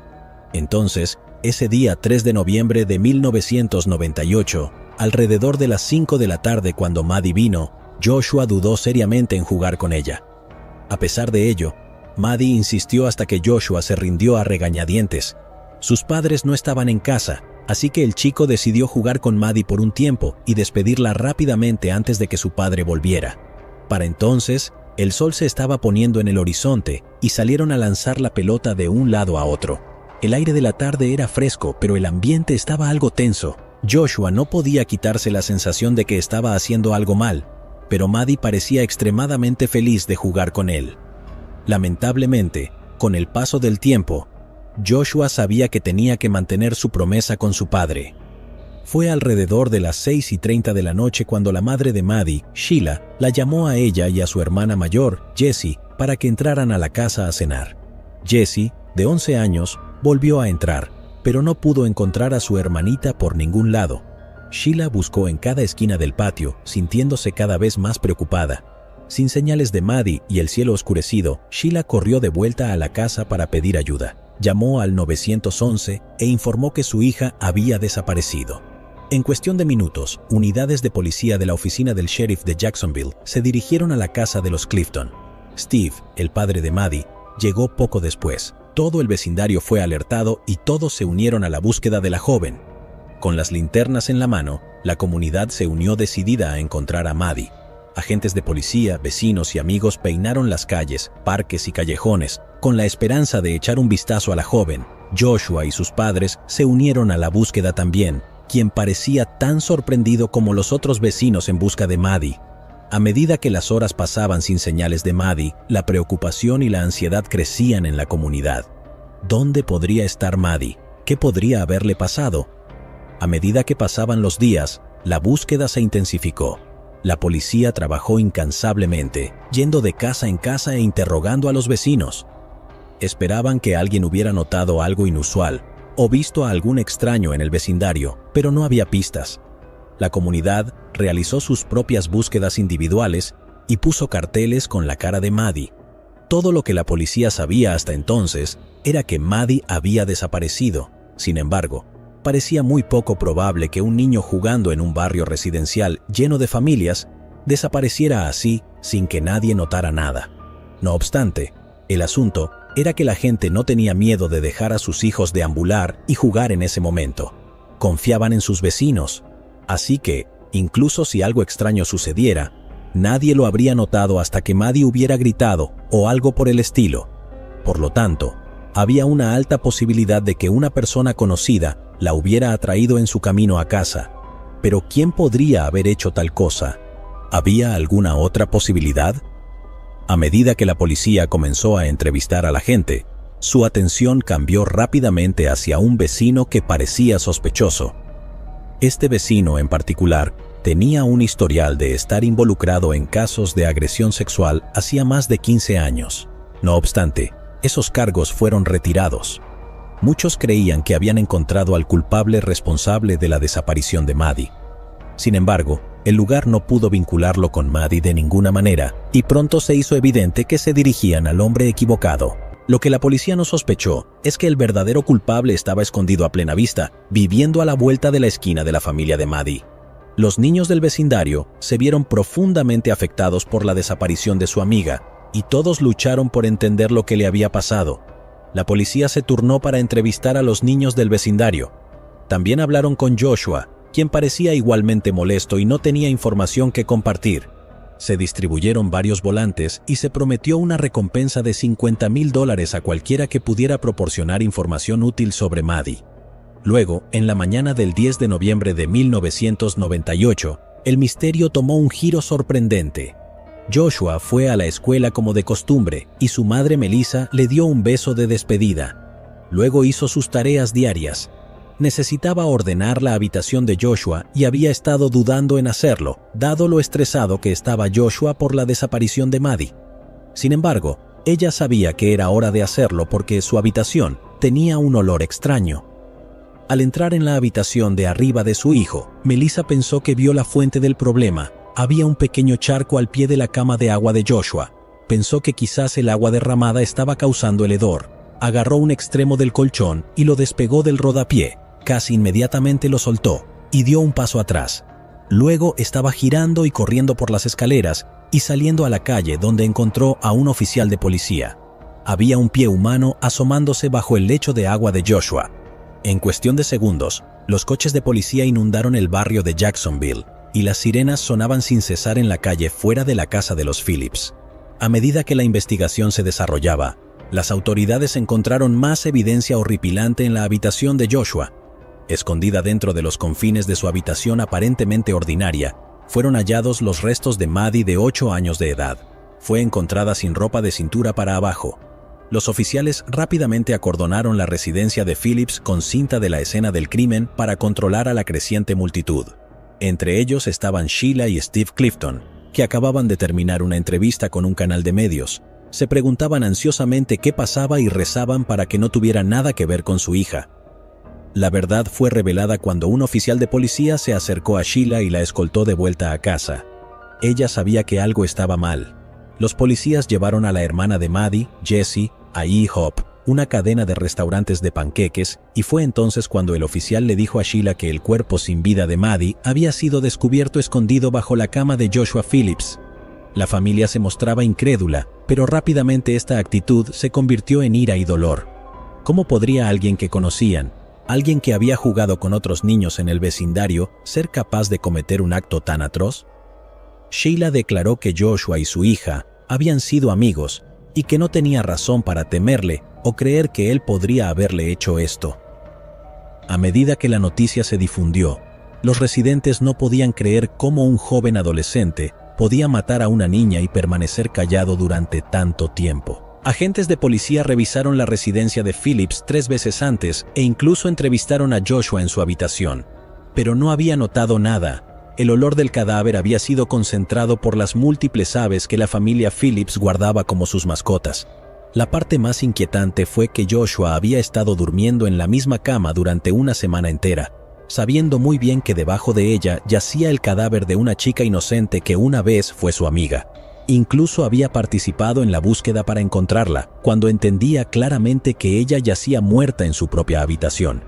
Entonces, ese día 3 de noviembre de 1998, alrededor de las 5 de la tarde cuando Maddie vino, Joshua dudó seriamente en jugar con ella. A pesar de ello, Maddie insistió hasta que Joshua se rindió a regañadientes. Sus padres no estaban en casa, así que el chico decidió jugar con Maddie por un tiempo y despedirla rápidamente antes de que su padre volviera. Para entonces, El sol se estaba poniendo en el horizonte y salieron a lanzar la pelota de un lado a otro. El aire de la tarde era fresco, pero el ambiente estaba algo tenso. Joshua no podía quitarse la sensación de que estaba haciendo algo mal, pero Maddie parecía extremadamente feliz de jugar con él. Lamentablemente, con el paso del tiempo, Joshua sabía que tenía que mantener su promesa con su padre. Fue alrededor de las 6:30 de la noche cuando la madre de Maddie, Sheila, la llamó a ella y a su hermana mayor, Jessie, para que entraran a la casa a cenar. Jessie, de 11 años, volvió a entrar, pero no pudo encontrar a su hermanita por ningún lado. Sheila buscó en cada esquina del patio, sintiéndose cada vez más preocupada. Sin señales de Maddie y el cielo oscurecido, Sheila corrió de vuelta a la casa para pedir ayuda. Llamó al 911 e informó que su hija había desaparecido. En cuestión de minutos, unidades de policía de la oficina del sheriff de Jacksonville se dirigieron a la casa de los Clifton. Steve, el padre de Maddie, llegó poco después. Todo el vecindario fue alertado y todos se unieron a la búsqueda de la joven. Con las linternas en la mano, la comunidad se unió decidida a encontrar a Maddie. Agentes de policía, vecinos y amigos peinaron las calles, parques y callejones, con la esperanza de echar un vistazo a la joven. Joshua y sus padres se unieron a la búsqueda también, quien parecía tan sorprendido como los otros vecinos en busca de Maddie. A medida que las horas pasaban sin señales de Maddie, la preocupación y la ansiedad crecían en la comunidad. ¿Dónde podría estar Maddie? ¿Qué podría haberle pasado? A medida que pasaban los días, la búsqueda se intensificó. La policía trabajó incansablemente, yendo de casa en casa e interrogando a los vecinos. Esperaban que alguien hubiera notado algo inusual o visto a algún extraño en el vecindario, pero no había pistas. La comunidad realizó sus propias búsquedas individuales y puso carteles con la cara de Maddie. Todo lo que la policía sabía hasta entonces era que Maddie había desaparecido. Sin embargo, parecía muy poco probable que un niño jugando en un barrio residencial lleno de familias desapareciera así sin que nadie notara nada. No obstante, el asunto era que la gente no tenía miedo de dejar a sus hijos deambular y jugar en ese momento. Confiaban en sus vecinos. Así que, incluso si algo extraño sucediera, nadie lo habría notado hasta que Maddie hubiera gritado o algo por el estilo. Por lo tanto, había una alta posibilidad de que una persona conocida la hubiera atraído en su camino a casa. Pero ¿quién podría haber hecho tal cosa? ¿Había alguna otra posibilidad? A medida que la policía comenzó a entrevistar a la gente, su atención cambió rápidamente hacia un vecino que parecía sospechoso. Este vecino en particular tenía un historial de estar involucrado en casos de agresión sexual hacía más de 15 años. No obstante, esos cargos fueron retirados. Muchos creían que habían encontrado al culpable responsable de la desaparición de Maddie. Sin embargo, el lugar no pudo vincularlo con Maddie de ninguna manera, y pronto se hizo evidente que se dirigían al hombre equivocado. Lo que la policía no sospechó es que el verdadero culpable estaba escondido a plena vista, viviendo a la vuelta de la esquina de la familia de Maddie. Los niños del vecindario se vieron profundamente afectados por la desaparición de su amiga, y todos lucharon por entender lo que le había pasado. La policía se turnó para entrevistar a los niños del vecindario. También hablaron con Joshua, quien parecía igualmente molesto y no tenía información que compartir. Se distribuyeron varios volantes y se prometió una recompensa de $50,000 a cualquiera que pudiera proporcionar información útil sobre Maddie. Luego, en la mañana del 10 de noviembre de 1998, el misterio tomó un giro sorprendente. Joshua fue a la escuela como de costumbre y su madre Melissa le dio un beso de despedida. Luego hizo sus tareas diarias. Necesitaba ordenar la habitación de Joshua y había estado dudando en hacerlo, dado lo estresado que estaba Joshua por la desaparición de Maddie. Sin embargo, ella sabía que era hora de hacerlo porque su habitación tenía un olor extraño. Al entrar en la habitación de arriba de su hijo, Melissa pensó que vio la fuente del problema. Había un pequeño charco al pie de la cama de agua de Joshua. Pensó que quizás el agua derramada estaba causando el hedor. Agarró un extremo del colchón y lo despegó del rodapié. Casi inmediatamente lo soltó y dio un paso atrás. Luego estaba girando y corriendo por las escaleras y saliendo a la calle donde encontró a un oficial de policía. Había un pie humano asomándose bajo el lecho de agua de Joshua. En cuestión de segundos, los coches de policía inundaron el barrio de Jacksonville y las sirenas sonaban sin cesar en la calle fuera de la casa de los Phillips. A medida que la investigación se desarrollaba, las autoridades encontraron más evidencia horripilante en la habitación de Joshua. Escondida dentro de los confines de su habitación aparentemente ordinaria, fueron hallados los restos de Maddie de 8 años de edad. Fue encontrada sin ropa de cintura para abajo. Los oficiales rápidamente acordonaron la residencia de Phillips con cinta de la escena del crimen para controlar a la creciente multitud. Entre ellos estaban Sheila y Steve Clifton, que acababan de terminar una entrevista con un canal de medios. Se preguntaban ansiosamente qué pasaba y rezaban para que no tuviera nada que ver con su hija. La verdad fue revelada cuando un oficial de policía se acercó a Sheila y la escoltó de vuelta a casa. Ella sabía que algo estaba mal. Los policías llevaron a la hermana de Maddie, Jessie, a IHOP, una cadena de restaurantes de panqueques, y fue entonces cuando el oficial le dijo a Sheila que el cuerpo sin vida de Maddie había sido descubierto escondido bajo la cama de Joshua Phillips. La familia se mostraba incrédula, pero rápidamente esta actitud se convirtió en ira y dolor. ¿Cómo podría alguien que conocían, alguien que había jugado con otros niños en el vecindario, ser capaz de cometer un acto tan atroz? Sheila declaró que Joshua y su hija habían sido amigos y que no tenía razón para temerle o creer que él podría haberle hecho esto. A medida que la noticia se difundió, los residentes no podían creer cómo un joven adolescente podía matar a una niña y permanecer callado durante tanto tiempo. Agentes de policía revisaron la residencia de Phillips 3 veces antes e incluso entrevistaron a Joshua en su habitación, pero no había notado nada. El olor del cadáver había sido concentrado por las múltiples aves que la familia Phillips guardaba como sus mascotas. La parte más inquietante fue que Joshua había estado durmiendo en la misma cama durante una semana entera, sabiendo muy bien que debajo de ella yacía el cadáver de una chica inocente que una vez fue su amiga. Incluso había participado en la búsqueda para encontrarla, cuando entendía claramente que ella yacía muerta en su propia habitación.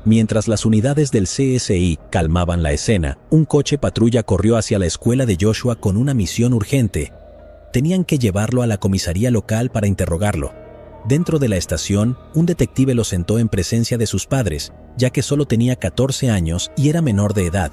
Mientras las unidades del CSI calmaban la escena, un coche patrulla corrió hacia la escuela de Joshua con una misión urgente. Tenían que llevarlo a la comisaría local para interrogarlo. Dentro de la estación, un detective lo sentó en presencia de sus padres, ya que solo tenía 14 años y era menor de edad.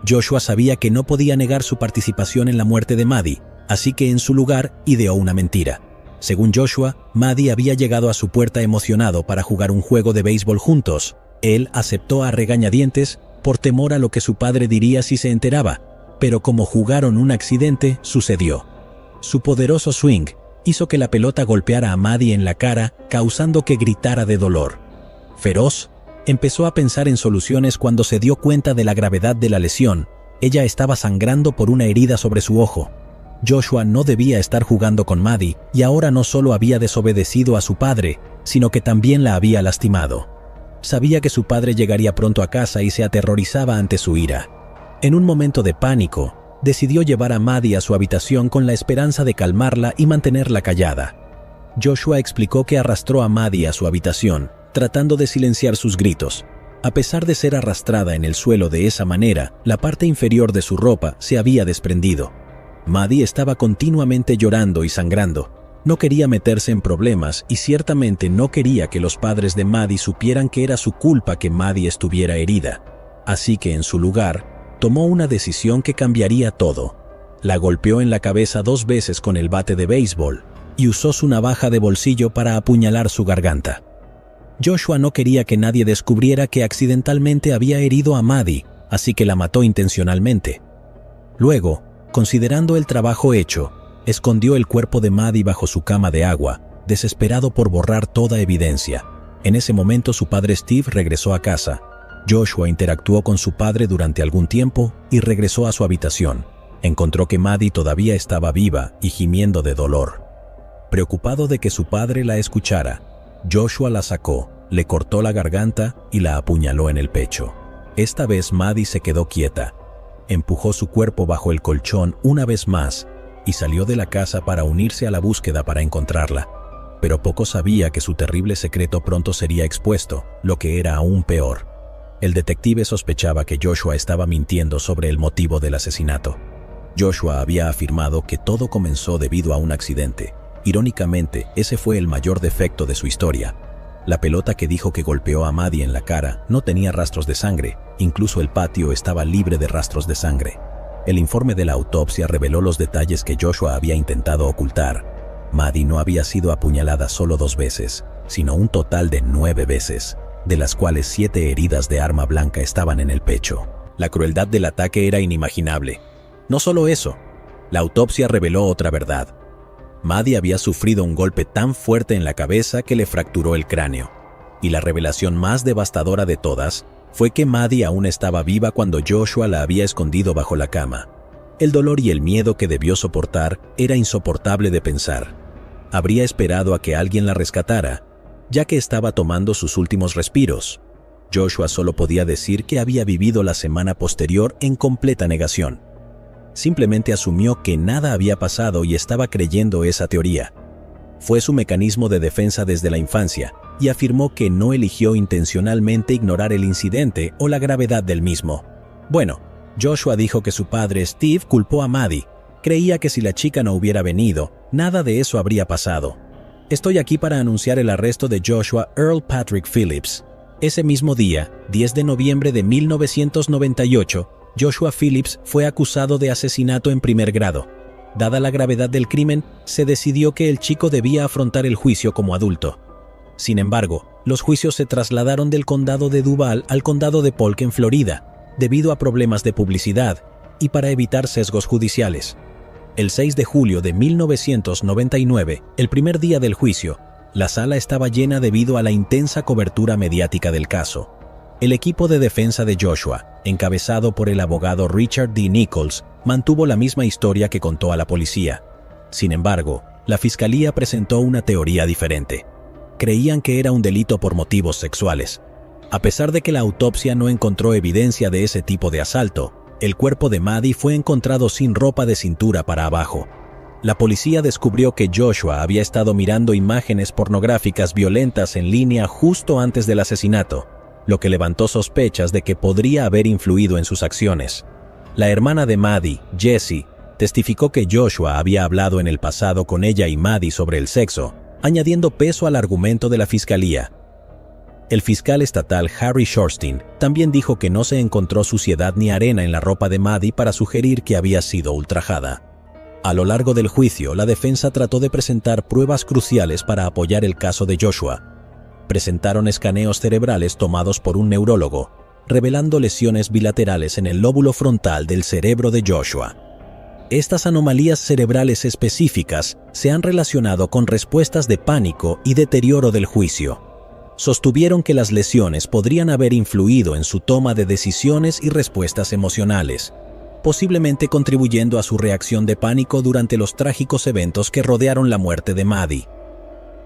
Joshua sabía que no podía negar su participación en la muerte de Maddie, así que en su lugar ideó una mentira. Según Joshua, Maddie había llegado a su puerta emocionado para jugar un juego de béisbol juntos. Él aceptó a regañadientes por temor a lo que su padre diría si se enteraba, pero como jugaron un accidente, sucedió. Su poderoso swing hizo que la pelota golpeara a Maddie en la cara, causando que gritara de dolor. Feroz, empezó a pensar en soluciones cuando se dio cuenta de la gravedad de la lesión. Ella estaba sangrando por una herida sobre su ojo. Joshua no debía estar jugando con Maddie y ahora no solo había desobedecido a su padre, sino que también la había lastimado. Sabía que su padre llegaría pronto a casa y se aterrorizaba ante su ira. En un momento de pánico, decidió llevar a Maddie a su habitación con la esperanza de calmarla y mantenerla callada. Joshua explicó que arrastró a Maddie a su habitación, tratando de silenciar sus gritos. A pesar de ser arrastrada en el suelo de esa manera, la parte inferior de su ropa se había desprendido. Maddie estaba continuamente llorando y sangrando. No quería meterse en problemas y ciertamente no quería que los padres de Maddie supieran que era su culpa que Maddie estuviera herida. Así que en su lugar, tomó una decisión que cambiaría todo. La golpeó en la cabeza 2 veces con el bate de béisbol y usó su navaja de bolsillo para apuñalar su garganta. Joshua no quería que nadie descubriera que accidentalmente había herido a Maddie, así que la mató intencionalmente. Luego, considerando el trabajo hecho, escondió el cuerpo de Maddie bajo su cama de agua, desesperado por borrar toda evidencia. En ese momento su padre Steve regresó a casa. Joshua interactuó con su padre durante algún tiempo y regresó a su habitación. Encontró que Maddie todavía estaba viva y gimiendo de dolor. Preocupado de que su padre la escuchara, Joshua la sacó, le cortó la garganta y la apuñaló en el pecho. Esta vez Maddie se quedó quieta. Empujó su cuerpo bajo el colchón una vez más y salió de la casa para unirse a la búsqueda para encontrarla. Pero poco sabía que su terrible secreto pronto sería expuesto, lo que era aún peor. El detective sospechaba que Joshua estaba mintiendo sobre el motivo del asesinato. Joshua había afirmado que todo comenzó debido a un accidente. Irónicamente, ese fue el mayor defecto de su historia. La pelota que dijo que golpeó a Maddie en la cara no tenía rastros de sangre, incluso el patio estaba libre de rastros de sangre. El informe de la autopsia reveló los detalles que Joshua había intentado ocultar. Maddie no había sido apuñalada solo 2 veces, sino un total de 9 veces, de las cuales 7 heridas de arma blanca estaban en el pecho. La crueldad del ataque era inimaginable. No solo eso, la autopsia reveló otra verdad. Maddie había sufrido un golpe tan fuerte en la cabeza que le fracturó el cráneo. Y la revelación más devastadora de todas fue que Maddie aún estaba viva cuando Joshua la había escondido bajo la cama. El dolor y el miedo que debió soportar era insoportable de pensar. Habría esperado a que alguien la rescatara, ya que estaba tomando sus últimos respiros. Joshua solo podía decir que había vivido la semana posterior en completa negación. Simplemente asumió que nada había pasado y estaba creyendo esa teoría. Fue su mecanismo de defensa desde la infancia y afirmó que no eligió intencionalmente ignorar el incidente o la gravedad del mismo. Bueno, Joshua dijo que su padre Steve culpó a Maddie. Creía que si la chica no hubiera venido, nada de eso habría pasado. Estoy aquí para anunciar el arresto de Joshua Earl Patrick Phillips. Ese mismo día, 10 de noviembre de 1998, Joshua Phillips fue acusado de asesinato en primer grado. Dada la gravedad del crimen, se decidió que el chico debía afrontar el juicio como adulto. Sin embargo, los juicios se trasladaron del condado de Duval al condado de Polk en Florida, debido a problemas de publicidad y para evitar sesgos judiciales. El 6 de julio de 1999, el primer día del juicio, la sala estaba llena debido a la intensa cobertura mediática del caso. El equipo de defensa de Joshua, encabezado por el abogado Richard D. Nichols, mantuvo la misma historia que contó a la policía. Sin embargo, la fiscalía presentó una teoría diferente. Creían que era un delito por motivos sexuales. A pesar de que la autopsia no encontró evidencia de ese tipo de asalto, el cuerpo de Maddie fue encontrado sin ropa de cintura para abajo. La policía descubrió que Joshua había estado mirando imágenes pornográficas violentas en línea justo antes del asesinato, lo que levantó sospechas de que podría haber influido en sus acciones. La hermana de Maddie, Jessie, testificó que Joshua había hablado en el pasado con ella y Maddie sobre el sexo, añadiendo peso al argumento de la fiscalía. El fiscal estatal Harry Shorstein también dijo que no se encontró suciedad ni arena en la ropa de Maddie para sugerir que había sido ultrajada. A lo largo del juicio, la defensa trató de presentar pruebas cruciales para apoyar el caso de Joshua. Presentaron escaneos cerebrales tomados por un neurólogo, revelando lesiones bilaterales en el lóbulo frontal del cerebro de Joshua. Estas anomalías cerebrales específicas se han relacionado con respuestas de pánico y deterioro del juicio. Sostuvieron que las lesiones podrían haber influido en su toma de decisiones y respuestas emocionales, posiblemente contribuyendo a su reacción de pánico durante los trágicos eventos que rodearon la muerte de Maddie.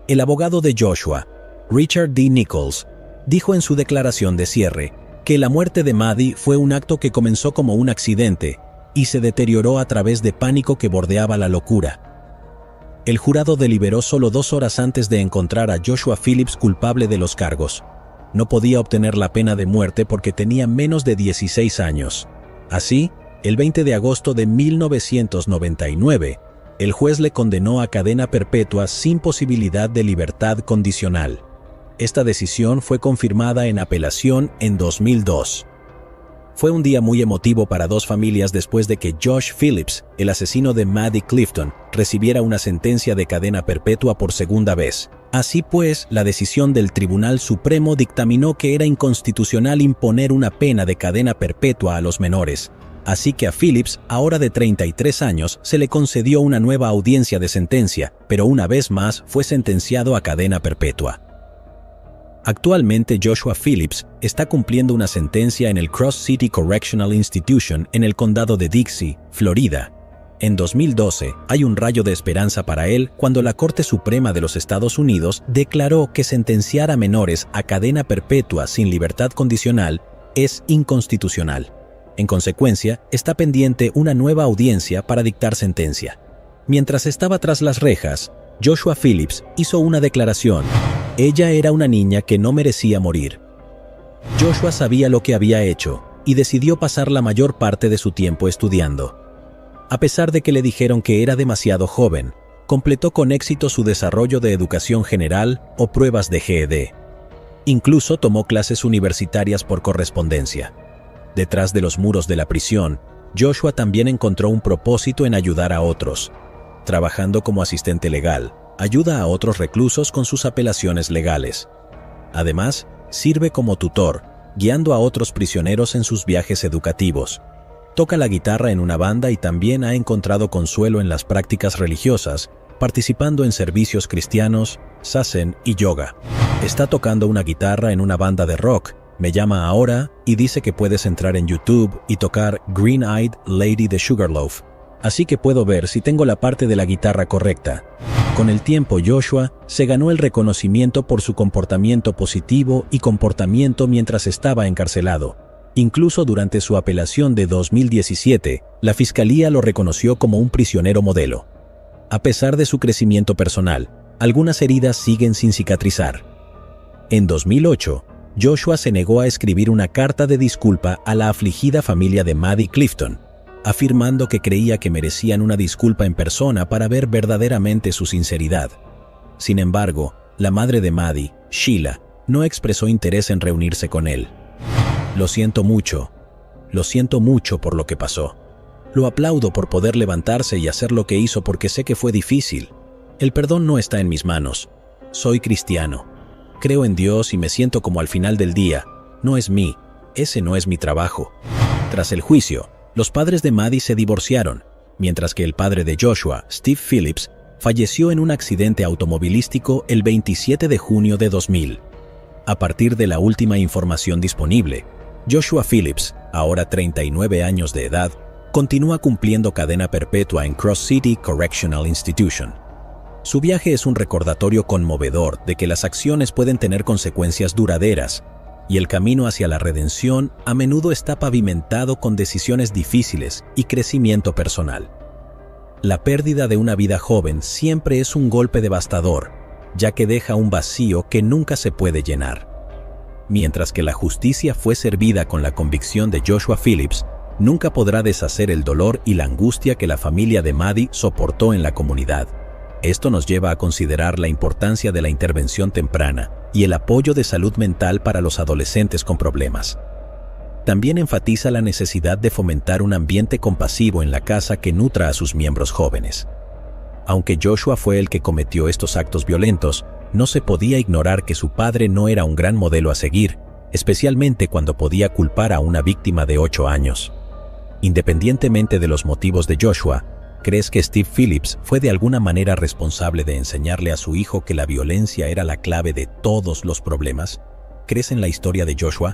El abogado de Joshua, Richard D. Nichols, dijo en su declaración de cierre que la muerte de Maddie fue un acto que comenzó como un accidente y se deterioró a través de pánico que bordeaba la locura. El jurado deliberó solo 2 horas antes de encontrar a Joshua Phillips culpable de los cargos. No podía obtener la pena de muerte porque tenía menos de 16 años. Así, el 20 de agosto de 1999, el juez le condenó a cadena perpetua sin posibilidad de libertad condicional. Esta decisión fue confirmada en apelación en 2002. Fue un día muy emotivo para 2 familias después de que Josh Phillips, el asesino de Maddie Clifton, recibiera una sentencia de cadena perpetua por segunda vez. Así pues, la decisión del Tribunal Supremo dictaminó que era inconstitucional imponer una pena de cadena perpetua a los menores. Así que a Phillips, ahora de 33 años, se le concedió una nueva audiencia de sentencia, pero una vez más fue sentenciado a cadena perpetua. Actualmente Joshua Phillips está cumpliendo una sentencia en el Cross City Correctional Institution en el condado de Dixie, Florida. En 2012, hay un rayo de esperanza para él cuando la Corte Suprema de los Estados Unidos declaró que sentenciar a menores a cadena perpetua sin libertad condicional es inconstitucional. En consecuencia, está pendiente una nueva audiencia para dictar sentencia. Mientras estaba tras las rejas, Joshua Phillips hizo una declaración. Ella era una niña que no merecía morir. Joshua sabía lo que había hecho y decidió pasar la mayor parte de su tiempo estudiando. A pesar de que le dijeron que era demasiado joven, completó con éxito su desarrollo de educación general o pruebas de GED. Incluso tomó clases universitarias por correspondencia. Detrás de los muros de la prisión, Joshua también encontró un propósito en ayudar a otros. Trabajando como asistente legal, ayuda a otros reclusos con sus apelaciones legales. Además, sirve como tutor, guiando a otros prisioneros en sus viajes educativos. Toca la guitarra en una banda y también ha encontrado consuelo en las prácticas religiosas, participando en servicios cristianos, zazen y yoga. Está tocando una guitarra en una banda de rock, me llama ahora y dice que puedes entrar en YouTube y tocar Green Eyed Lady de Sugarloaf. Así que puedo ver si tengo la parte de la guitarra correcta. Con el tiempo, Joshua se ganó el reconocimiento por su comportamiento positivo y comportamiento mientras estaba encarcelado. Incluso durante su apelación de 2017, la fiscalía lo reconoció como un prisionero modelo. A pesar de su crecimiento personal, algunas heridas siguen sin cicatrizar. En 2008, Joshua se negó a escribir una carta de disculpa a la afligida familia de Maddie Clifton, afirmando que creía que merecían una disculpa en persona para ver verdaderamente su sinceridad. Sin embargo, la madre de Maddie, Sheila, no expresó interés en reunirse con él. Lo siento mucho por lo que pasó. Lo aplaudo por poder levantarse y hacer lo que hizo porque sé que fue difícil. El perdón no está en mis manos. Soy cristiano. Creo en Dios y me siento como al final del día. Ese no es mi trabajo. Tras el juicio, los padres de Maddie se divorciaron, mientras que el padre de Joshua, Steve Phillips, falleció en un accidente automovilístico el 27 de junio de 2000. A partir de la última información disponible, Joshua Phillips, ahora 39 años de edad, continúa cumpliendo cadena perpetua en Cross City Correctional Institution. Su viaje es un recordatorio conmovedor de que las acciones pueden tener consecuencias duraderas, y el camino hacia la redención a menudo está pavimentado con decisiones difíciles y crecimiento personal. La pérdida de una vida joven siempre es un golpe devastador, ya que deja un vacío que nunca se puede llenar. Mientras que la justicia fue servida con la convicción de Joshua Phillips, nunca podrá deshacer el dolor y la angustia que la familia de Maddie soportó en la comunidad. Esto nos lleva a considerar la importancia de la intervención temprana y el apoyo de salud mental para los adolescentes con problemas. También enfatiza la necesidad de fomentar un ambiente compasivo en la casa que nutra a sus miembros jóvenes. Aunque Joshua fue el que cometió estos actos violentos, no se podía ignorar que su padre no era un gran modelo a seguir, especialmente cuando podía culpar a una víctima de 8 años. Independientemente de los motivos de Joshua, ¿crees que Steve Phillips fue de alguna manera responsable de enseñarle a su hijo que la violencia era la clave de todos los problemas? ¿Crees en la historia de Joshua?